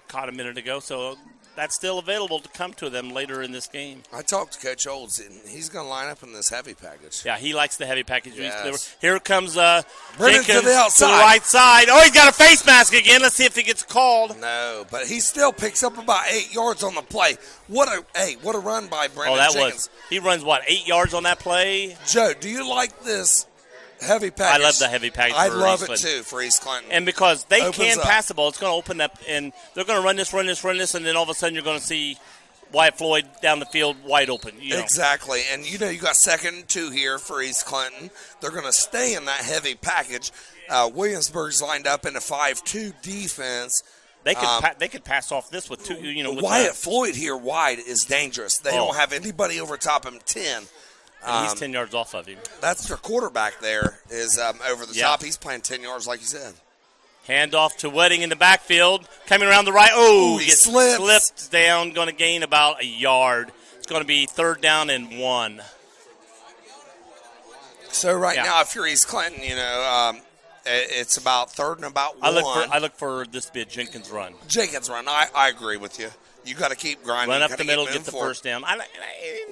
caught a minute ago, so that's still available to come to them later in this game. I talked to Coach Olds, and he's going to line up in this heavy package. Yeah, he likes the heavy package. Yes. Here comes Brennan Jenkins to the outside. To the right side. Oh, he's got a face mask again. Let's see if he gets called. No, but he still picks up about 8 yards on the play. What a run by Brennan Jenkins. He runs, 8 yards on that play? Joe, do you like this heavy package? I love the heavy package. I love it, too, for East Clinton. And because they can pass the ball, it's going to open up, and they're going to run this, and then all of a sudden you're going to see Wyatt Floyd down the field wide open. Exactly. And, you got 2nd and 2 here for East Clinton. They're going to stay in that heavy package. Williamsburg's lined up in a 5-2 defense. They could pass off this with two. With Wyatt Floyd here wide is dangerous. They don't have anybody over top him 10. And he's 10 yards off of him. That's their quarterback there is over the top. He's playing 10 yards like you said. Handoff to Wedding in the backfield. Coming around the right. Oh, he slips down. Going to gain about a yard. It's going to be 3rd down and 1. So now, if you're East Clinton, it's about 3rd and about 1. I look for this to be a Jenkins run. Jenkins run. I agree with you. You got to keep grinding. Run up the middle, get the first down.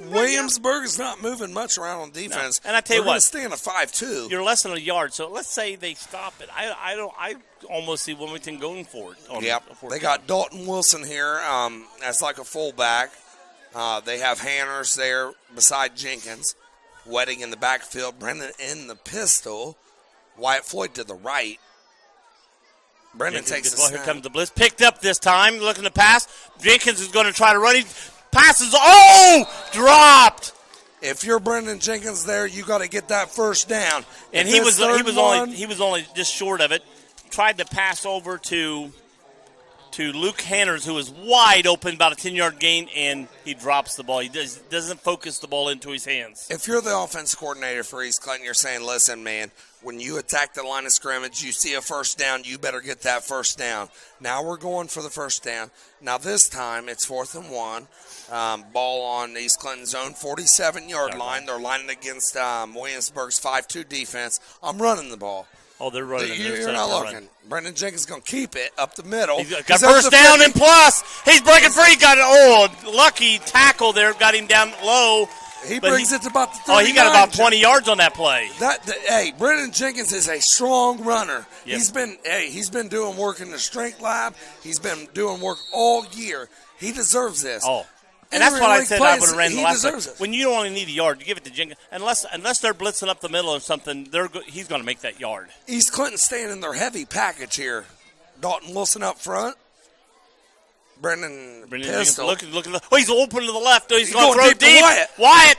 Williamsburg is not moving much around on defense. No. And I tell you what, stay in a 5-2. You're less than a yard, so let's say they stop it. I almost see Wilmington going for it. Yep. They got Dalton Wilson here as like a fullback. They have Hanners there beside Jenkins. Wedding in the backfield. Brendan in the pistol. Wyatt Floyd to the right. Brendan takes the snap. Here comes the blitz. Picked up this time. Looking to pass. Jenkins is going to try to run. He passes. Oh! Dropped. If you're Brendan Jenkins there, you got to get that first down. And he was only just short of it. Tried to pass over to Luke Hanners, who is wide open, about a 10-yard gain, and he drops the ball. He doesn't focus the ball into his hands. If you're the offense coordinator for East Clinton, you're saying, listen, man, when you attack the line of scrimmage, you see a first down, you better get that first down. Now we're going for the first down. Now this time it's 4th and 1. Ball on East Clinton's own 47-yard line. They're lining against Williamsburg's 5-2 defense. I'm running the ball. Oh, they're running. You're not looking. Brendan Jenkins is going to keep it up the middle. He's got first down and plus. He's breaking free. Got lucky tackle there. Got him down low. He brings it to about the 39. Oh, he got about 20 yards on that play. Hey, Brendan Jenkins is a strong runner. Yep. He's been doing work in the strength lab. He's been doing work all year. He deserves this. Oh. And that's what I said I would have ran the last time. When you don't only need a yard, you give it to Jenkins. Unless they're blitzing up the middle or something, he's going to make that yard. East Clinton staying in their heavy package here. Dalton Wilson up front. Brendan Pistol. Looking. Oh, he's open to the left. Oh, he's going to throw deep. To Wyatt.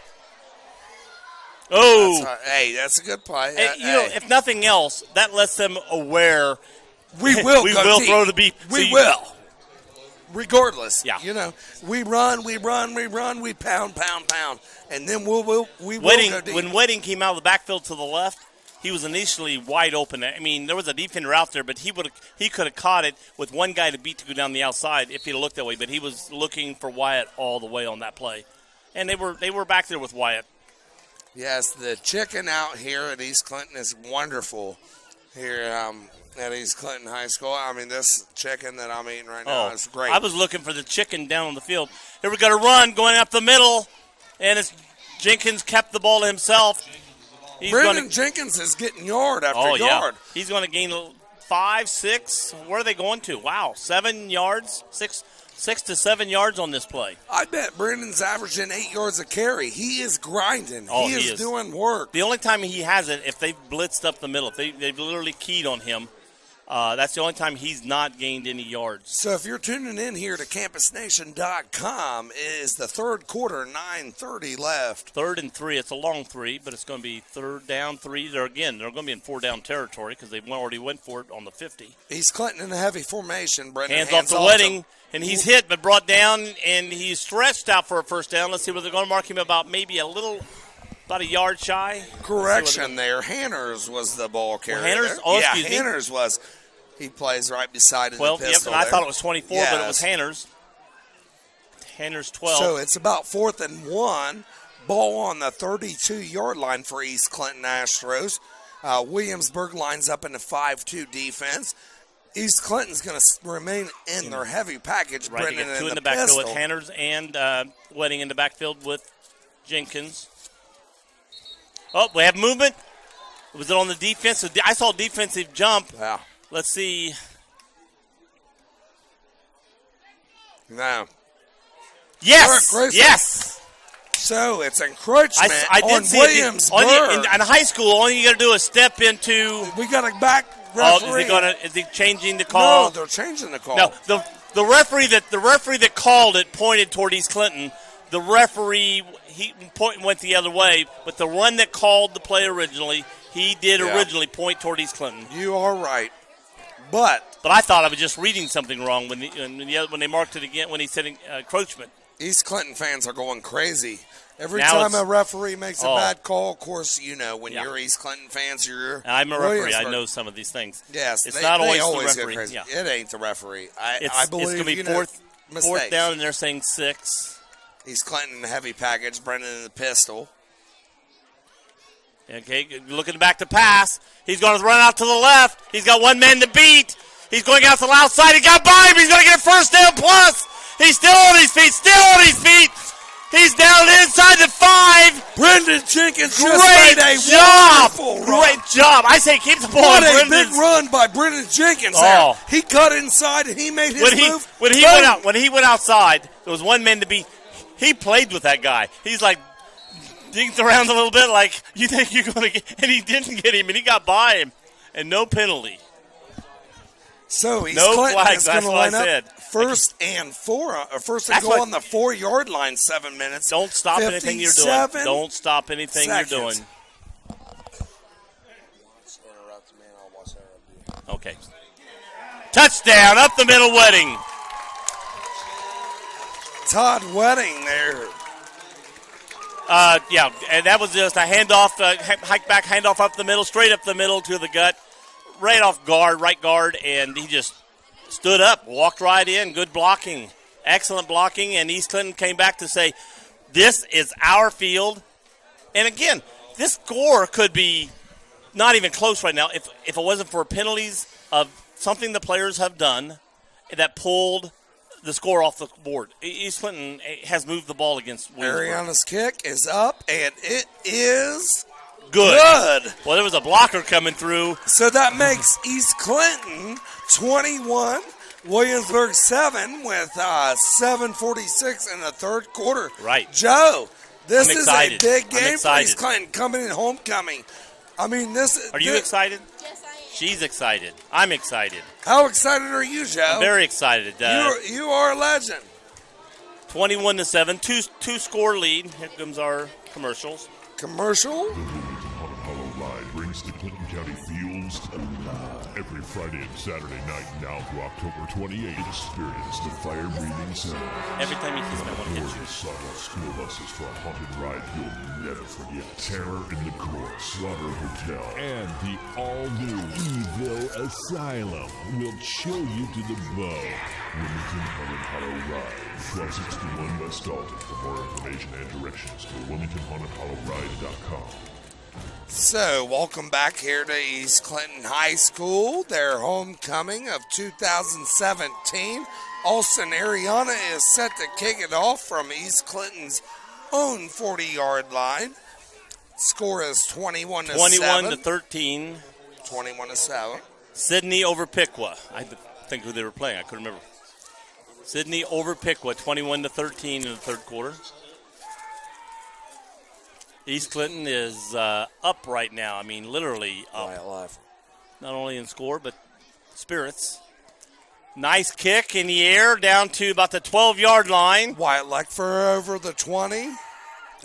Oh. That's a good play. Hey, if nothing else, that lets them aware we will throw the beat. We will. Regardless. Yeah. We run, we pound, and then we will go deep. When Wedding came out of the backfield to the left, he was initially wide open. I mean, there was a defender out there, but he could have caught it with one guy to beat to go down the outside if he'd looked that way. But he was looking for Wyatt all the way on that play, and they were back there with Wyatt. Yes, the chicken out here at East Clinton is wonderful. Here at East Clinton High School. I mean, this chicken that I'm eating right now is great. I was looking for the chicken down on the field. Here we got a run going up the middle, and it's Jenkins kept the ball to himself. Brendan Jenkins is getting yard after yard. Yeah. He's going to gain 5, 6. Where are they going to? Wow, 7 yards, 6 to 7 yards on this play. I bet Brendan's averaging 8 yards a carry. He is grinding. Oh, he is doing work. The only time he hasn't, if they've blitzed up the middle, if they've literally keyed on him, that's the only time he's not gained any yards. So if you're tuning in here to campusnation.com, it is the third quarter, 9:30 left. 3rd and 3. It's a long 3, but it's going to be 3rd down 3. They're going to be in 4-down territory because they already went for it on the 50. East Clinton in a heavy formation. Brendan hands off the Wedding, and he's hit but brought down, and he's stretched out for a first down. Let's see whether they're going to mark him about a yard shy. Correction there. Hanners was the ball carrier. Hanners? Oh, excuse me. Hanners was. He plays right beside him. 12, yep, and I thought it was 24, but it was Hanners. Hanners 12. So it's about 4th and 1. Ball on the 32-yard line for East Clinton Astros. Williamsburg lines up in the 5-2 defense. East Clinton's going to remain in their heavy package. Right, Brendan two in the backfield with Hanners and Wedding in the backfield with Jenkins. Oh, we have movement. Was it on the defense? I saw a defensive jump. Yeah. Let's see. No. Yes. Yes. So it's encroachment I did on see Williamsburg. In high school, all you got to do is step into. We got a back referee. Is he changing the call? No, they're changing the call. No, the referee that called it pointed toward East Clinton. The referee went the other way, but the one that called the play originally, he did originally point toward East Clinton. You are right. But I thought I was just reading something wrong when they marked it again when he said encroachment. East Clinton fans are going crazy. Every time a referee makes a bad call, of course, when you're East Clinton fans, I'm a referee. I know some of these things. Yes, it's not always the referee. Get crazy. Yeah. It ain't the referee. I believe it's going to be fourth down, and they're saying 6. East Clinton in the heavy package, Brendan in the pistol. Okay, looking back to pass. He's going to run out to the left. He's got one man to beat. He's going out to the outside. He got by him. He's going to get a first down plus. He's still on his feet. He's down inside the 5. Brendan Jenkins just made a wonderful run. Great job. I say keep the ball. What a big run by Brendan Jenkins there. He cut inside and he made his move. When he went outside, there was one man to beat. He played with that guy. He's like digged around a little bit like, you think you're going to get, and he didn't get him, and he got by him, and no penalty. So East no Clinton flags, is going to line up first and goal on the 4-yard line, 7 minutes. Don't stop anything you're doing. Don't stop anything you're doing. Okay. Touchdown, up the middle, Wedding. Todd Wedding there. And that was just a handoff, handoff up the middle, straight up the middle to the gut, right off right guard, and he just stood up, walked right in, good blocking, excellent blocking, and East Clinton came back to say, this is our field. And again, this score could be not even close right now if it wasn't for penalties of something the players have done that pulled the score off the board. East Clinton has moved the ball against Williamsburg. Ariana's kick is up, and it is good. Well, there was a blocker coming through. So that makes East Clinton 21, Williamsburg 7 with 7:46 in the third quarter. Right. Joe, this is a big I'm game for East Clinton coming in homecoming. I mean, Are you excited? Yes, I am. She's excited. I'm excited. How excited are you, Joe? I'm very excited. You are a legend. 21-7, two score lead. Here comes our commercials. Commercial. The Wilmington Haunted Hollow Ride brings the Clinton County Fields alive every Friday and Saturday night now through October 28th. Experience the fire-breathing sound. Every time you kiss me, I want to hit you. Glorious sawdust school buses for a haunted ride you'll never forget. Terror in the Court, Slaughter Hotel, And the all-new Evil Asylum will chill you to the bone. Wilmington Haunted Hollow Ride, 1261 West Dalton. For more information and directions, go to WilmingtonHauntedHollowRide.com. So, welcome back here to East Clinton High School, their homecoming of 2017. Austin Ariana is set to kick it off from East Clinton's own 40-yard line. Score is 21-7. 21-13. 21-7. Sydney over Piqua. I think who they were playing. I couldn't remember. Sydney over Piqua, 21-13 in the third quarter. East Clinton is up right now. I mean, literally up. Not only in score, but spirits. Nice kick in the air down to about the 12-yard line. Wyatt Leckfer over the 20.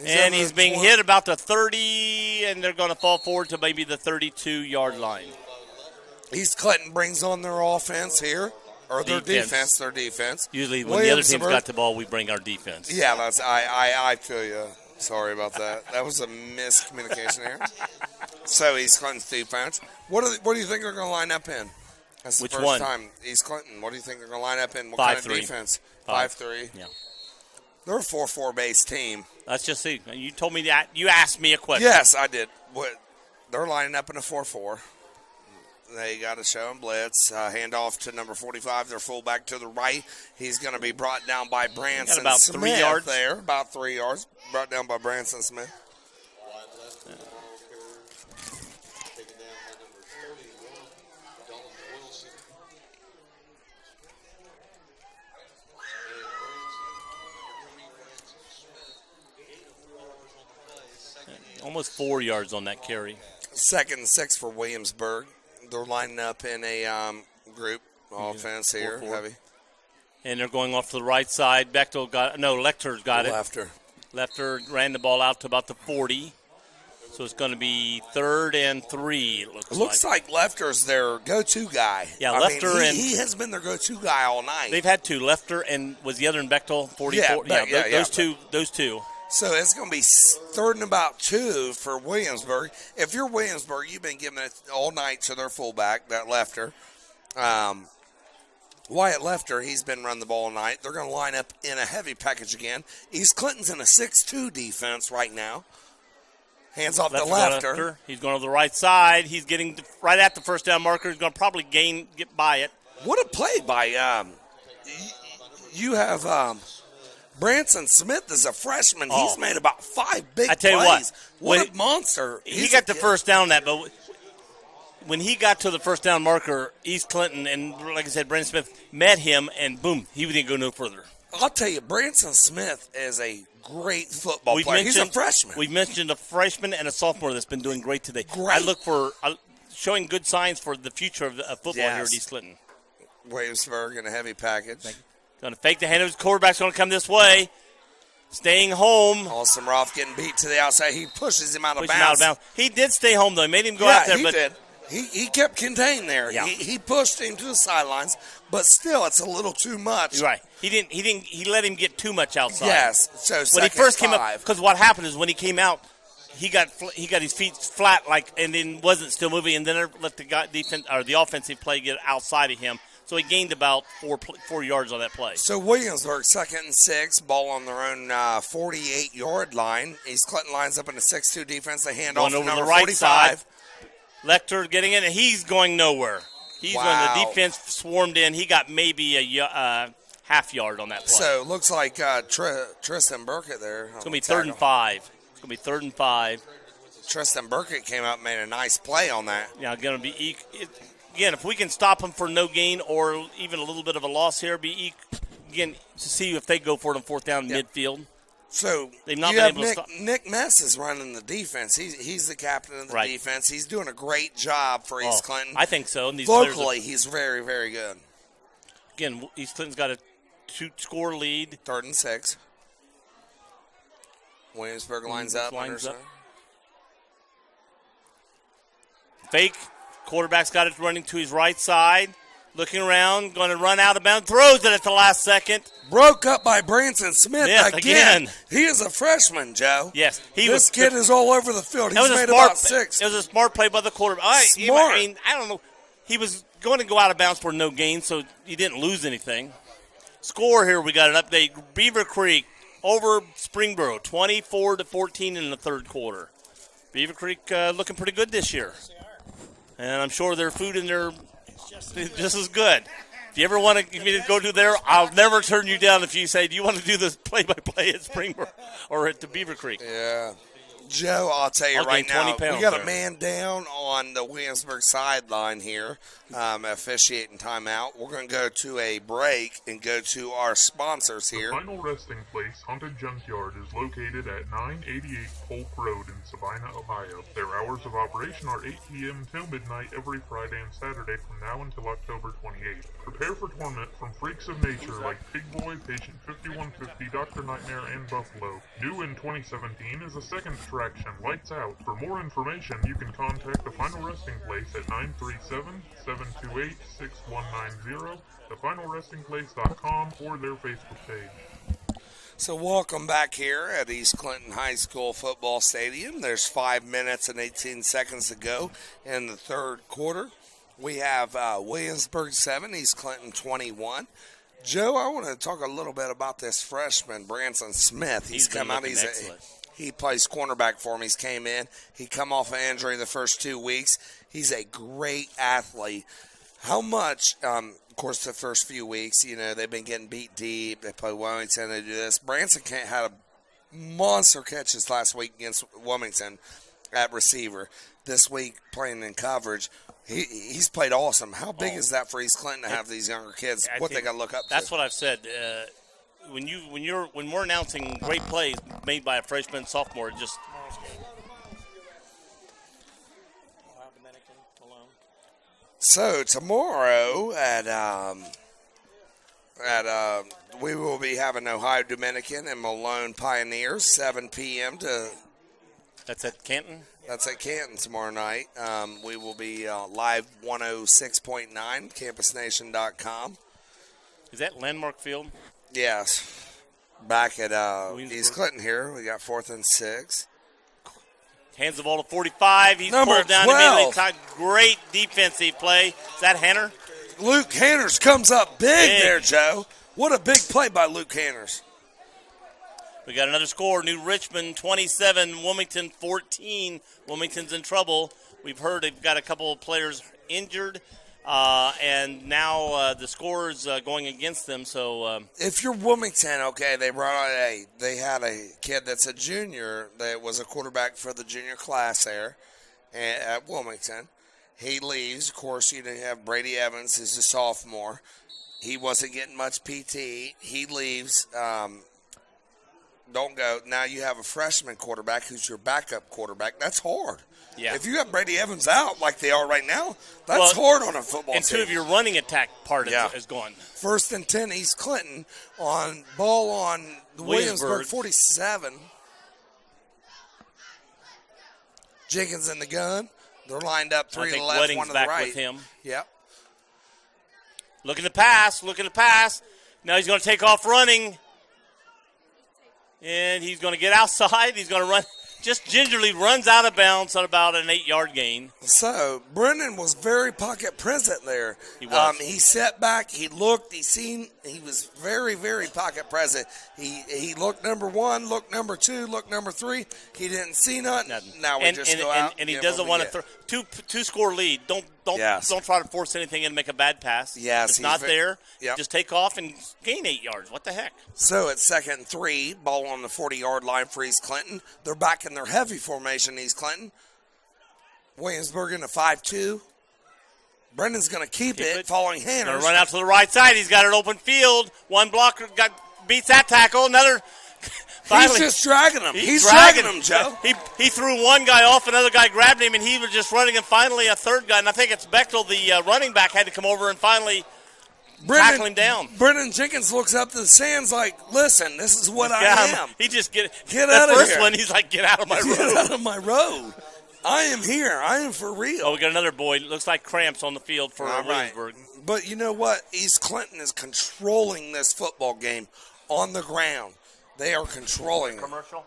And he's being hit about the 30, and they're going to fall forward to maybe the 32-yard line. East Clinton brings on their offense here, or their defense. Usually when the other team's got the ball, we bring our defense. Yeah, I feel you. Sorry about that. That was a miscommunication there. So East Clinton's defense. What do you think they're going to line up in? That's the first time. East Clinton. What do you think they're going to line up in? What kind of defense? 5-3. Yeah. They're a 4-4 base team. Let's just see. You told me that. You asked me a question. Yes, I did. They're lining up in a 4-4. They got to show him blitz. Handoff to number 45, their fullback to the right. He's going to be brought down by Branson about Smith 3 yards there. About 3 yards. Brought down by Branson Smith. Almost 4 yards on that carry. 2nd and 6 for Williamsburg. They're lining up in a group offense here, 4-4. heavy. And they're going off to the right side. Lecter's got it. Lefter ran the ball out to about the 40. So it's going to be 3rd and 3, it looks like Lefter's their go-to guy. Yeah, Lefter he has been their go-to guy all night. They've had two. Lefter and was the other in Bechtel, 44? Those two. So it's going to be 3rd and about 2 for Williamsburg. If you're Williamsburg, you've been giving it all night to their fullback, that Lefter. Wyatt Lefter, he's been running the ball all night. They're going to line up in a heavy package again. East Clinton's in a 6-2 defense right now. Hands off to Lefter. He's going to the right side. He's getting right at the first down marker. He's going to probably get by it. What a play by you have Branson Smith is a freshman. He's made about 5 big plays. I tell you what a monster. He got the first down on that, but when he got to the first down marker, East Clinton, and like I said, Branson Smith met him, and boom, he didn't go no further. I'll tell you, Branson Smith is a great football player. He's a freshman. We've mentioned a freshman and a sophomore that's been doing great today. Great. I look for showing good signs for the future of football here at East Clinton. Williamsburg in a heavy package. Going to fake the handoff. His quarterback's going to come this way. Staying home. Austin Roth getting beat to the outside. He pushes him out of bounds. He did stay home, though. He made him go out there. He did. He kept contained there. Yeah. He pushed him to the sidelines, but still, it's a little too much. Right. He let him get too much outside. Yes. So when he first came up, because what happened is when he came out, he got his feet flat, and then wasn't still moving, and then let the offensive play get outside of him. So he gained about 4 yards on that play. So Williamsburg, 2nd and 6, ball on their own 48-yard line. East Clinton lines up in a 6-2 defense. They hand off to number 45. Side. Lecter getting in, and he's going nowhere. The defense swarmed in. He got maybe half yard on that play. So it looks like Tristan Burkett there. It's going to be 3rd and 5. It's going to be 3rd and 5. Tristan Burkett came up and made a nice play on that. Yeah, going to be again, if we can stop them for no gain or even a little bit of a loss here, again to see if they go for it on 4th down midfield. So they've not been able to stop. Nick Mess is running the defense. He's the captain of the defense. He's doing a great job for East Clinton. I think so. And these locally, he's very, very good. Again, East Clinton's got a 2-score lead. 3rd and 6. Williamsburg lines up. Fake. Quarterback's got it running to his right side. Looking around, going to run out of bounds. Throws it at the last second. Broke up by Branson Smith again. He is a freshman, Joe. Yes. This kid is all over the field. He's made about 6. It was a smart play by the quarterback. I don't know. He was going to go out of bounds for no gain, so he didn't lose anything. Score here, we got an update. Beaver Creek over Springboro, 24-14 in the 3rd quarter. Beaver Creek looking pretty good this year. And I'm sure their food in there just as good. If you ever want me to go to there, I'll never turn you down if you say, do you want to do this play-by-play at Springboro or at the Beaver Creek? Yeah. Joe, I'll tell you right now, we got a man down on the Williamsburg sideline here, officiating timeout. We're going to go to a break and go to our sponsors here. The final resting place, Haunted Junkyard, is located at 988 Polk Road in Sabina, Ohio. Their hours of operation are 8 p.m. till midnight every Friday and Saturday from now until October 28th. Prepare for torment from freaks of nature like Pig Boy, Patient 5150, Dr. Nightmare, and Buffalo. New in 2017 is a second attraction, Lights Out. For more information, you can contact the Final Resting Place at 937-728-6190, thefinalrestingplace.com, or their Facebook page. So welcome back here at East Clinton High School Football Stadium. There's 5 minutes and 18 seconds to go in the 3rd quarter. We have Williamsburg 7, East Clinton 21. Joe, I want to talk a little bit about this freshman, Branson Smith. He's come out. He plays cornerback for him. He's came in. He come off an injury the first 2 weeks. He's a great athlete. How much, of course, the first few weeks, they've been getting beat deep. They play Wilmington. They do this. Branson had a monster catches last week against Wilmington at receiver. This week, playing in coverage. He's played awesome. How big is that for East Clinton to have these younger kids? What they got to look up to? That's what I've said. When we're announcing great plays made by a freshman, sophomore, just so tomorrow we will be having Ohio Dominican and Malone Pioneers 7 p.m. to. That's at Canton. That's at Canton tomorrow night. We will be live 106.9 campusnation.com. Is that Landmark Field? Yes. Back at East Clinton here. We got 4th and 6. Hands the ball to 45. He's Number pulled down 12. immediately. Great defensive play. Is that Hanner? Luke Hanners comes up big there, Joe. What a big play by Luke Hanners. We got another score. New Richmond 27, Wilmington 14. Wilmington's in trouble. We've heard they've got a couple of players injured, and now the score is going against them. So if you're Wilmington, okay, they had a kid that's a junior that was a quarterback for the junior class there at Wilmington. He leaves. Of course, you have Brady Evans, who's a sophomore. He wasn't getting much PT. He leaves. Don't go. Now you have a freshman quarterback who's your backup quarterback. That's hard. Yeah. If you got Brady Evans out like they are right now, that's hard on a football team. And 2 of your running attack part is gone. 1st and 10, East Clinton on ball on the Williamsburg 47. Jenkins in the gun. They're lined up 3 to the left, Wedding's 1 to the back right. with him. Yep. Looking to pass. Now he's going to take off running. And he's going to get outside. He's going to run. Just gingerly runs out of bounds on about an 8-yard gain. So Brennan was very pocket present there. He was. He sat back. He looked. He seen He was very, very pocket present. He looked number one, looked number two, looked number three. He didn't see nothing. Now we just go out. And he doesn't want to throw two score lead. Don't try to force anything in and make a bad pass. Yes, it's not there. Yep. Just take off and gain 8 yards. What the heck? So it's 2nd and 3, ball on the 40-yard line for East Clinton. They're back in their heavy formation, East Clinton. Williamsburg in a 5-2. Brendan's going to keep it, following Hanners. Going to run out to the right side. He's got an open field. One blocker beats that tackle. Another. Finally, he's just dragging him. He's dragging him, Joe. He threw one guy off. Another guy grabbed him, and he was just running. And finally, a third guy, and I think it's Bechtel, the running back, had to come over and finally tackle him down. Brendan Jenkins looks up to the stands like, listen, this is what I am. He just get out of here. The first one, he's like, get out of my road. Get out of my road. I am here. I am for real. Oh, we got another boy. Looks like cramps on the field for Williamsburg. But you know what? East Clinton is controlling this football game on the ground. They are controlling it. Commercial.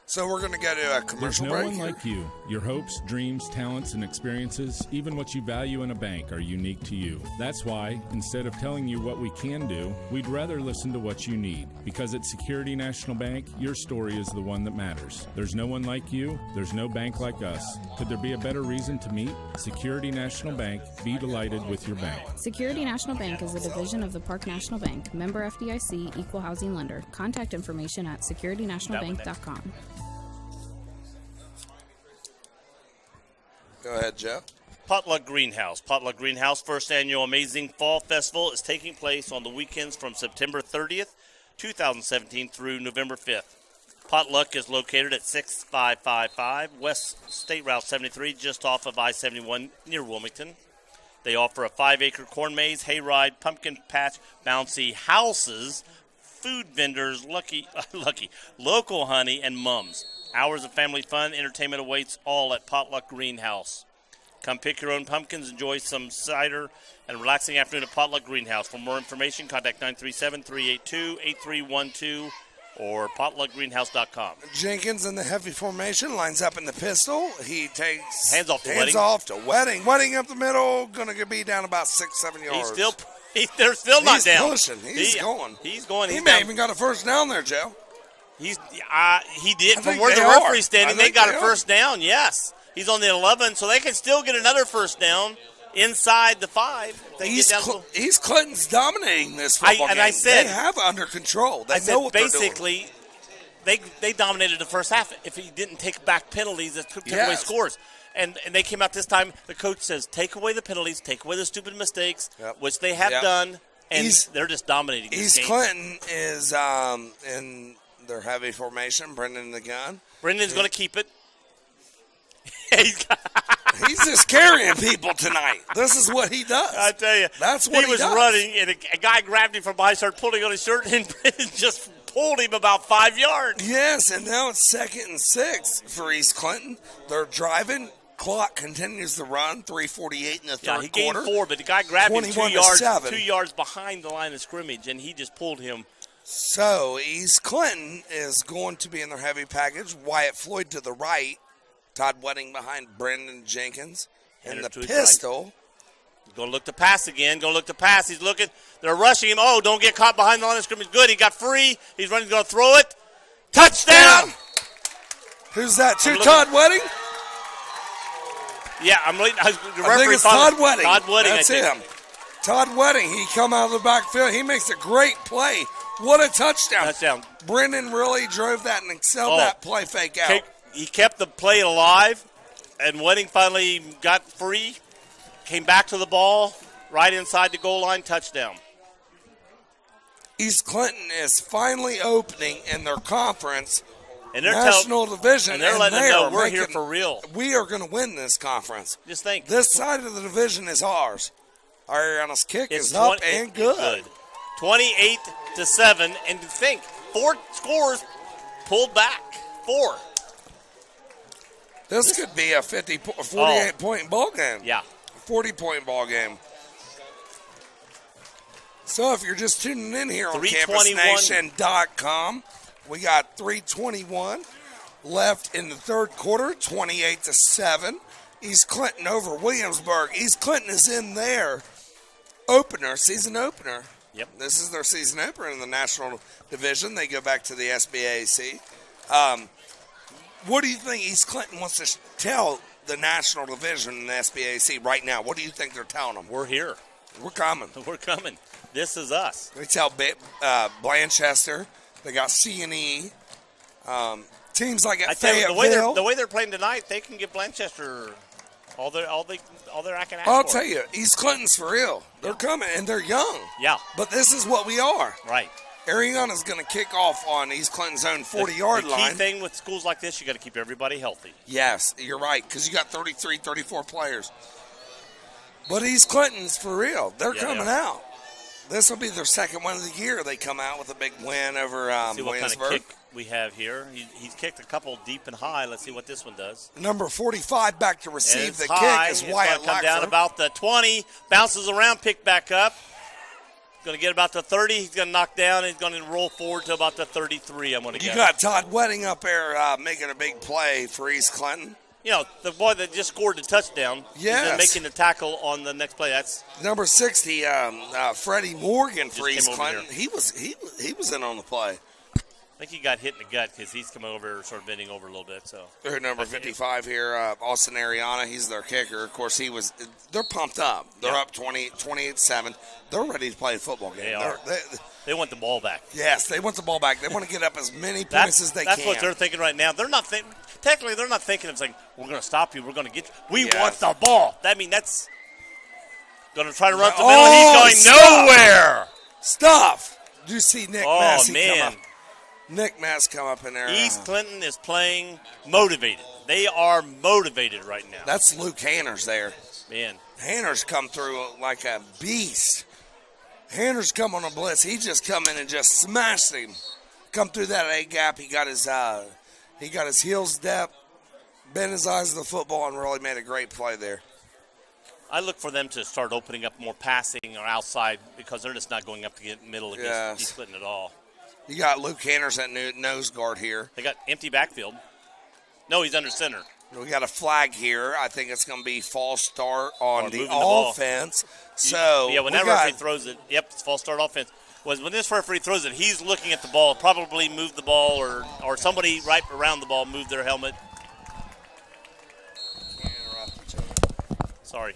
So we're going to go to a commercial break. There's no one like you. Your hopes, dreams, talents, and experiences, even what you value in a bank, are unique to you. That's why, instead of telling you what we can do, we'd rather listen to what you need. Because at Security National Bank, your story is the one that matters. There's no one like you. There's no bank like us. Could there be a better reason to meet? Security National Bank. Be delighted with your bank. Security National Bank is a division of the Park National Bank. Member FDIC, equal housing lender. Contact information at securitynationalbank.com. Go ahead, Joe. Potluck Greenhouse. Potluck Greenhouse first annual Amazing Fall Festival is taking place on the weekends from September 30th, 2017 through November 5th. Potluck is located at 6555 West State Route 73, just off of I-71 near Wilmington. They offer a 5-acre corn maze, hayride, pumpkin patch, bouncy houses, food vendors, local honey, and mums. Hours of family fun, entertainment awaits all at Potluck Greenhouse. Come pick your own pumpkins, enjoy some cider, and a relaxing afternoon at Potluck Greenhouse. For more information, contact 937-382-8312 or potluckgreenhouse.com. Jenkins in the heavy formation, lines up in the pistol. He takes hands off to Wedding. Wedding up the middle, going to be down about 6-7 yards. They're still not down. Pushing. He's going. He's going. He may even got a first down there, Joe. He did. From where the referee's standing, they got a first down, yes. He's on the 11, so they can still get another first down inside the 5. East Clinton's dominating this football game. I said, they have it under control. They know what they're doing. Basically, they dominated the first half if he didn't take back penalties that took away scores. And they came out this time, the coach says, take away the penalties, take away the stupid mistakes, which they have done, and they're just dominating this game. East Clinton is in their heavy formation, Brendan the gun. Brendan's going to keep it. He's just carrying people tonight. This is what he does. I tell you. That's what he was does. Running, and a guy grabbed him from behind, started pulling on his shirt, and Brendan just pulled him about 5 yards. Yes, and now it's 2nd and 6 for East Clinton. They're driving. Clock continues to run. 3:48 in the third quarter. He gained 4, but the guy grabbed him 2 yards behind the line of scrimmage, and he just pulled him. So East Clinton is going to be in their heavy package. Wyatt Floyd to the right. Todd Wedding behind Brendan Jenkins. And the pistol. Right. He's going to look to pass again. He's looking. They're rushing him. Oh, don't get caught behind the line of scrimmage. Good. He got free. He's running. He's going to throw it. Touchdown! Who's that? Todd Wedding? Yeah, I'm looking. I think it's Todd Wedding. Todd Wedding. That's him. Todd Wedding. He come out of the backfield. He makes a great play. What a touchdown. Brendan really drove that and excelled that play fake out. He kept the play alive, and Wedding finally got free, came back to the ball, right inside the goal line, touchdown. East Clinton is finally opening in their conference and they're national division. And they're letting them know we're here for real. We are going to win this conference. Just think. This side of the division is ours. Ariana's kick is up and good. 28-7, and think, 4 scores pulled back. 4. This could be a 48-point ball game. Yeah. 40-point ball game. So if you're just tuning in here on CampusNation.com, we got 3:21 left in the third quarter, 28-7. East Clinton over Williamsburg. East Clinton is in their opener, season opener. Yep. This is their season opener in the National Division. They go back to the SBAC. What do you think East Clinton wants to tell the National Division in the SBAC right now? What do you think they're telling them? We're here. We're coming. We're coming. This is us. They tell Blanchester. They got C&E. Teams like at Fayetteville. The way they're playing tonight, they can give Blanchester all their I can ask I'll for. tell you, East Clinton's for real. They're coming, and they're young. Yeah. But this is what we are. Right. Ariana's going to kick off on East Clinton's own 40-yard line. The key thing with schools like this, you got to keep everybody healthy. Yes, you're right, because you got 33, 34 players. But East Clinton's for real. They're coming out. This will be their second one of the year. They come out with a big win over See what Williamsburg. kind of kick we have here. He's kicked a couple deep and high. Let's see what this one does. Number 45 back to receive the high. kick is It's Wyatt gonna come down Lackford. about the 20, bounces around, pick back up. Going to get about the 30. He's going to knock down. He's going to roll forward to about the 33, I'm going to guess. You got Todd Wedding up there making a big play for East Clinton. You know, the boy that just scored the touchdown. Yes. He's been making the tackle on the next play. That's number 60, Freddie Morgan for Just East came over Clinton. He was in on the play. I think he got hit in the gut because he's coming over, sort of bending over a little bit. So They're number 55 here, Austin Ariana. He's their kicker. Of course, they're pumped up. They're up 28-7. They're ready to play a football game. They are. They want the ball back. Yes, they want the ball back. They want to get up as many points as they can. That's what they're thinking right now. They're not technically they're not thinking of saying we're going to stop you. We're going to get you. We want the ball. That means that's going to try to run up the middle, and he's going nowhere. Stop. Do you see Nick Massey man. come up? Nick Mass come up in there. East Clinton is playing motivated. They are motivated right now. That's Luke Hanners there. Man. Hanners come through like a beast. Hanners come on a blitz. He just come in and just smashed him. Come through that A gap. He got his heels depth, bent his eyes to the football, and really made a great play there. I look for them to start opening up more passing or outside because they're just not going up to get middle against East Clinton at all. You got Luke Hanners at nose guard here. They got empty backfield. No, he's under center. We got a flag here. I think it's going to be false start on the offense. So when that referee throws it, it's false start offense. When this referee throws it, he's looking at the ball, probably moved the ball, or somebody right around the ball moved their helmet. Can't interrupt each other. Sorry.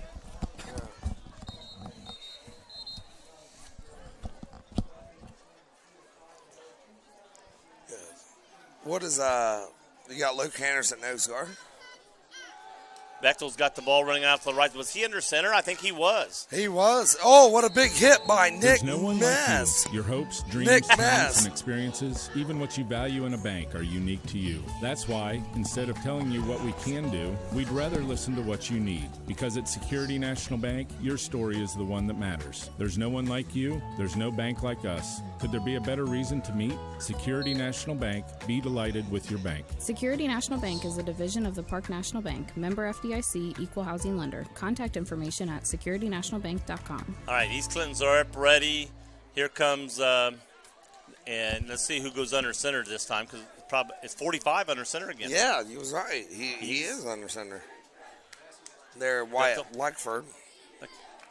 What is you got Luke Hanners at nose guard? Bechtel's got the ball running out to the right. Was he under center? I think he was. He was. Oh, what a big hit by Nick no one Mass. Like you. Your hopes, dreams, Nick talents, Mass. and experiences, even what you value in a bank, are unique to you. That's why, instead of telling you what we can do, we'd rather listen to what you need. Because at Security National Bank, your story is the one that matters. There's no one like you. There's no bank like us. Could there be a better reason to meet? Security National Bank. Be delighted with your bank. Security National Bank is a division of the Park National Bank, member FDIC, equal housing lender. Contact information at securitynationalbank.com. All right, East Clinton's are up, ready. Here comes, and let's see who goes under center this time because it's 45 under center again. Yeah, he was right. He is under center. There, Wyatt Lackford.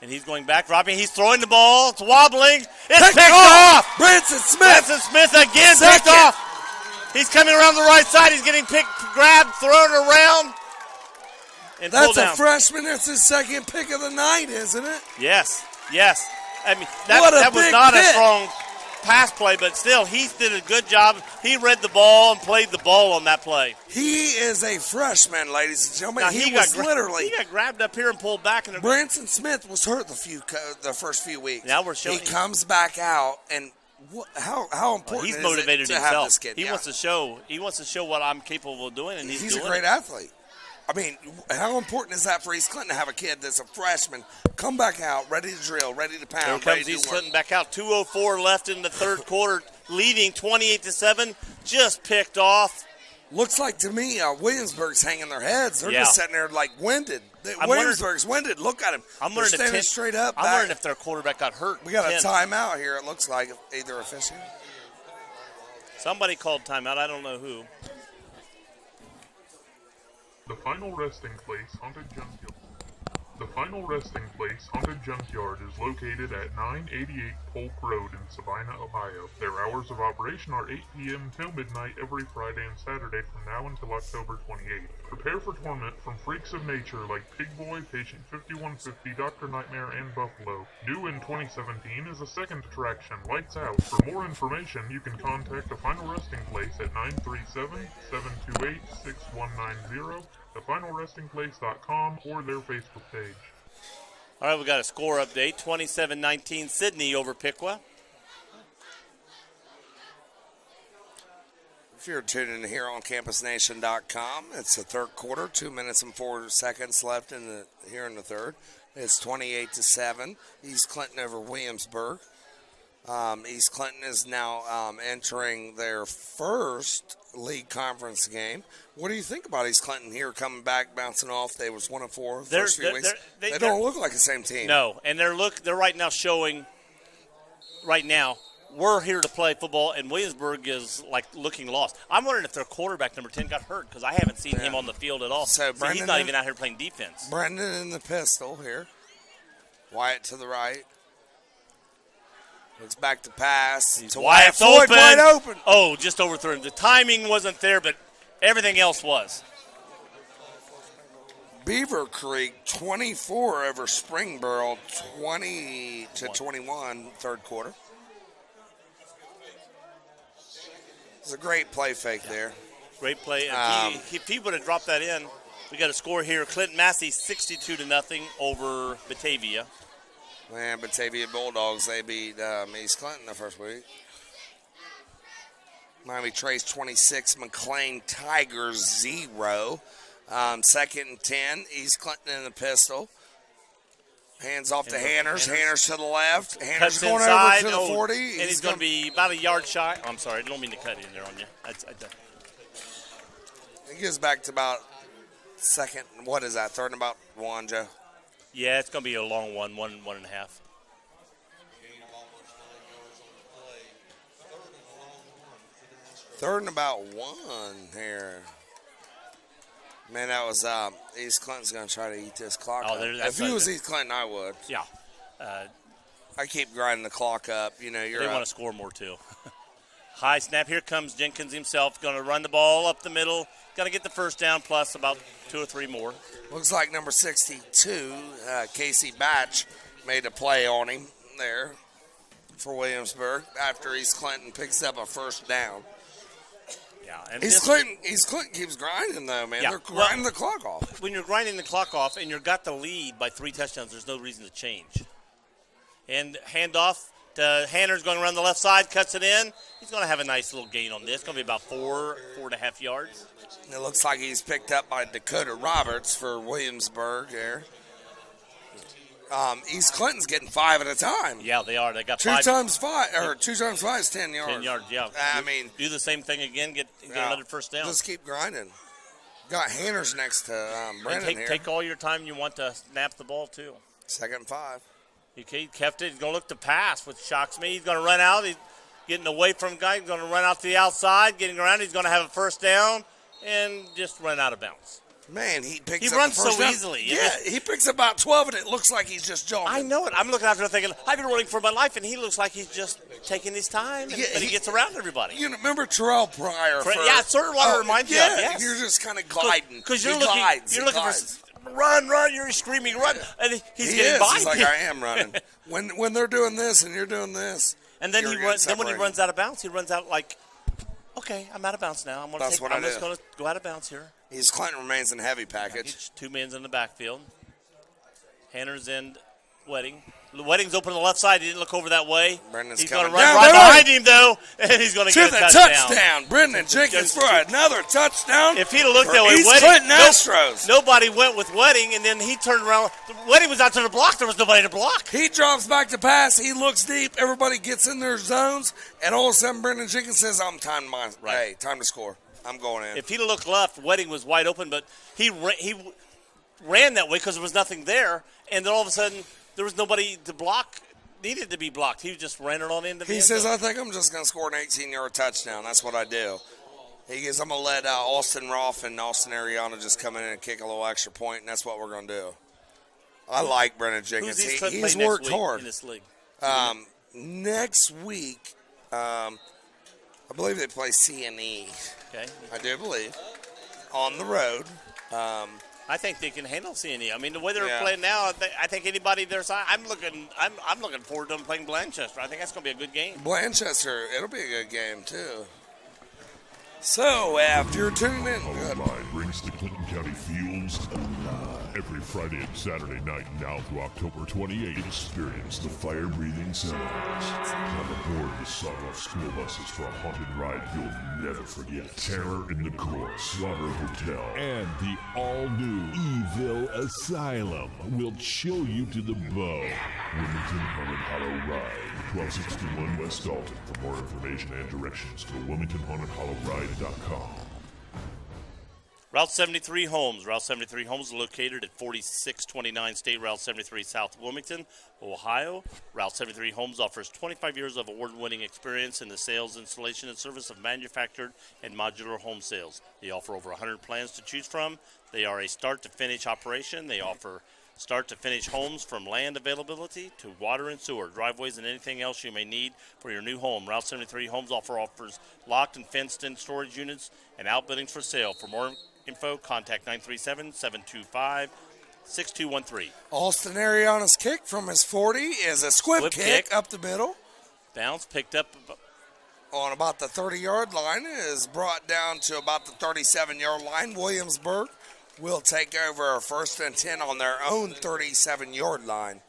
And he's going back, dropping. He's throwing the ball. It's wobbling. It's picked off. Branson Smith. Branson Smith again picked off. He's coming around the right side. He's getting grabbed, thrown around. And that's a freshman. That's his second pick of the night, isn't it? Yes. I mean, that was not a strong pass play, but still, he did a good job. He read the ball and played the ball on that play. He is a freshman, ladies and gentlemen. Now, he got grabbed up here and pulled back. Branson Smith was hurt the first few weeks. Now we're showing. He comes back out, and how important he's is motivated it to himself. have this kid? He wants to show. He wants to show what I'm capable of doing, and he's doing a great it. athlete. I mean, how important is that for East Clinton to have a kid that's a freshman come back out, ready to drill, ready to pound, Here comes East Clinton back out. 2:04 left in the third quarter, leading 28-7. Just picked off. Looks like to me, Williamsburg's hanging their heads. They're just sitting there like winded. Williamsburg's winded. Look at him. They're standing straight up. I'm wondering if their quarterback got hurt. We got a timeout here. It looks like either official. Somebody called timeout. I don't know who. The final resting place, Haunted Junkyard. The final resting place, Haunted Junkyard, is located at 988 Polk Road in Sabina, Ohio. Their hours of operation are 8 p.m. till midnight every Friday and Saturday from now until October 28th. Prepare for torment from freaks of nature like Pig Boy, Patient 5150, Dr. Nightmare, and Buffalo. New in 2017 is a second attraction, Lights Out. For more information, you can contact the final resting place at 937-728-6190, thefinalrestingplace.com, or their Facebook page. All right, we got a score update. 27-19 Sydney over Piqua. If you're tuning in here on campusnation.com, it's the third quarter, 2 minutes and 4 seconds left here in the third. It's 28-7. East Clinton over Williamsburg. East Clinton is now entering their first league conference game. What do you think about East Clinton here coming back, bouncing off? They was 1-4 the first few weeks. They don't look like the same team. No, and they're right now showing. Right now, we're here to play football, and Williamsburg is like looking lost. I'm wondering if their quarterback number 10 got hurt because I haven't seen him on the field at all. So he's not even out here playing defense. Brendan in the pistol here. Wyatt to the right. Looks back to pass. Wyatt Floyd wide open. Oh, just overthrew him. The timing wasn't there, but everything else was. Beaver Creek 24 over Springboro, 20-21, third quarter. It's a great play fake there. Great play. If he would have dropped that in, we got a score here. Clinton Massey 62-0 over Batavia. Man, Batavia Bulldogs, they beat East Clinton the first week. Miami Trace 26, McLean Tigers 0. Second and 10, East Clinton in the pistol. Hands off to Hanners. Hanners to the left. Hanners going over to the 40. And he's going to be about a yard shy. I'm sorry, I don't mean to cut in there on you. He goes back to about second, what is that, third and about 1, Joe? Yeah, it's going to be a long one and a half. Third and about 1 here. Man, that was East Clinton's going to try to eat this clock up. If he was East Clinton, I would. Yeah. I keep grinding the clock up. You know, they want to score more, too. High snap. Here comes Jenkins himself. Going to run the ball up the middle. Got to get the first down plus about 2 or 3 more. Looks like number 62, Casey Batch, made a play on him there for Williamsburg after East Clinton picks up a first down. Yeah, and East Clinton keeps grinding, though, man. Yeah. They're grinding the clock off. When you're grinding the clock off and you've got the lead by 3 touchdowns, there's no reason to change. And handoff to Hanners going around the left side, cuts it in. He's going to have a nice little gain on this. It's going to be about 4.5 yards. It looks like he's picked up by Dakota Roberts for Williamsburg there. East Clinton's getting 5 at a time. Yeah, they are. They got 2 times 5, or 2 times 5 is 10 yards. 10 yards, yeah. I mean, do the same thing again, get another first down. Just keep grinding. Got Hanners next to Brennan here. Take all your time you want to snap the ball, too. Second and 5. He kept it. He's going to look to pass, which shocks me. He's going to run out. He's getting away from the guy. He's going to run out to the outside, getting around. He's going to have a first down and just run out of bounds. Man, he runs so down. easily. Yeah, he picks about 12, and it looks like he's just jogging. I know it. I'm looking after him thinking, I've been running for my life, and he looks like he's just taking his time, but he gets around everybody. You remember Terrell Pryor? Yeah, it's sort of what it reminds you of. Yes. You're just kind of gliding. Because you're looking for run, you're screaming, run, and he's getting by. He's like, I am running. when they're doing this and you're doing this. And then when he runs out of bounds, he runs out like, okay, I'm out of bounds now. I'm just going to go out of bounds here. East Clinton remains in heavy package. 2 men's in the backfield. Hanners and Wedding. Wedding's open on the left side. He didn't look over that way. Brendan's he's going to run right behind him, though, and he's going to get a touchdown. Brendan Jenkins for another touchdown. If he'd have looked that way, East Clinton Astros. Nobody went with Wedding, and then he turned around. Wedding was out to the block. There was nobody to block. He drops back to pass. He looks deep. Everybody gets in their zones, and all of a sudden, Brendan Jenkins says, time to score. I'm going in. If he'd have looked left, Wedding was wide open, but he ran that way because there was nothing there, and then all of a sudden there was nobody to block. Needed to be blocked. He just ran it on into the end He says, zone. I think I'm just going to score an 18-yard touchdown. That's what I do. He goes, I'm going to let Austin Roth and Austin Ariana just come in and kick a little extra point, and that's what we're going to do. I like Brennan Jenkins. He's worked hard. In this league? Next week, I believe they play CNE. Okay. I do believe. On the road. I think they can handle CNE. I mean, the way they're playing now, I think anybody their side. I'm looking forward to them playing Blanchester. I think that's going to be a good game. Blanchester, it'll be a good game too. So after you're tuning in, Ride brings the Clinton County Fields alive. Every Friday and Saturday night now through October 28th, experience the fire-breathing sounds. Come aboard the sawed-off school buses for a haunted ride you'll never forget. Terror in the Court, Slaughter Hotel, and the all-new Evil Asylum will chill you to the bone. Wilmington Haunted Hollow Ride, 1261 West Dalton. For more information and directions, go to WilmingtonHauntedHollowRide.com. Route 73 Homes. Route 73 Homes is located at 4629 State Route 73 South Wilmington, Ohio. Route 73 Homes offers 25 years of award-winning experience in the sales, installation, and service of manufactured and modular home sales. They offer over 100 plans to choose from. They are a start-to-finish operation. They offer start-to-finish homes from land availability to water and sewer, driveways, and anything else you may need for your new home. Route 73 Homes offers locked and fenced-in storage units and outbuildings for sale. For more info, contact 937-725-6213. Austin Ariana's kick from his 40 is a squib kick up the middle. Bounce picked up on about the 30-yard line. It is brought down to about the 37-yard line. Williamsburg will take over a 1st and 10 on their own 37-yard line.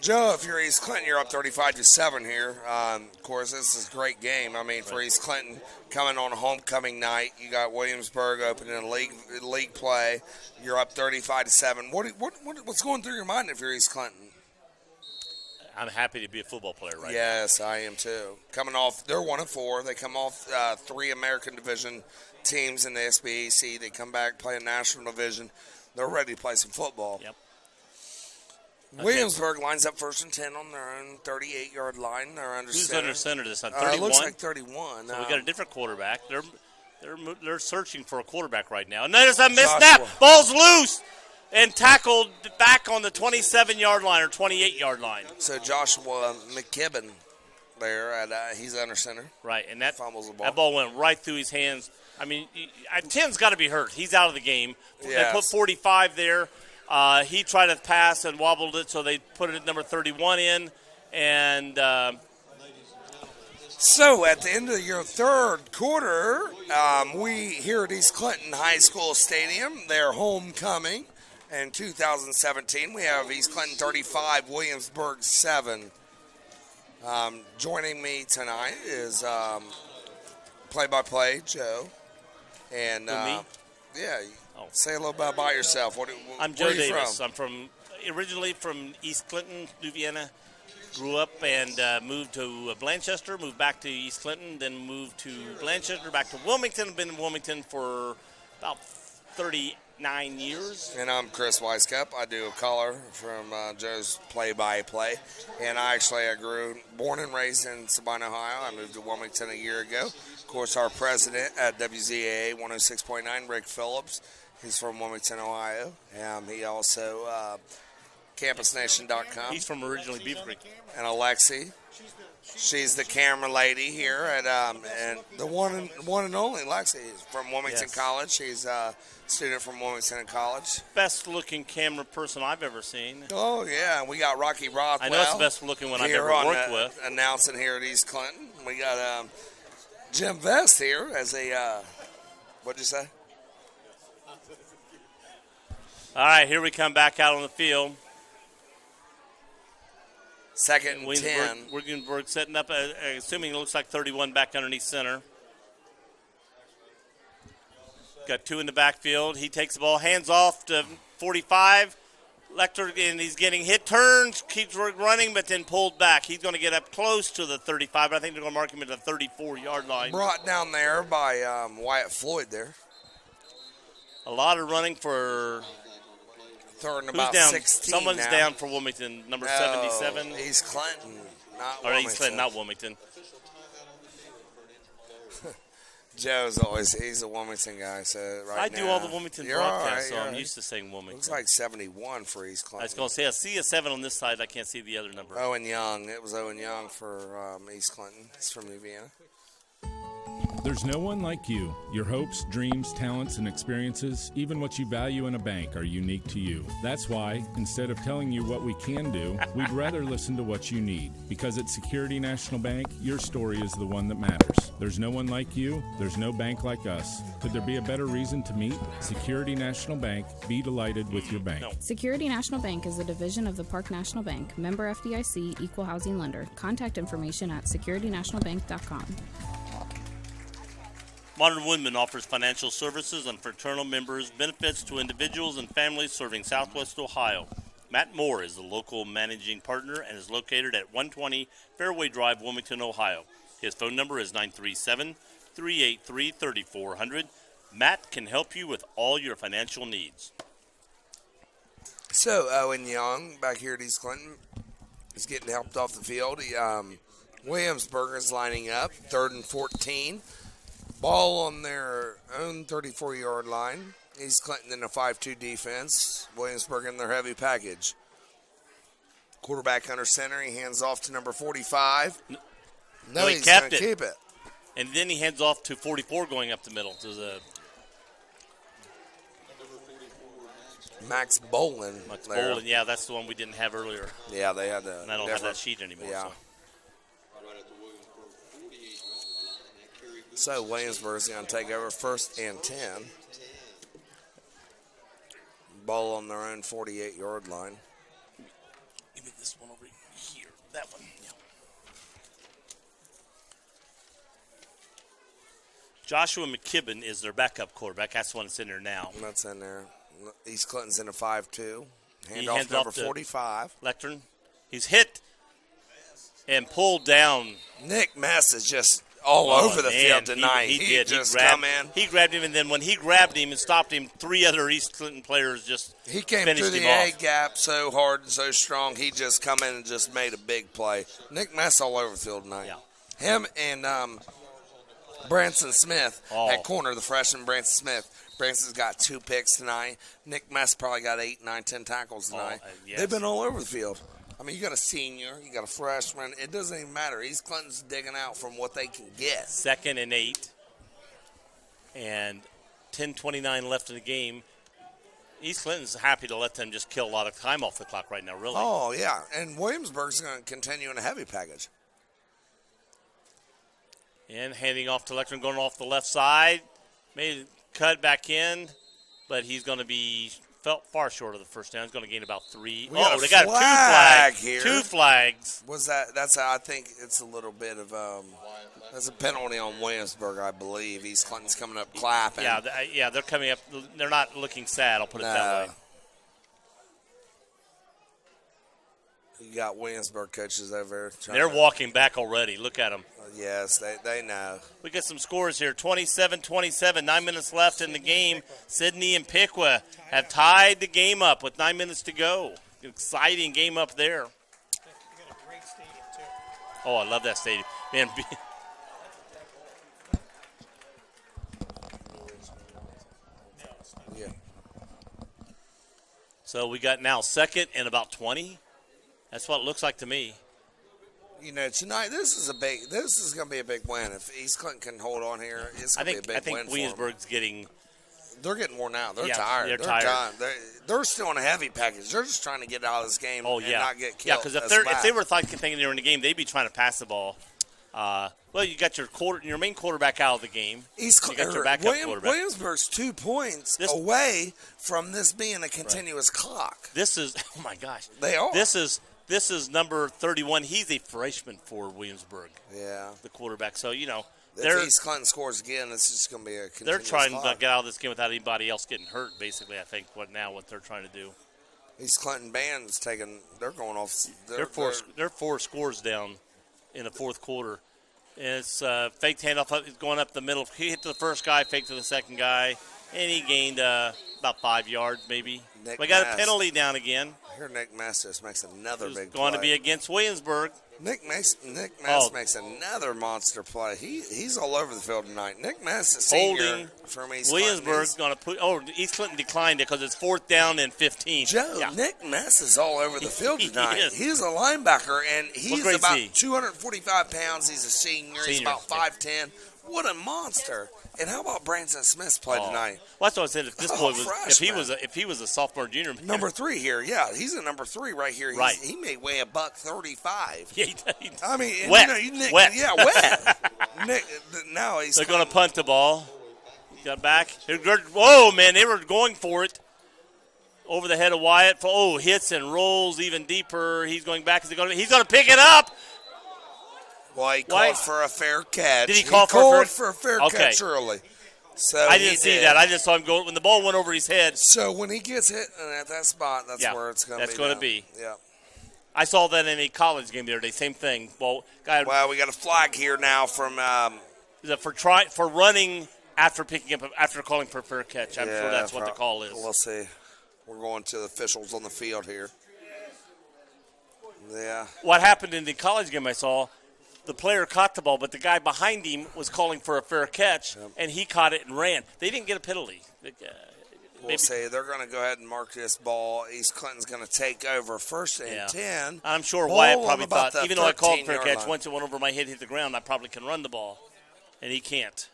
Joe, if you're East Clinton, you're up 35-7 here. Of course, this is a great game. I mean, for East Clinton, coming on a homecoming night, you got Williamsburg opening league play. You're up 35-7. What's going through your mind if you're East Clinton? I'm happy to be a football player right now. Yes, I am too. Coming off, they're 1-4. They come off 3 American Division teams in the SBAC. They come back, play a national division. They're ready to play some football. Yep. Williamsburg lines up 1st and 10 on their own 38-yard line. They're under Who's center. under center this time? 31? It looks like 31. So we got a different quarterback. They're searching for a quarterback right now. And there's a missed snap. Ball's loose and tackled back on the 27-yard line or 28-yard line. So Joshua McKibben there, he's under center. Right, and that fumbles the ball. That ball went right through his hands. I mean, 10's got to be hurt. He's out of the game. Yes. They put 45 there. He tried to pass and wobbled it, so they put it at number 31 in. And so at the end of your third quarter, we here at East Clinton High School Stadium, their homecoming in 2017. We have East Clinton 35, Williamsburg 7. Joining me tonight is play-by-play Joe. And me? Yeah. Say a little bit about yourself. I'm Joe Davis. I'm originally from East Clinton, New Vienna. Grew up and moved to Blanchester, moved back to East Clinton, then moved to Blanchester, back to Wilmington. Been in Wilmington for about 39 years. And I'm Chris Weiskup. I do a color from Joe's play-by-play. And I grew, born and raised in Sabina, Ohio. I moved to Wilmington a year ago. Of course, our president at WZAA 106.9, Rick Phillips. He's from Wilmington, Ohio. He also, CampusNation.com. He's from originally Beaver Creek. And Alexi. She's the camera lady here at and the one and only Lexi is from Wilmington College. She's a student from Wilmington College. Best looking camera person I've ever seen. Oh yeah, we got Rocky Rothwell. I know it's the best looking one I've ever worked with. Announcing here at East Clinton. We got Jim Vest here as a what'd you say? All right, here we come back out on the field. 2nd and 10. Williamsburg setting up, assuming it looks like 31 back underneath center. Got 2 in the backfield. He takes the ball, hands off to 45. Lecter, and he's getting hit, turns, keeps running, but then pulled back. He's going to get up close to the 35, but I think they're going to mark him at the 34-yard line. Brought down there by Wyatt Floyd there. A lot of running for... Third and about down? 16 Someone's now. down for Wilmington, number 77. East Clinton, not or Wilmington. East Clinton, not Wilmington. Joe's he's a Wilmington guy, so I do all the Wilmington broadcasts, so I'm right. used to saying Wilmington. Looks like 71 for East Clinton. I was going to say, I see a 7 on this side. I can't see the other number. Owen Young. It was Owen Young for East Clinton. It's from Louisiana. There's no one like you. Your hopes, dreams, talents, and experiences, even what you value in a bank, are unique to you. That's why, instead of telling you what we can do, we'd rather listen to what you need. Because at Security National Bank, your story is the one that matters. There's no one like you. There's no bank like us. Could there be a better reason to meet? Security National Bank. Be delighted with your bank. Security National Bank is a division of the Park National Bank, member FDIC, equal housing lender. Contact information at securitynationalbank.com. Modern Woodman offers financial services and fraternal members benefits to individuals and families serving Southwest Ohio. Matt Moore is the local managing partner and is located at 120 Fairway Drive, Wilmington, Ohio. His phone number is 937-383-3400. Matt can help you with all your financial needs. So, Owen Young, back here at East Clinton, is getting helped off the field. Williamsburg is lining up, 3rd and 14. Ball on their own 34-yard line. East Clinton in a 5-2 defense. Williamsburg in their heavy package. Quarterback under center. He hands off to number 45. No, he's going to keep it. And then he hands off to 44 going up the middle. To the Max Bolin. Yeah, that's the one we didn't have earlier. Yeah, they had that. And I don't have that sheet anymore. Yeah. So Williamsburg's going to take over 1st and 10. Ball on their own 48-yard line. Give me this one over here. That one. Yeah. Joshua McKibben is their backup quarterback. That's the one that's in there now. That's in there. East Clinton's in a 5-2. Handoff number 45. Lectern. He's hit and pulled down. Nick Mess is just all over the field tonight. He did. Just come in. He grabbed him, and then when he grabbed him and stopped him, 3 other East Clinton players just He came finished through the him A gap so hard and so strong, he just come in and just made a big play. Nick Mess all over the field tonight. Yeah. Him and Branson Smith at corner, the freshman Branson Smith. Branson's got 2 picks tonight. Nick Mess probably got 8, 9, 10 tackles tonight. Yes. They've been all over the field. I mean, you got a senior, you got a freshman. It doesn't even matter. East Clinton's digging out from what they can get. 2nd and 8, and 10:29 left in the game. East Clinton's happy to let them just kill a lot of time off the clock right now, really. Oh, yeah. And Williamsburg's going to continue in a heavy package. And handing off to Lectern, going off the left side. Made a cut back in, but he's going to be far short of the first down. He's going to gain about 3. They got 2 flags here. 2 flags. Was that? That's how I think it's a little bit of that's a penalty on Williamsburg, I believe. East Clinton's coming up clapping. Yeah, they're coming up. They're not looking sad. I'll put it that way. You got Williamsburg coaches over there. They're walking back already. Look at them. Yes, they know. We get some scores here. 27-27, 9 minutes left in the game. Sydney and Piqua have tied the game up with 9 minutes to go. Exciting game up there. Oh, I love that stadium. Man, yeah. So we got now 2nd and about 20. That's what it looks like to me. You know, tonight this is going to be a big win. If East Clinton can hold on here, it's going to be a big win. I think Williamsburg's getting. They're getting worn out. They're tired. They're tired. They're still in a heavy package. They're just trying to get out of this game and not get killed. Yeah, because if they were thinking they were in the game, they'd be trying to pass the ball. Well, you got your main quarterback out of the game. You got your backup quarterback. Williamsburg's 2 points away from this being a continuous clock. This is oh my gosh. They are. This is number 31. He's a freshman for Williamsburg. Yeah. The quarterback. So, you know. If East Clinton scores again, it's just going to be a continuous They're trying clock. to get out of this game without anybody else getting hurt, basically, I think, what they're trying to do. East Clinton band's they're going off. They're 4 scores down in the 4th quarter. And it's faked handoff going up the middle. He hit the first guy, faked to the second guy, and he gained about 5 yards maybe. We got a penalty down again. Here, Nick Masters makes another big play. Going to be against Williamsburg. Nick Mass makes another monster play. He's all over the field tonight. Nick Mass is senior from East Williamsburg's going to put. Oh, East Clinton declined it because it's 4th down and 15. Joe, yeah. Nick Mass is all over the field tonight. He's a linebacker, and he's about 245 pounds. He's a senior. He's about 5'10". What a monster! And how about Branson Smith's play tonight? Well, that's what I said. If this boy was, if he was a sophomore, junior, number 3 here, yeah, he's a number 3 right here. He may weigh $135. Yeah, he I mean, wet. Nick, wet. Yeah, wet. Nick, now he's. They're going to punt the ball. Got back. Whoa, man! They were going for it over the head of Wyatt. Hits and rolls even deeper. He's going back. He's going to pick it up. Well, he called for a fair catch. Did he call for a fair catch early? So I didn't see that. I just saw him go when the ball went over his head. So when he gets hit at that spot, that's where it's going to be. That's going to be. Yeah. I saw that in a college game the other day. Same thing. Well, we got a flag here now from for running after calling for a fair catch. I'm sure that's what the call is. We'll see. We're going to the officials on the field here. Yeah. What happened in the college game I saw? The player caught the ball, but the guy behind him was calling for a fair catch, and he caught it and ran. They didn't get a penalty. We'll see. They're going to go ahead and mark this ball. East Clinton's going to take over 1st and 10. I'm sure Wyatt probably thought, even though I called for a catch, once it went over my head, hit the ground, I probably can run the ball, and he can't.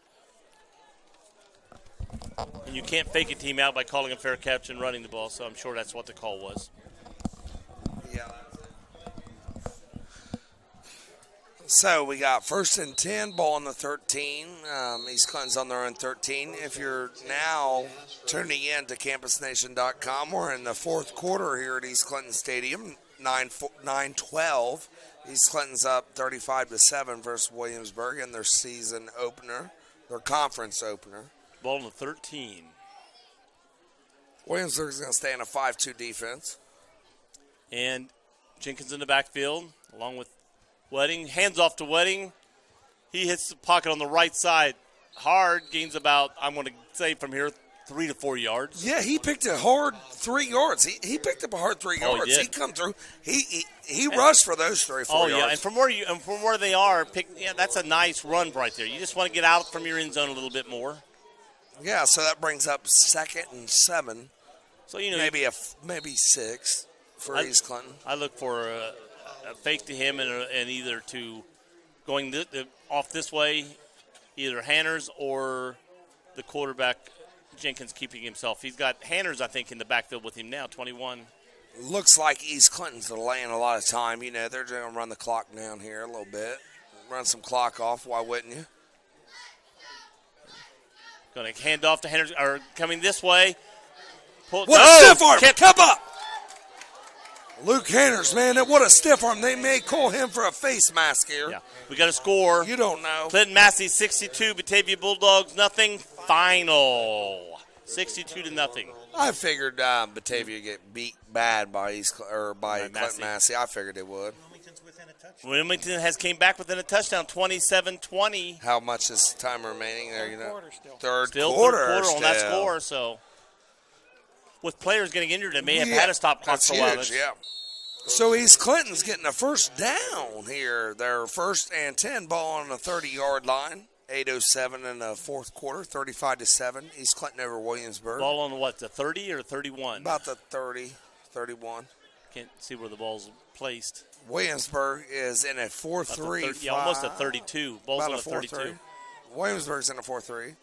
And you can't fake a team out by calling a fair catch and running the ball, so I'm sure that's what the call was. Yeah. So we got 1st and 10, ball on the 13. East Clinton's on their own 13. If you're now tuning in to campusnation.com, we're in the 4th quarter here at East Clinton Stadium, 9-12. East Clinton's up 35-7 versus Williamsburg in their season opener, their conference opener. Ball on the 13. Williamsburg's going to stay in a 5-2 defense. And Jenkins in the backfield, along with Wedding, hands off to Wedding. He hits the pocket on the right side hard, gains about, I'm going to say from here, 3 to 4 yards. Yeah, he picked a hard 3 yards. He picked up a hard 3 yards. He did. He come through. He rushed for those 3 or 4 yards. Oh, yeah, and from where they are, that's a nice run right there. You just want to get out from your end zone a little bit more. Yeah, so that brings up 2nd and 7. So maybe 6 for East Clinton. I look for a fake to him and either to going off this way, either Hanners or the quarterback Jenkins keeping himself. He's got Hanners, I think, in the backfield with him now, 21. Looks like East Clinton's delaying a lot of time. They're going to run the clock down here a little bit. Run some clock off. Why wouldn't you? Going to hand off to Hanners, or coming this way. What a stiff arm! Come up! Luke Hanners, man, what a stiff arm. They may call him for a face mask here. Yeah, we got a score. You don't know. Clinton Massey 62, Batavia Bulldogs nothing. Final 62-0. I figured Batavia get beat bad by Clinton Massey. I figured it would. Wilmington has came back within a touchdown, 27-20. How much is time remaining there? Third quarter on that score. So with players getting injured, they may have had to stop clock for a while. Yeah. So East Clinton's getting a 1st down here. Their 1st and 10, ball on the 30-yard line. 8:07 in the 4th quarter, 35-7. East Clinton over Williamsburg. Ball on what, the 30 or 31? About the 30, 31. Can't see where the ball's placed. Williamsburg is in a 4-3. Yeah, almost a 32. Ball's on a 32. Williamsburg's in a 4-3.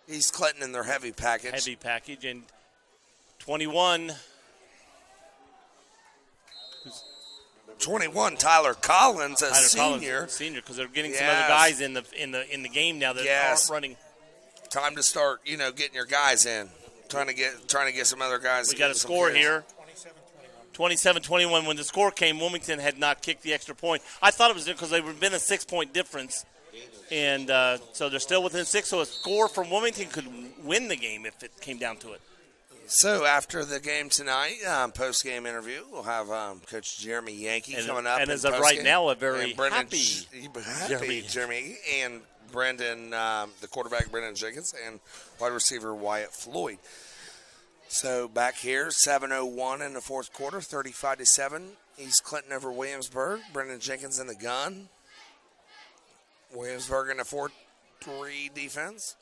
East Clinton in their heavy package. Heavy package, and 21. 21, Tyler Collins, senior. Senior, because they're getting some other guys in the game now that aren't running. Time to start, getting your guys in. Trying to get some other guys. We got a score here. 27-21. When the score came, Wilmington had not kicked the extra point. I thought it was because there had been a 6-point difference, and so they're still within 6. So a score from Wilmington could win the game if it came down to it. So after the game tonight, post-game interview, we'll have Coach Jeremy Yankee coming up. And as of right now, a very happy Jeremy and Brendan, the quarterback Brendan Jenkins, and wide receiver Wyatt Floyd. So back here, 7:01 in the fourth quarter, 35-7. East Clinton over Williamsburg. Brendan Jenkins in the gun. Williamsburg in a 4-3 defense.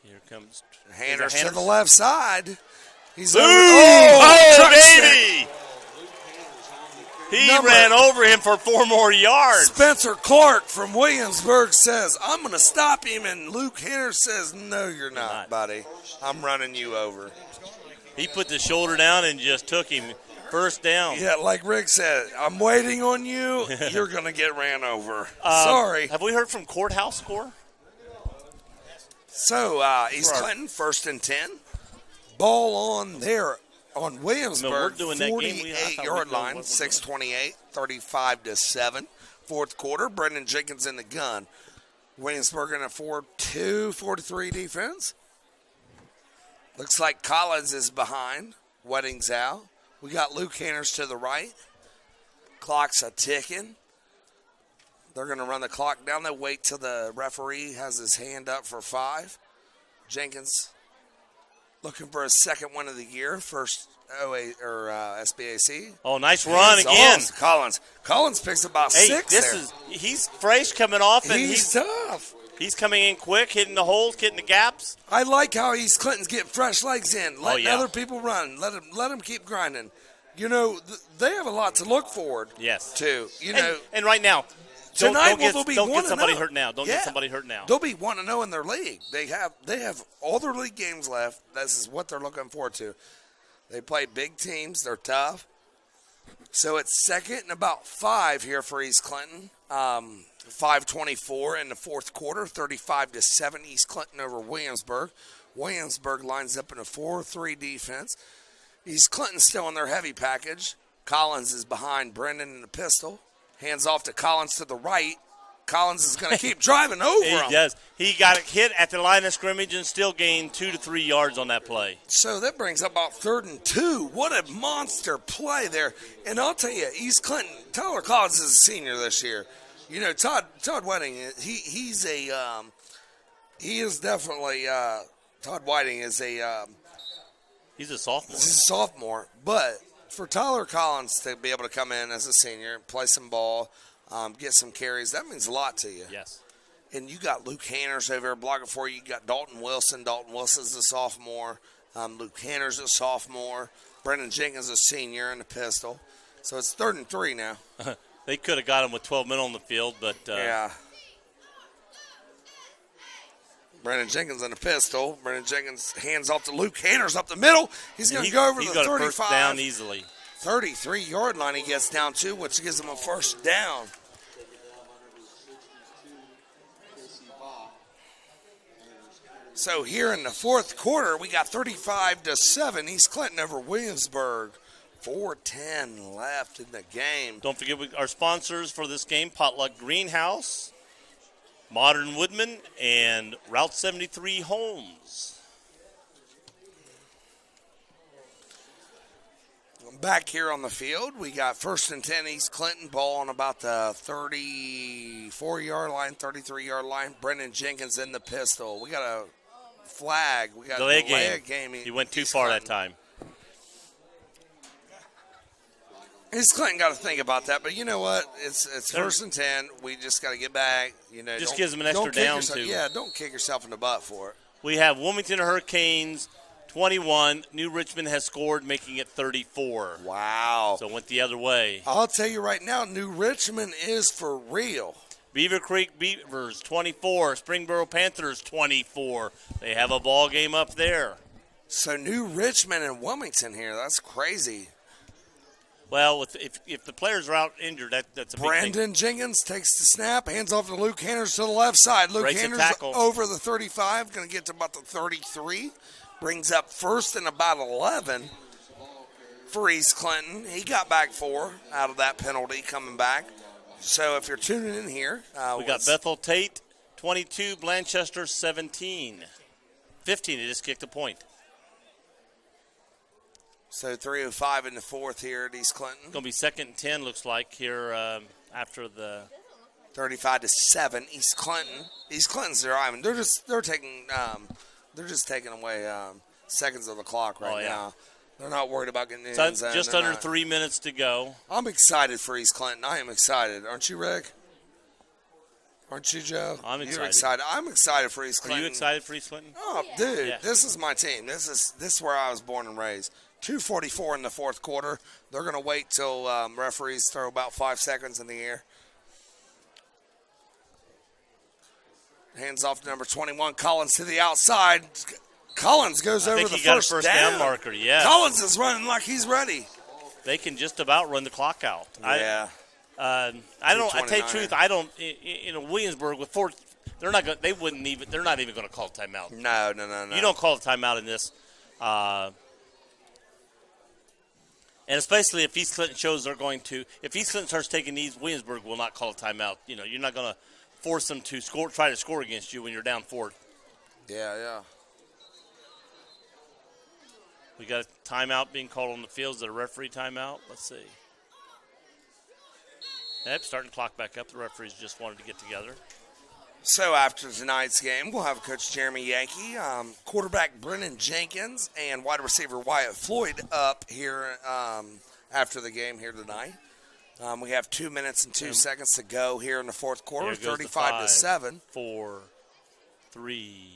Here comes Hanners to the left side. He's Boom! over. Baby! He ran over him for 4 more yards. Spencer Clark from Williamsburg says, I'm going to stop him. And Luke Hanners says, no, you're not, buddy. I'm running you over. He put the shoulder down and just took him first down. Yeah, like Rick said, I'm waiting on you. You're going to get ran over. Sorry. Have we heard from Courthouse score? So, East Clinton, 1st and 10. Ball on there on Williamsburg, 48-yard line, 6:28, 35-7. Fourth quarter, Brendan Jenkins in the gun. Williamsburg in a 4-2, 4-3 defense. Looks like Collins is behind. Wedding's out. We got Luke Hanners to the right. Clock's a-ticking. They're going to run the clock down. They wait till the referee has his hand up for 5. Jenkins looking for his second win of the year, first SBAC. Oh, nice run again. Collins picks about 6 there. He's fresh coming off, and he's tough. He's coming in quick, hitting the holes, hitting the gaps. I like how East Clinton's getting fresh legs in, letting other people run, let them keep grinding. You know, they have a lot to look forward to. You know, and right now, tonight don't get somebody 1-0. hurt now. Don't get somebody hurt now. They'll be 1-0 in their league. They have all their league games left. This is what they're looking forward to. They play big teams. They're tough. So it's 2nd and about 5 here for East Clinton. 5:24 in the fourth quarter, 35-7 East Clinton over Williamsburg. Williamsburg lines up in a 4-3 defense. East Clinton still in their heavy package. Collins is behind Brendan in the pistol. Hands off to Collins to the right. Collins is going to keep driving over him. He does. He got hit at the line of scrimmage and still gained 2 to 3 yards on that play. So that brings up about 3rd and 2. What a monster play there. And I'll tell you, East Clinton, Tyler Collins is a senior this year. You know, Todd Whiting, he is definitely, Todd Whiting is he's a sophomore. He's a sophomore. But for Tyler Collins to be able to come in as a senior, play some ball, get some carries, that means a lot to you. Yes. And you got Luke Hanners over there blocking for you. You got Dalton Wilson. Dalton Wilson's a sophomore. Luke Hanners a sophomore. Brendan Jenkins a senior in the pistol. So it's 3rd and 3 now. They could have got him with 12 men on the field, but yeah. Brendan Jenkins in the pistol. Brendan Jenkins hands off to Luke Hanners up the middle. He's going to go over the 35. First down easily. 33-yard line he gets down to, which gives him a first down. So here in the fourth quarter, we got 35-7 East Clinton over Williamsburg. 4:10 left in the game. Don't forget our sponsors for this game, Potluck Greenhouse, Modern Woodman, and Route 73 Homes. Back here on the field, we got 1st and 10 East Clinton, ball on about the 34-yard line, 33-yard line. Brendan Jenkins in the pistol. We got a flag. We got delay a game. He went too far that time. East Clinton got to think about that, but you know what? It's 1st and 10. We just got to get back. You know, just gives them an extra down too. Yeah, don't kick yourself in the butt for it. We have Wilmington Hurricanes 21. New Richmond has scored, making it 34. Wow. So it went the other way. I'll tell you right now, New Richmond is for real. Beaver Creek Beavers 24. Springboro Panthers 24. They have a ball game up there. So New Richmond and Wilmington here. That's crazy. Well, if the players are out injured, that's a big thing. Brandon Jenkins takes the snap, hands off to Luke Hanners to the left side. Luke Hanners over the 35, going to get to about the 33. Brings up 1st and about 11 for East Clinton. He got back 4 out of that penalty coming back. So if you're tuning in here. We got Bethel Tate 22, Blanchester 17. 15, they just kicked a point. So 3:05 in the fourth here at East Clinton. Going to be 2nd and 10, looks like, here after the 35-7 East Clinton. East Clinton's driving. They're taking They're just taking away seconds of the clock right yeah. now. They're not worried about getting in. Just under 3 minutes to go. I'm excited for East Clinton. I am excited. Aren't you, Rick? Aren't you, Joe? I'm excited. You're excited. I'm excited for East Clinton. Are you excited for East Clinton? Oh, dude, this is my team. This is where I was born and raised. 2:44 in the fourth quarter. They're going to wait till referees throw about 5 seconds in the air. Hands off to number 21, Collins to the outside. Collins goes over the first down. I think he got a first down marker, yeah. Collins is running like he's ready. They can just about run the clock out. Yeah. I tell you the truth, I don't. Williamsburg with 4, they're not going. They wouldn't even. They're not even going to call a timeout. No. You don't call a timeout in this, and especially if East Clinton shows they're going to. If East Clinton starts taking these, Williamsburg will not call a timeout. You're not going to force them to try to score against you when you're down 4. Yeah. We got a timeout being called on the field. Is it a referee timeout? Let's see. Yep, starting the clock back up. The referees just wanted to get together. So after tonight's game, we'll have Coach Jeremy Yankee, quarterback Brennan Jenkins, and wide receiver Wyatt Floyd up here after the game here tonight. We have 2 minutes and 2 seconds to go here in the fourth quarter, 35-7. 4, 3,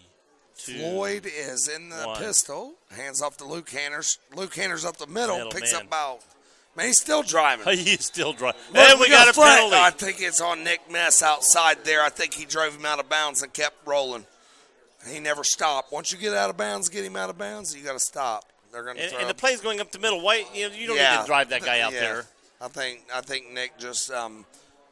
2. Floyd is in the 1. pistol. Hands off to Luke Hanners. Luke Hanners up the middle. Picks man. up about. Man, he's still driving. He's still driving. Look, And we got a penalty. I think it's on Nick Mess outside there. I think he drove him out of bounds and kept rolling. He never stopped. Once you get out of bounds, get him out of bounds, you got to stop. They're going to throw. And the play's going up the middle. Why you don't need to drive that guy out there. I think Nick just the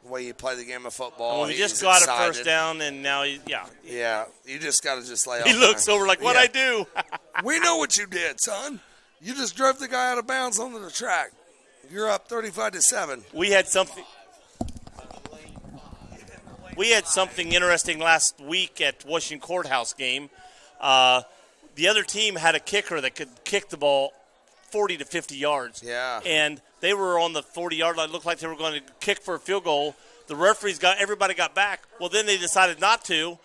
way you play the game of football. He just got excited. A first down, and now Yeah, you just got to just lay off. He looks over like, what I do? We know what you did, son. You just drove the guy out of bounds onto the track. You're up 35-7. We had something interesting last week at Washington Courthouse game. The other team had a kicker that could kick the ball 40 to 50 yards. Yeah. And they were on the 40-yard line. It looked like they were going to kick for a field goal. The referees everybody got back. Well, then they decided not to.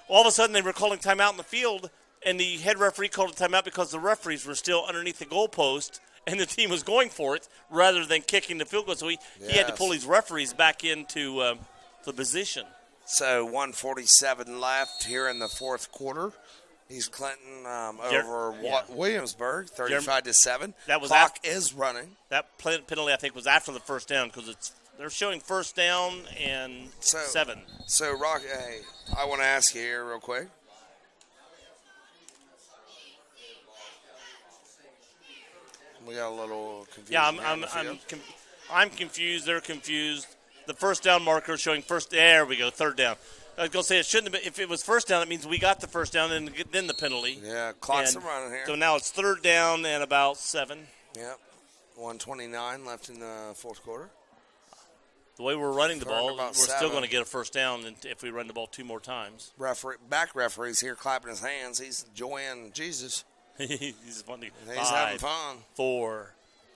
All of a sudden, they were calling timeout in the field, and the head referee called a timeout because the referees were still underneath the goalpost, and the team was going for it rather than kicking the field goal. So he had to pull these referees back into the position. So 1:47 left here in the fourth quarter. East Clinton over Williamsburg, 35-7. That was Clock is running. That penalty, I think, was after the first down because they're showing first down and 7. So, Rock, hey, I want to ask you here real quick. We got a little confusion. Yeah, I'm confused. They're confused. The first down marker is showing first. There we go, third down. I was going to say it shouldn't have been. If it was first down, it means we got the first down and then the penalty. Yeah, clock's running here. So now it's third down and about 7. Yep, 1:29 left in the fourth quarter. The way we're running the ball, we're still going to get a first down if we run the ball 2 more times. Referee's here clapping his hands. He's enjoying Jesus. He's funny. He's having fun. 4,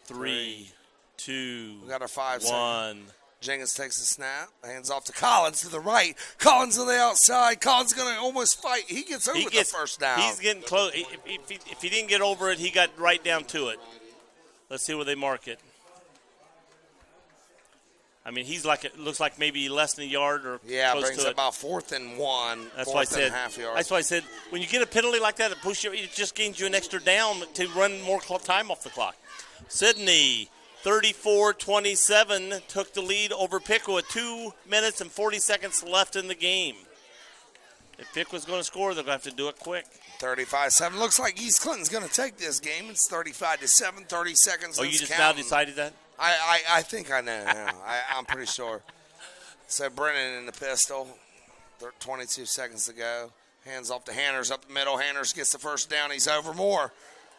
3, 2, we got our 5 1. Seconds. Jenkins takes the snap, hands off to Collins to the right. Collins on the outside. Collins going to almost fight. He gets over the first down. He's getting close. If he didn't get over it, he got right down to it. Let's see where they mark it. I mean, it looks like maybe less than a yard or close brings to it. About 4th and 1. That's why I said. Half yard. That's why I said when you get a penalty like that, it just gains you an extra down to run more time off the clock. Sydney, 34-27, took the lead over Piqua with 2 minutes and 40 seconds left in the game. If Piqua's going to score, they're going to have to do it quick. 35-7. Looks like East Clinton's going to take this game. It's 35-7, 30 seconds. Oh, you just now decided that? I think I know. I'm pretty sure. So Brennan in the pistol. 22 seconds to go. Hands off to Hanners up the middle. Hanners gets the first down. He's over more.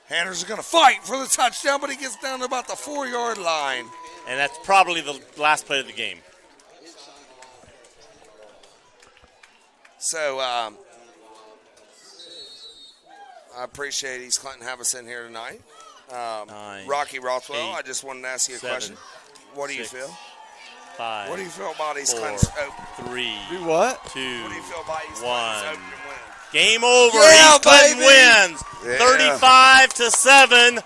Hanners is going to fight for the touchdown, but he gets down to about the 4-yard line. And that's probably the last play of the game. So I appreciate East Clinton have us in here tonight. 9, Rocky Rothwell, 8, I just wanted to ask you a 7, question. What do you 6, feel? 5. What do you feel about East 4, Clinton's open? 3. Do what? 2. What do you feel about East Clinton's 1. open win? Game over. Yeah, East Clinton baby. wins Yeah. 35-7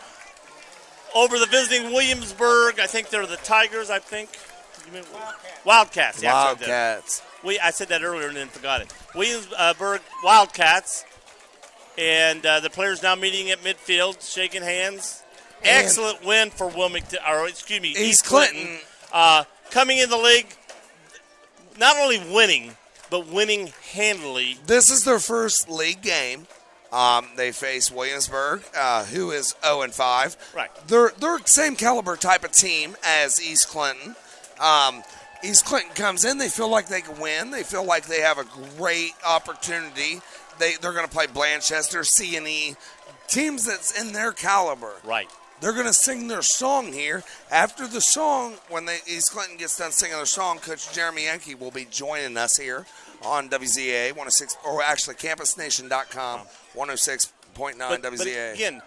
over the visiting Williamsburg. I think they're the Tigers, I think. Wildcats. Yeah, Wildcats. I said that earlier and then forgot it. Williamsburg Wildcats. And the players now meeting at midfield, shaking hands. And excellent win for East Clinton. Coming in the league, not only winning, but winning handily. This is their first league game. They face Williamsburg, who is 0-5. Right. They're same caliber type of team as East Clinton. East Clinton comes in, they feel like they can win. They feel like they have a great opportunity. They're going to play Blanchester, C&E, teams that's in their caliber. Right. They're going to sing their song here. After the song, when East Clinton gets done singing their song, Coach Jeremy Yankee will be joining us here on WZA 106, or actually CampusNation.com, 106.9 WZA. But again,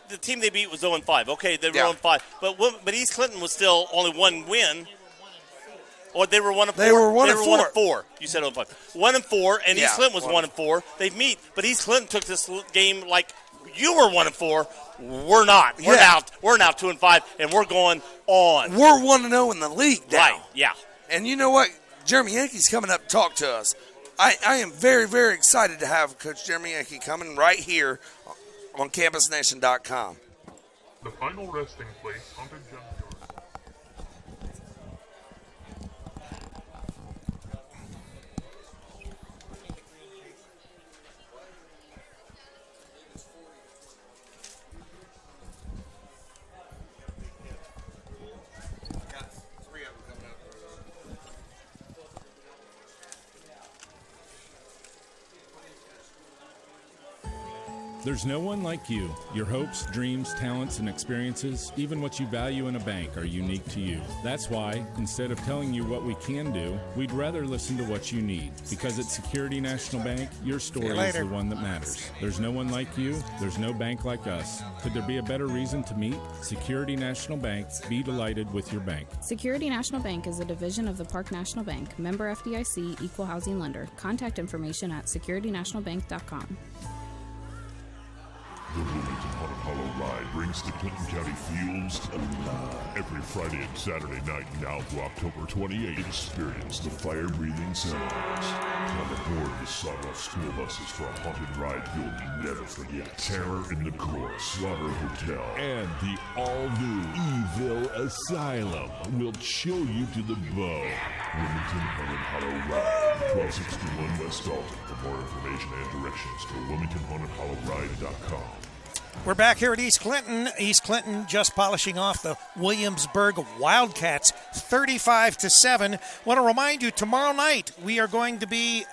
the team they beat was 0-5. Okay, they were 0-5. But East Clinton was still only one win. Or they were 1-4. They were 1-4. You said 0-5. 1-4, and Yeah, East Clinton was 1-4. They meet, but East Clinton took this game like you were 1-4. We're not. We're now 2-5, and we're going on. We're 1-0 in the league now. Right. Yeah. And you know what? Jeremy Yankee's coming up to talk to us. I am very, very excited to have Coach Jeremy Yankee coming right here on CampusNation.com. The final resting place, Haunted Junkyard. There's no one like you. Your hopes, dreams, talents, and experiences, even what you value in a bank, are unique to you. That's why, instead of telling you what we can do, we'd rather listen to what you need. Because at Security National Bank, your story is the one that matters. There's no one like you. There's no bank like us. Could there be a better reason to meet? Security National Bank. Be delighted with your bank. Security National Bank is a division of the Park National Bank, member FDIC, equal housing lender. Contact information at securitynationalbank.com. The Wilmington Haunted Hollow Ride brings the Clinton County Fields alive. Every Friday and Saturday night now through October 28th, experience the fire-breathing sounds. Come aboard the sawdust school buses for a haunted ride you'll never forget. Terror in the Court, Slaughter Hotel, And the all-new Evil Asylum will chill you to the bone. Wilmington Haunted Hollow Ride, 1261 West Dalton. For more information and directions, go WilmingtonHauntedHollowRide.com. We're back here at East Clinton. East Clinton just polishing off the Williamsburg Wildcats 35-7. Want to remind you, tomorrow night we are going to be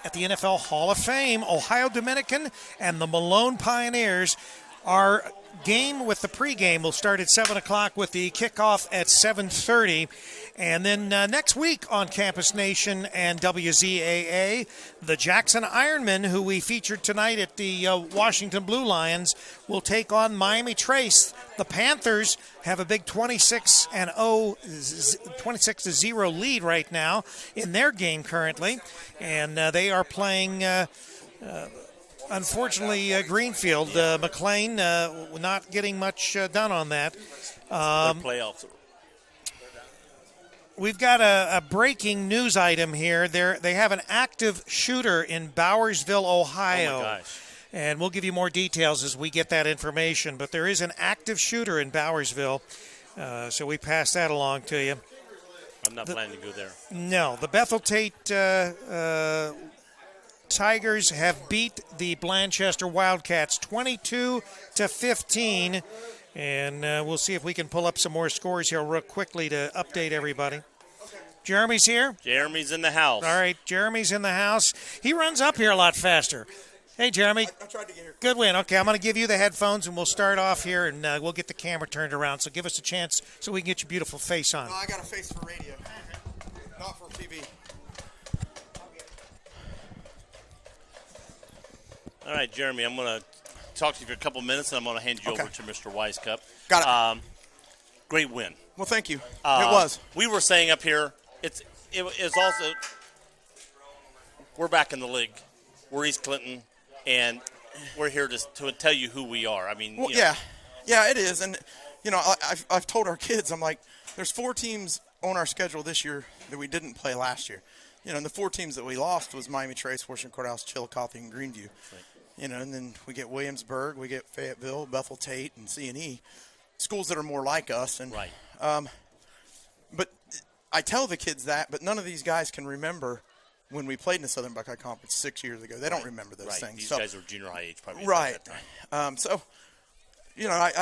at the NFL Hall of Fame. Ohio Dominican and the Malone Pioneers. Our game with the pregame will start at 7 o'clock with the kickoff at 7:30. And then next week on Campus Nation and WZAA, the Jackson Ironmen, who we featured tonight at the Washington Blue Lions, will take on Miami Trace. The Panthers have a big 26-0 lead right now in their game currently. And they are playing... Unfortunately, Greenfield, McLean, not getting much done on that. Playoffs. We've got a breaking news item here. They have an active shooter in Bowersville, Ohio. Oh, my gosh. And we'll give you more details as we get that information. But there is an active shooter in Bowersville, so we pass that along to you. I'm not planning to go there. No, the Bethel Tate Tigers have beat the Blanchester Wildcats 22-15, and we'll see if we can pull up some more scores here real quickly to update everybody. Jeremy's here. Jeremy's in the house. All right, Jeremy's in the house. He runs up here a lot faster. Hey, Jeremy. I tried to get here. Good win. Okay, I'm going to give you the headphones, and we'll start off here, and we'll get the camera turned around. So give us a chance so we can get your beautiful face on. No, I got a face for radio, not for TV. All right, Jeremy, I'm going to talk to you for a couple minutes, and I'm going to hand you over to Mr. Wisecup. Got it. Great win. Well, thank you. It was. We were saying up here, it is also, we're back in the league. we're East Clinton, and we're here to tell you who we are. I mean, Well, you know. yeah, it is. And, I've told our kids, I'm like, there's 4 teams on our schedule this year that we didn't play last year. And the 4 teams that we lost was Miami Trace, Washington Courthouse, Chillicothe, and Greenview. Right. And then we get Williamsburg, we get Fayetteville, Bethel Tate, and C&E, schools that are more like us. And, right. But I tell the kids that, but none of these guys can remember when we played in the Southern Buckeye Conference 6 years ago. They don't remember those things. These guys are junior high age probably. Right. At that time.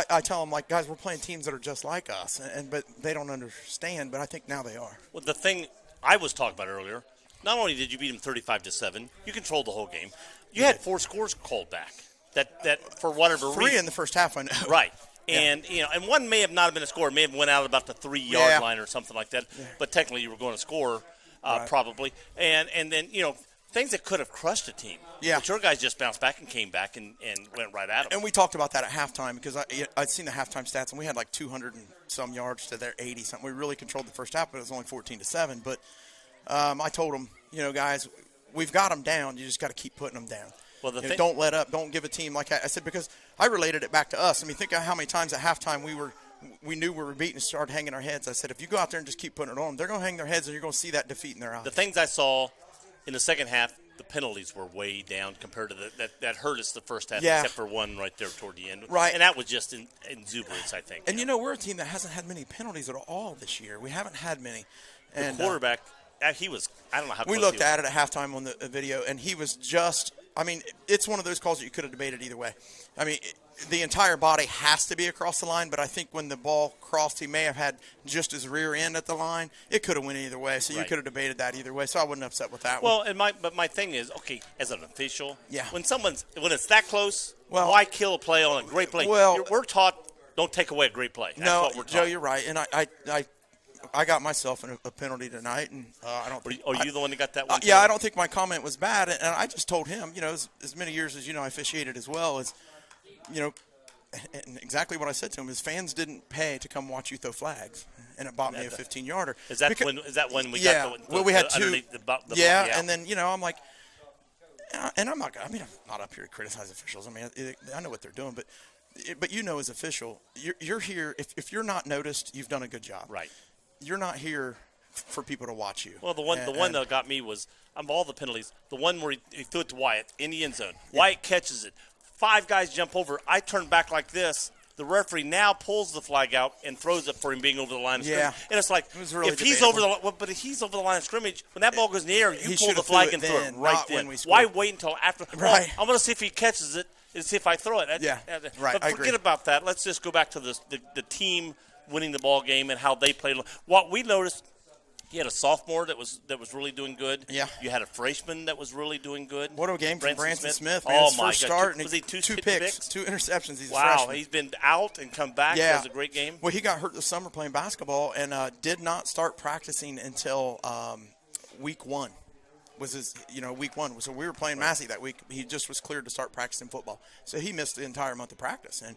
I tell them, like, guys, we're playing teams that are just like us, but they don't understand, but I think now they are. Well, the thing I was talking about earlier, not only did you beat them 35-7, you controlled the whole game. You had 4 scores called back. That for whatever reason. 3 in the first half, I know. Right. And and one may have not been a score. It may have went out about the 3-yard line or something like that. Yeah. But technically, you were going to score probably. And then things that could have crushed a team. Yeah. But your guys just bounced back and came back and went right at them. And we talked about that at halftime because I'd seen the halftime stats and we had like 200 and some yards to their 80 something. We really controlled the first half, but it was only 14-7. But I told them, guys, we've got them down. You just got to keep putting them down. Well, don't let up. Don't give a team like I said, because I related it back to us. I mean, think of how many times at halftime we knew we were beaten and started hanging our heads. I said, if you go out there and just keep putting it on them, they're going to hang their heads and you're going to see that defeat in their eyes. The things I saw in the second half, the penalties were way down compared to that hurt us the first half, except for one right there toward the end. Right. And that was just in exuberance, I think. And, we're a team that hasn't had many penalties at all this year. We haven't had many. And the quarterback, he was, I don't know how close we looked at it at halftime on the video, and he was just – I mean, it's one of those calls that you could have debated either way. I mean, the entire body has to be across the line, but I think when the ball crossed, he may have had just his rear end at the line. It could have went either way, so you could have debated that either way. So I wasn't upset with that one. Well, but my thing is, okay, as an official, yeah. when it's that close, why kill a play on a great play? Well, we're taught don't take away a great play. That's what we're taught. Joe, you're right, and I got myself in a penalty tonight, and I don't think. Are you the one that got that one? Yeah, I don't think my comment was bad, and I just told him, as many years as I officiated as well as, and exactly what I said to him is fans didn't pay to come watch you throw flags, and it bought me a 15-yarder. Is that when we got the well, we had 2. Yeah, and then I'm like, and I'm not up here to criticize officials. I mean, I know what they're doing, but as official, you're here. If you're not noticed, you've done a good job. Right. You're not here for people to watch you. Well, the one that got me was, of all the penalties, the one where he threw it to Wyatt in the end zone. Yeah. Wyatt catches it. 5 guys jump over. I turn back like this. The referee now pulls the flag out and throws it for him being over the line of scrimmage. Yeah. And it's like, if he's over the line of scrimmage, when that ball goes in the air, you pull the flag and throw it right then. Why wait until after? Right. Well, I'm going to see if he catches it and see if I throw it. Right. But forget about that. Let's just go back to the team winning the ball game and how they played. What we noticed, you had a sophomore that was really doing good. Yeah. You had a freshman that was really doing good. What a game from Branson Smith. Man, his first start. Was he 2 picks, 2 interceptions. He's a wow, freshman. He's been out and come back. Yeah. It was a great game. Well, he got hurt this summer playing basketball and did not start practicing until week 1. Was his, week 1. So we were playing Massey that week. He just was cleared to start practicing football. So he missed the entire month of practice. And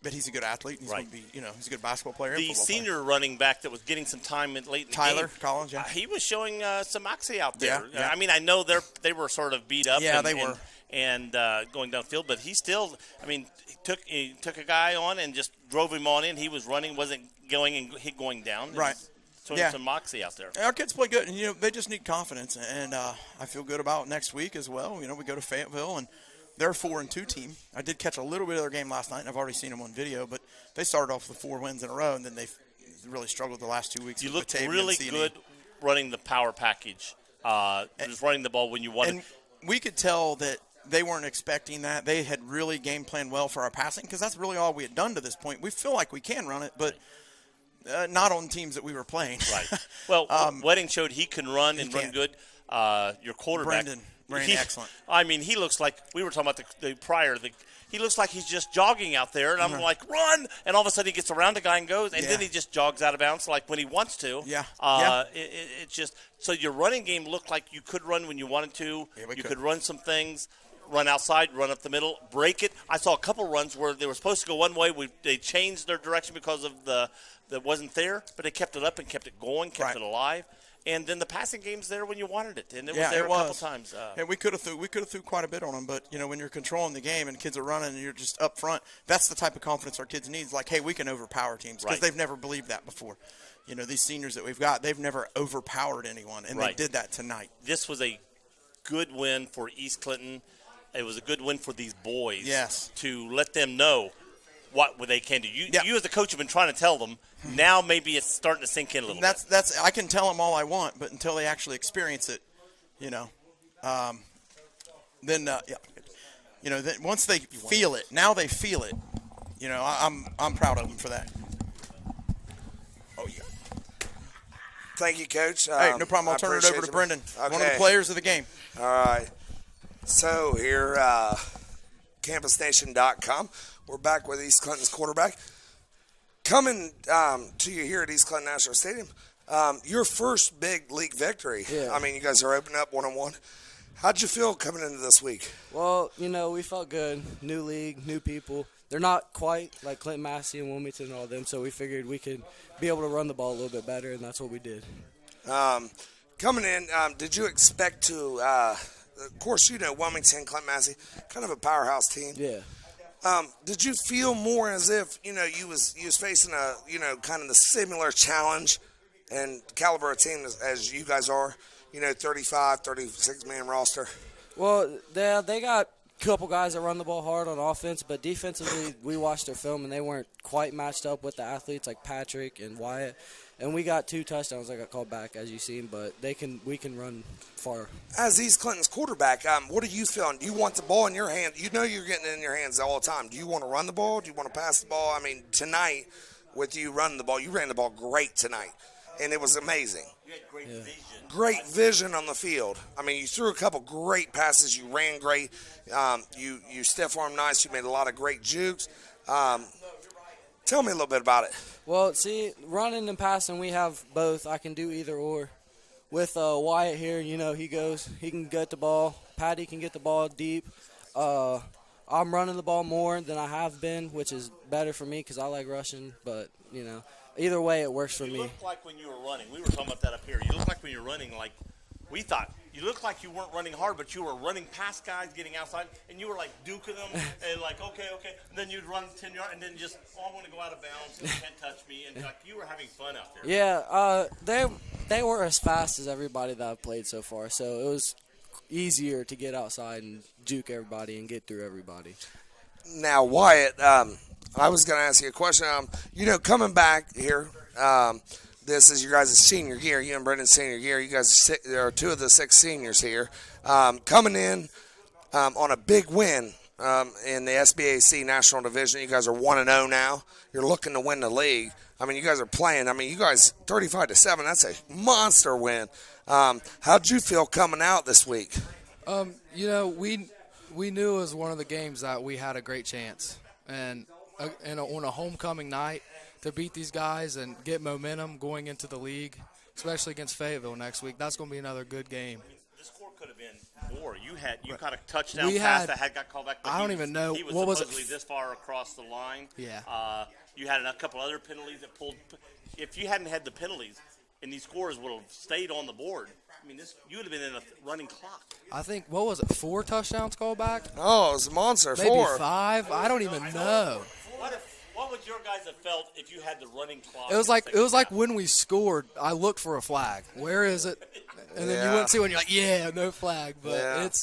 but he's a good athlete. He's going to be, he's a good basketball player. The senior running back that was getting some time late in the game, Tyler Collins, he was showing some moxie out there. Yeah. I mean, I know they were sort of beat up. Yeah, they were. And going downfield, but he still, he took a guy on and just drove him on in. He was running, wasn't going down. Right. Showing some moxie out there. Our kids play good, and they just need confidence, and I feel good about next week as well. We go to Fayetteville, and they're a 4-2 team. I did catch a little bit of their game last night, and I've already seen them on video, but they started off with 4 wins in a row, and then they've really struggled the last 2 weeks. You looked really good running the power package, just running the ball when you wanted. And we could tell that they weren't expecting that. They had really game planned well for our passing because that's really all we had done to this point. We feel like we can run it, but not on teams that we were playing. Right. Well, Wedding showed he can run and run good. Your quarterback. Brandon, excellent. I mean, he looks like we were talking about he looks like he's just jogging out there, and I'm like, run! And all of a sudden he gets around the guy and goes, and then he just jogs out of bounds like when he wants to. Yeah. It's just so your running game looked like you could run when you wanted to. Yeah, you could run some things, run outside, run up the middle, break it. I saw a couple runs where they were supposed to go one way. They changed their direction because of that wasn't there, but they kept it up and kept it going, kept it alive. And then the passing game's there when you wanted it, and it was Yeah, there it a couple was. times. And we could have threw quite a bit on them, but when you're controlling the game and kids are running and you're just up front, that's the type of confidence our kids need. It's like, hey, we can overpower teams because they've never believed that before. These seniors that we've got, they've never overpowered anyone, and they did that tonight. This was a good win for East Clinton. It was a good win for these boys. Yes. To let them know what they can do. You as the coach have been trying to tell them. Now maybe it's starting to sink in a little bit. That's I can tell them all I want, but until they actually experience it, then once they feel it, now they feel it. I'm proud of them for that. Oh yeah. Thank you, Coach. Hey, no problem. I'll turn it over to Brendan, one of the players of the game. All right. So here, campusnation.com. We're back with East Clinton's quarterback. Coming to you here at East Clinton National Stadium, your first big league victory. Yeah. I mean, you guys are opening up 1-1. How'd you feel coming into this week? Well, we felt good. New league, new people. They're not quite like Clinton Massey and Wilmington and all them, so we figured we could be able to run the ball a little bit better, and that's what we did. Coming in, did you expect to of course, Wilmington, Clinton Massey, kind of a powerhouse team. Yeah. Did you feel more as if, you was facing a, kind of the similar challenge and caliber of team as you guys are, 35, 36-man roster? Well, they got a couple guys that run the ball hard on offense, but defensively we watched their film, and they weren't quite matched up with the athletes like Patrick and Wyatt. And we got 2 touchdowns that got called back, as you've seen, but we can run far. As East Clinton's quarterback, what are you feeling? Do you want the ball in your hand? You're getting it in your hands all the time. Do you want to run the ball? Do you want to pass the ball? I mean, tonight, with you running the ball, you ran the ball great tonight, and it was amazing. You had great vision. Great vision on the field. I mean, you threw a couple great passes. You ran great. You stiff-armed nice. You made a lot of great jukes. Tell me a little bit about it. Well, see, running and passing, we have both. I can do either or. With Wyatt here, he can get the ball. Patty can get the ball deep. I'm running the ball more than I have been, which is better for me because I like rushing. But, either way, it works for me. You looked like when you were running. We were talking about that up here. You looked like when you were running, like we thought. You looked like you weren't running hard, but you were running past guys, getting outside, and you were like duking them, and like, okay. And then you'd run 10 yards, and then just, I want to go out of bounds, and you can't touch me, and like you were having fun out there. Yeah, they were as fast as everybody that I've played so far, so it was easier to get outside and juke everybody and get through everybody. Now, Wyatt, I was going to ask you a question. Coming back here, this is your guys' senior year, you and Brendan's senior year. You guys are 2 of the 6 seniors here. Coming in on a big win in the SBAC National Division. You guys are 1-0 now. You're looking to win the league. I mean, you guys are playing. I mean, you guys 35-7. That's a monster win. How'd you feel coming out this week? We knew it was one of the games that we had a great chance, and on a homecoming night, to beat these guys and get momentum going into the league, especially against Fayetteville next week. That's going to be another good game. This score could have been more. You caught a touchdown pass that got called back. I don't even know. He was what supposedly was it? this far across the line. Yeah. You had a couple other penalties that pulled. If you hadn't had the penalties, and these scores would have stayed on the board, I mean, you would have been in a running clock. I think, 4 touchdowns called back? Oh, it was a monster. Maybe 4. 5. I don't even know. What would your guys have felt if you had the running clock? It was like when we scored, I looked for a flag. Where is it? And then you wouldn't see one. You're like, no flag. But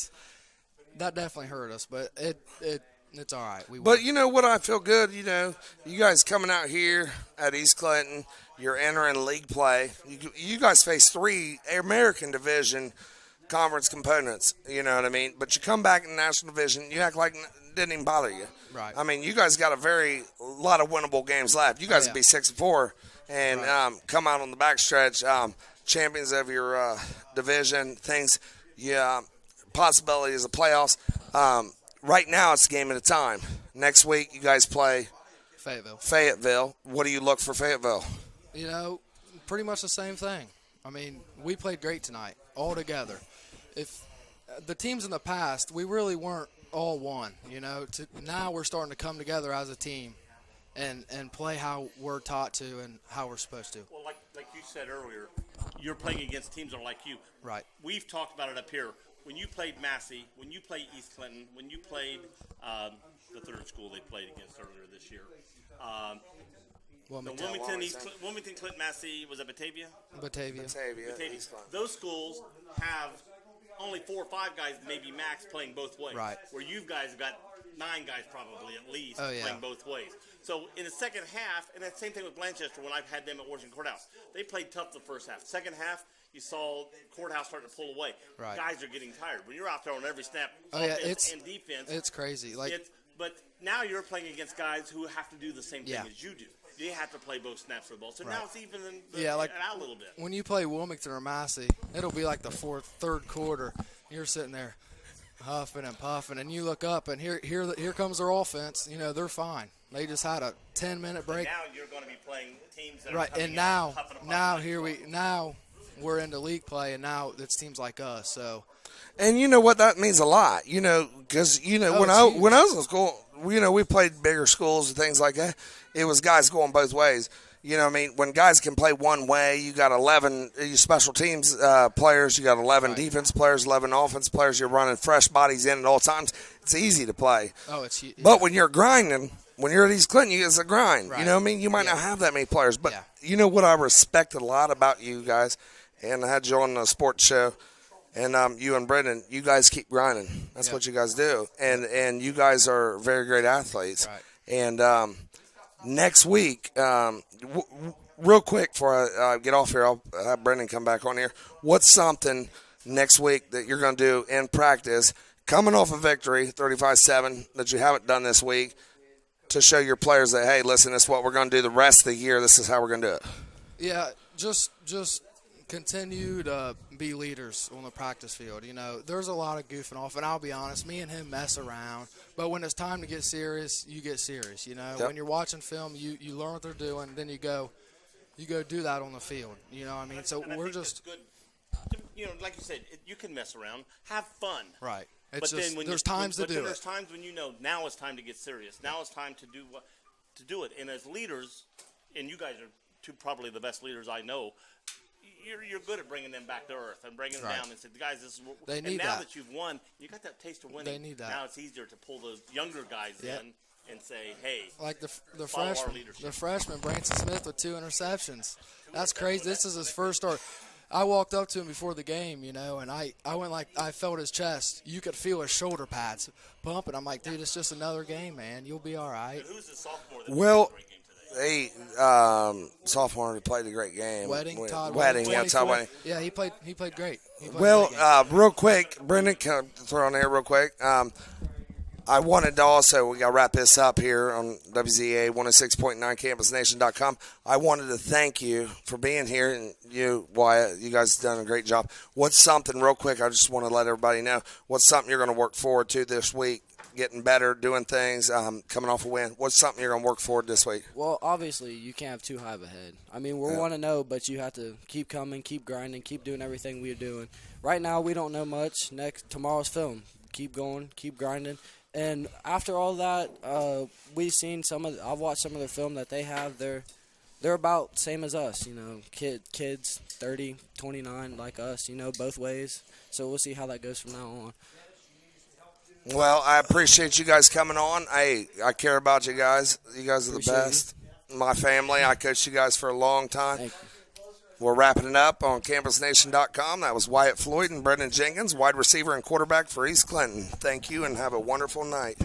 that definitely hurt us. But it's all right. But you know what? I feel good. You guys coming out here at East Clinton, you're entering league play. You guys face 3 American Division conference components. You know what I mean? But you come back in the National Division, you act like it didn't even bother you. Right. I mean, you guys got a lot of winnable games left. You guys would be 6-4 and come out on the backstretch, champions of your division. Things, possibilities of playoffs. Right now, it's a game at a time. Next week, you guys play Fayetteville. What do you look for Fayetteville? Pretty much the same thing. I mean, we played great tonight, all together. If the teams in the past, we really weren't all one. Now we're starting to come together as a team and play how we're taught to and how we're supposed to. Well, like you said earlier, you're playing against teams that are like you. Right. We've talked about it up here. When you played Massey, when you played East Clinton, when you played the third school they played against earlier this year, Wilmington, Clinton, Massey, was it Batavia? Batavia. Those schools have only 4 or 5 guys, maybe max, playing both ways. Right. Where you guys have got 9 guys probably at least playing both ways. So in the second half, and that same thing with Blanchester when I've had them at Washington Courthouse, they played tough the first half. Second half, you saw Courthouse starting to pull away. Right. Guys are getting tired. When you're out there on every snap, offense and defense, it's crazy. But now you're playing against guys who have to do the same thing as you do. They have to play both snaps of the ball. So now it's even out a little bit. When you play Wilmington or Massey, it'll be like the third quarter. You're sitting there huffing and puffing, and you look up, and here comes their offense. You know, they're fine. They just had a 10-minute break. Now you're going to be playing teams that right, are and now we're into league play, and now it's teams like us. So, and you know what, that means a lot. You know, because when I was in school, we played bigger schools and things like that. It was guys going both ways. You know what I mean? When guys can play one way, you got 11 special teams players, you got 11 defense players, 11 offense players. You're running fresh bodies in at all times. It's easy to play. Oh, it's But when you're grinding, when you're at East Clinton, it's a grind. Right. You know what I mean? You might not have that many players. But you know what I respected a lot about you guys? And I had you on the sports show. And you and Brendan, you guys keep grinding. That's what you guys do. And you guys are very great athletes. Right. And next week, real quick before I get off here, I'll have Brendan come back on here. What's something next week that you're going to do in practice, coming off a victory, 35-7, that you haven't done this week, to show your players that, hey, listen, this is what we're going to do the rest of the year. This is how we're going to do it. Yeah, just continue to be leaders on the practice field. You know, there's a lot of goofing off, and I'll be honest, me and him mess around. But when it's time to get serious, you get serious. You know, when you're watching film, you learn what they're doing, then you go do that on the field. You know what I mean? So and we're just good. You know, like you said, you can mess around, have fun. Right. But then there's times to do it. There's times when now it's time to get serious. Now it's time to do it. And as leaders, and you guys are probably the best leaders I know. You're good at bringing them back to earth and bringing them down and say, guys, this is what they need. And now that. that you've won, you got that taste of winning. They need that. Now it's easier to pull those younger guys in and say, hey, like the freshman Branson Smith with 2 interceptions. That's crazy. This is his first start. I walked up to him before the game, you know, and I went I felt his chest. You could feel his shoulder pads pumping. I'm like, dude, it's just another game, man. You'll be all right. Who's the sophomore? Hey, sophomore who played a great game. Todd Wedding. Yeah, he played great. Real quick, Brendan, can I throw on there real quick? I wanted to also, we got to wrap this up here on WZA 106.9 CampusNation.com. I wanted to thank you for being here, and you, Wyatt, you guys have done a great job. What's something, real quick, I just want to let everybody know, what's something you're going to work forward to this week? Getting better, doing things, coming off a win. What's something you're going to work forward this week? Well, obviously, you can't have too high of a head. I mean, we're 1-0, but you have to keep coming, keep grinding, keep doing everything we're doing. Right now, we don't know much. Tomorrow's film. Keep going, keep grinding. And after all that, we've seen I've watched some of their film that they have. They're about same as us, you know, kids 30, 29 like us, you know, both ways. So we'll see how that goes from now on. Well, I appreciate you guys coming on. I care about you guys. You guys are the best. My family, I coached you guys for a long time. Thank you. We're wrapping it up on CampusNation.com. That was Wyatt Floyd and Brendan Jenkins, wide receiver and quarterback for East Clinton. Thank you and have a wonderful night.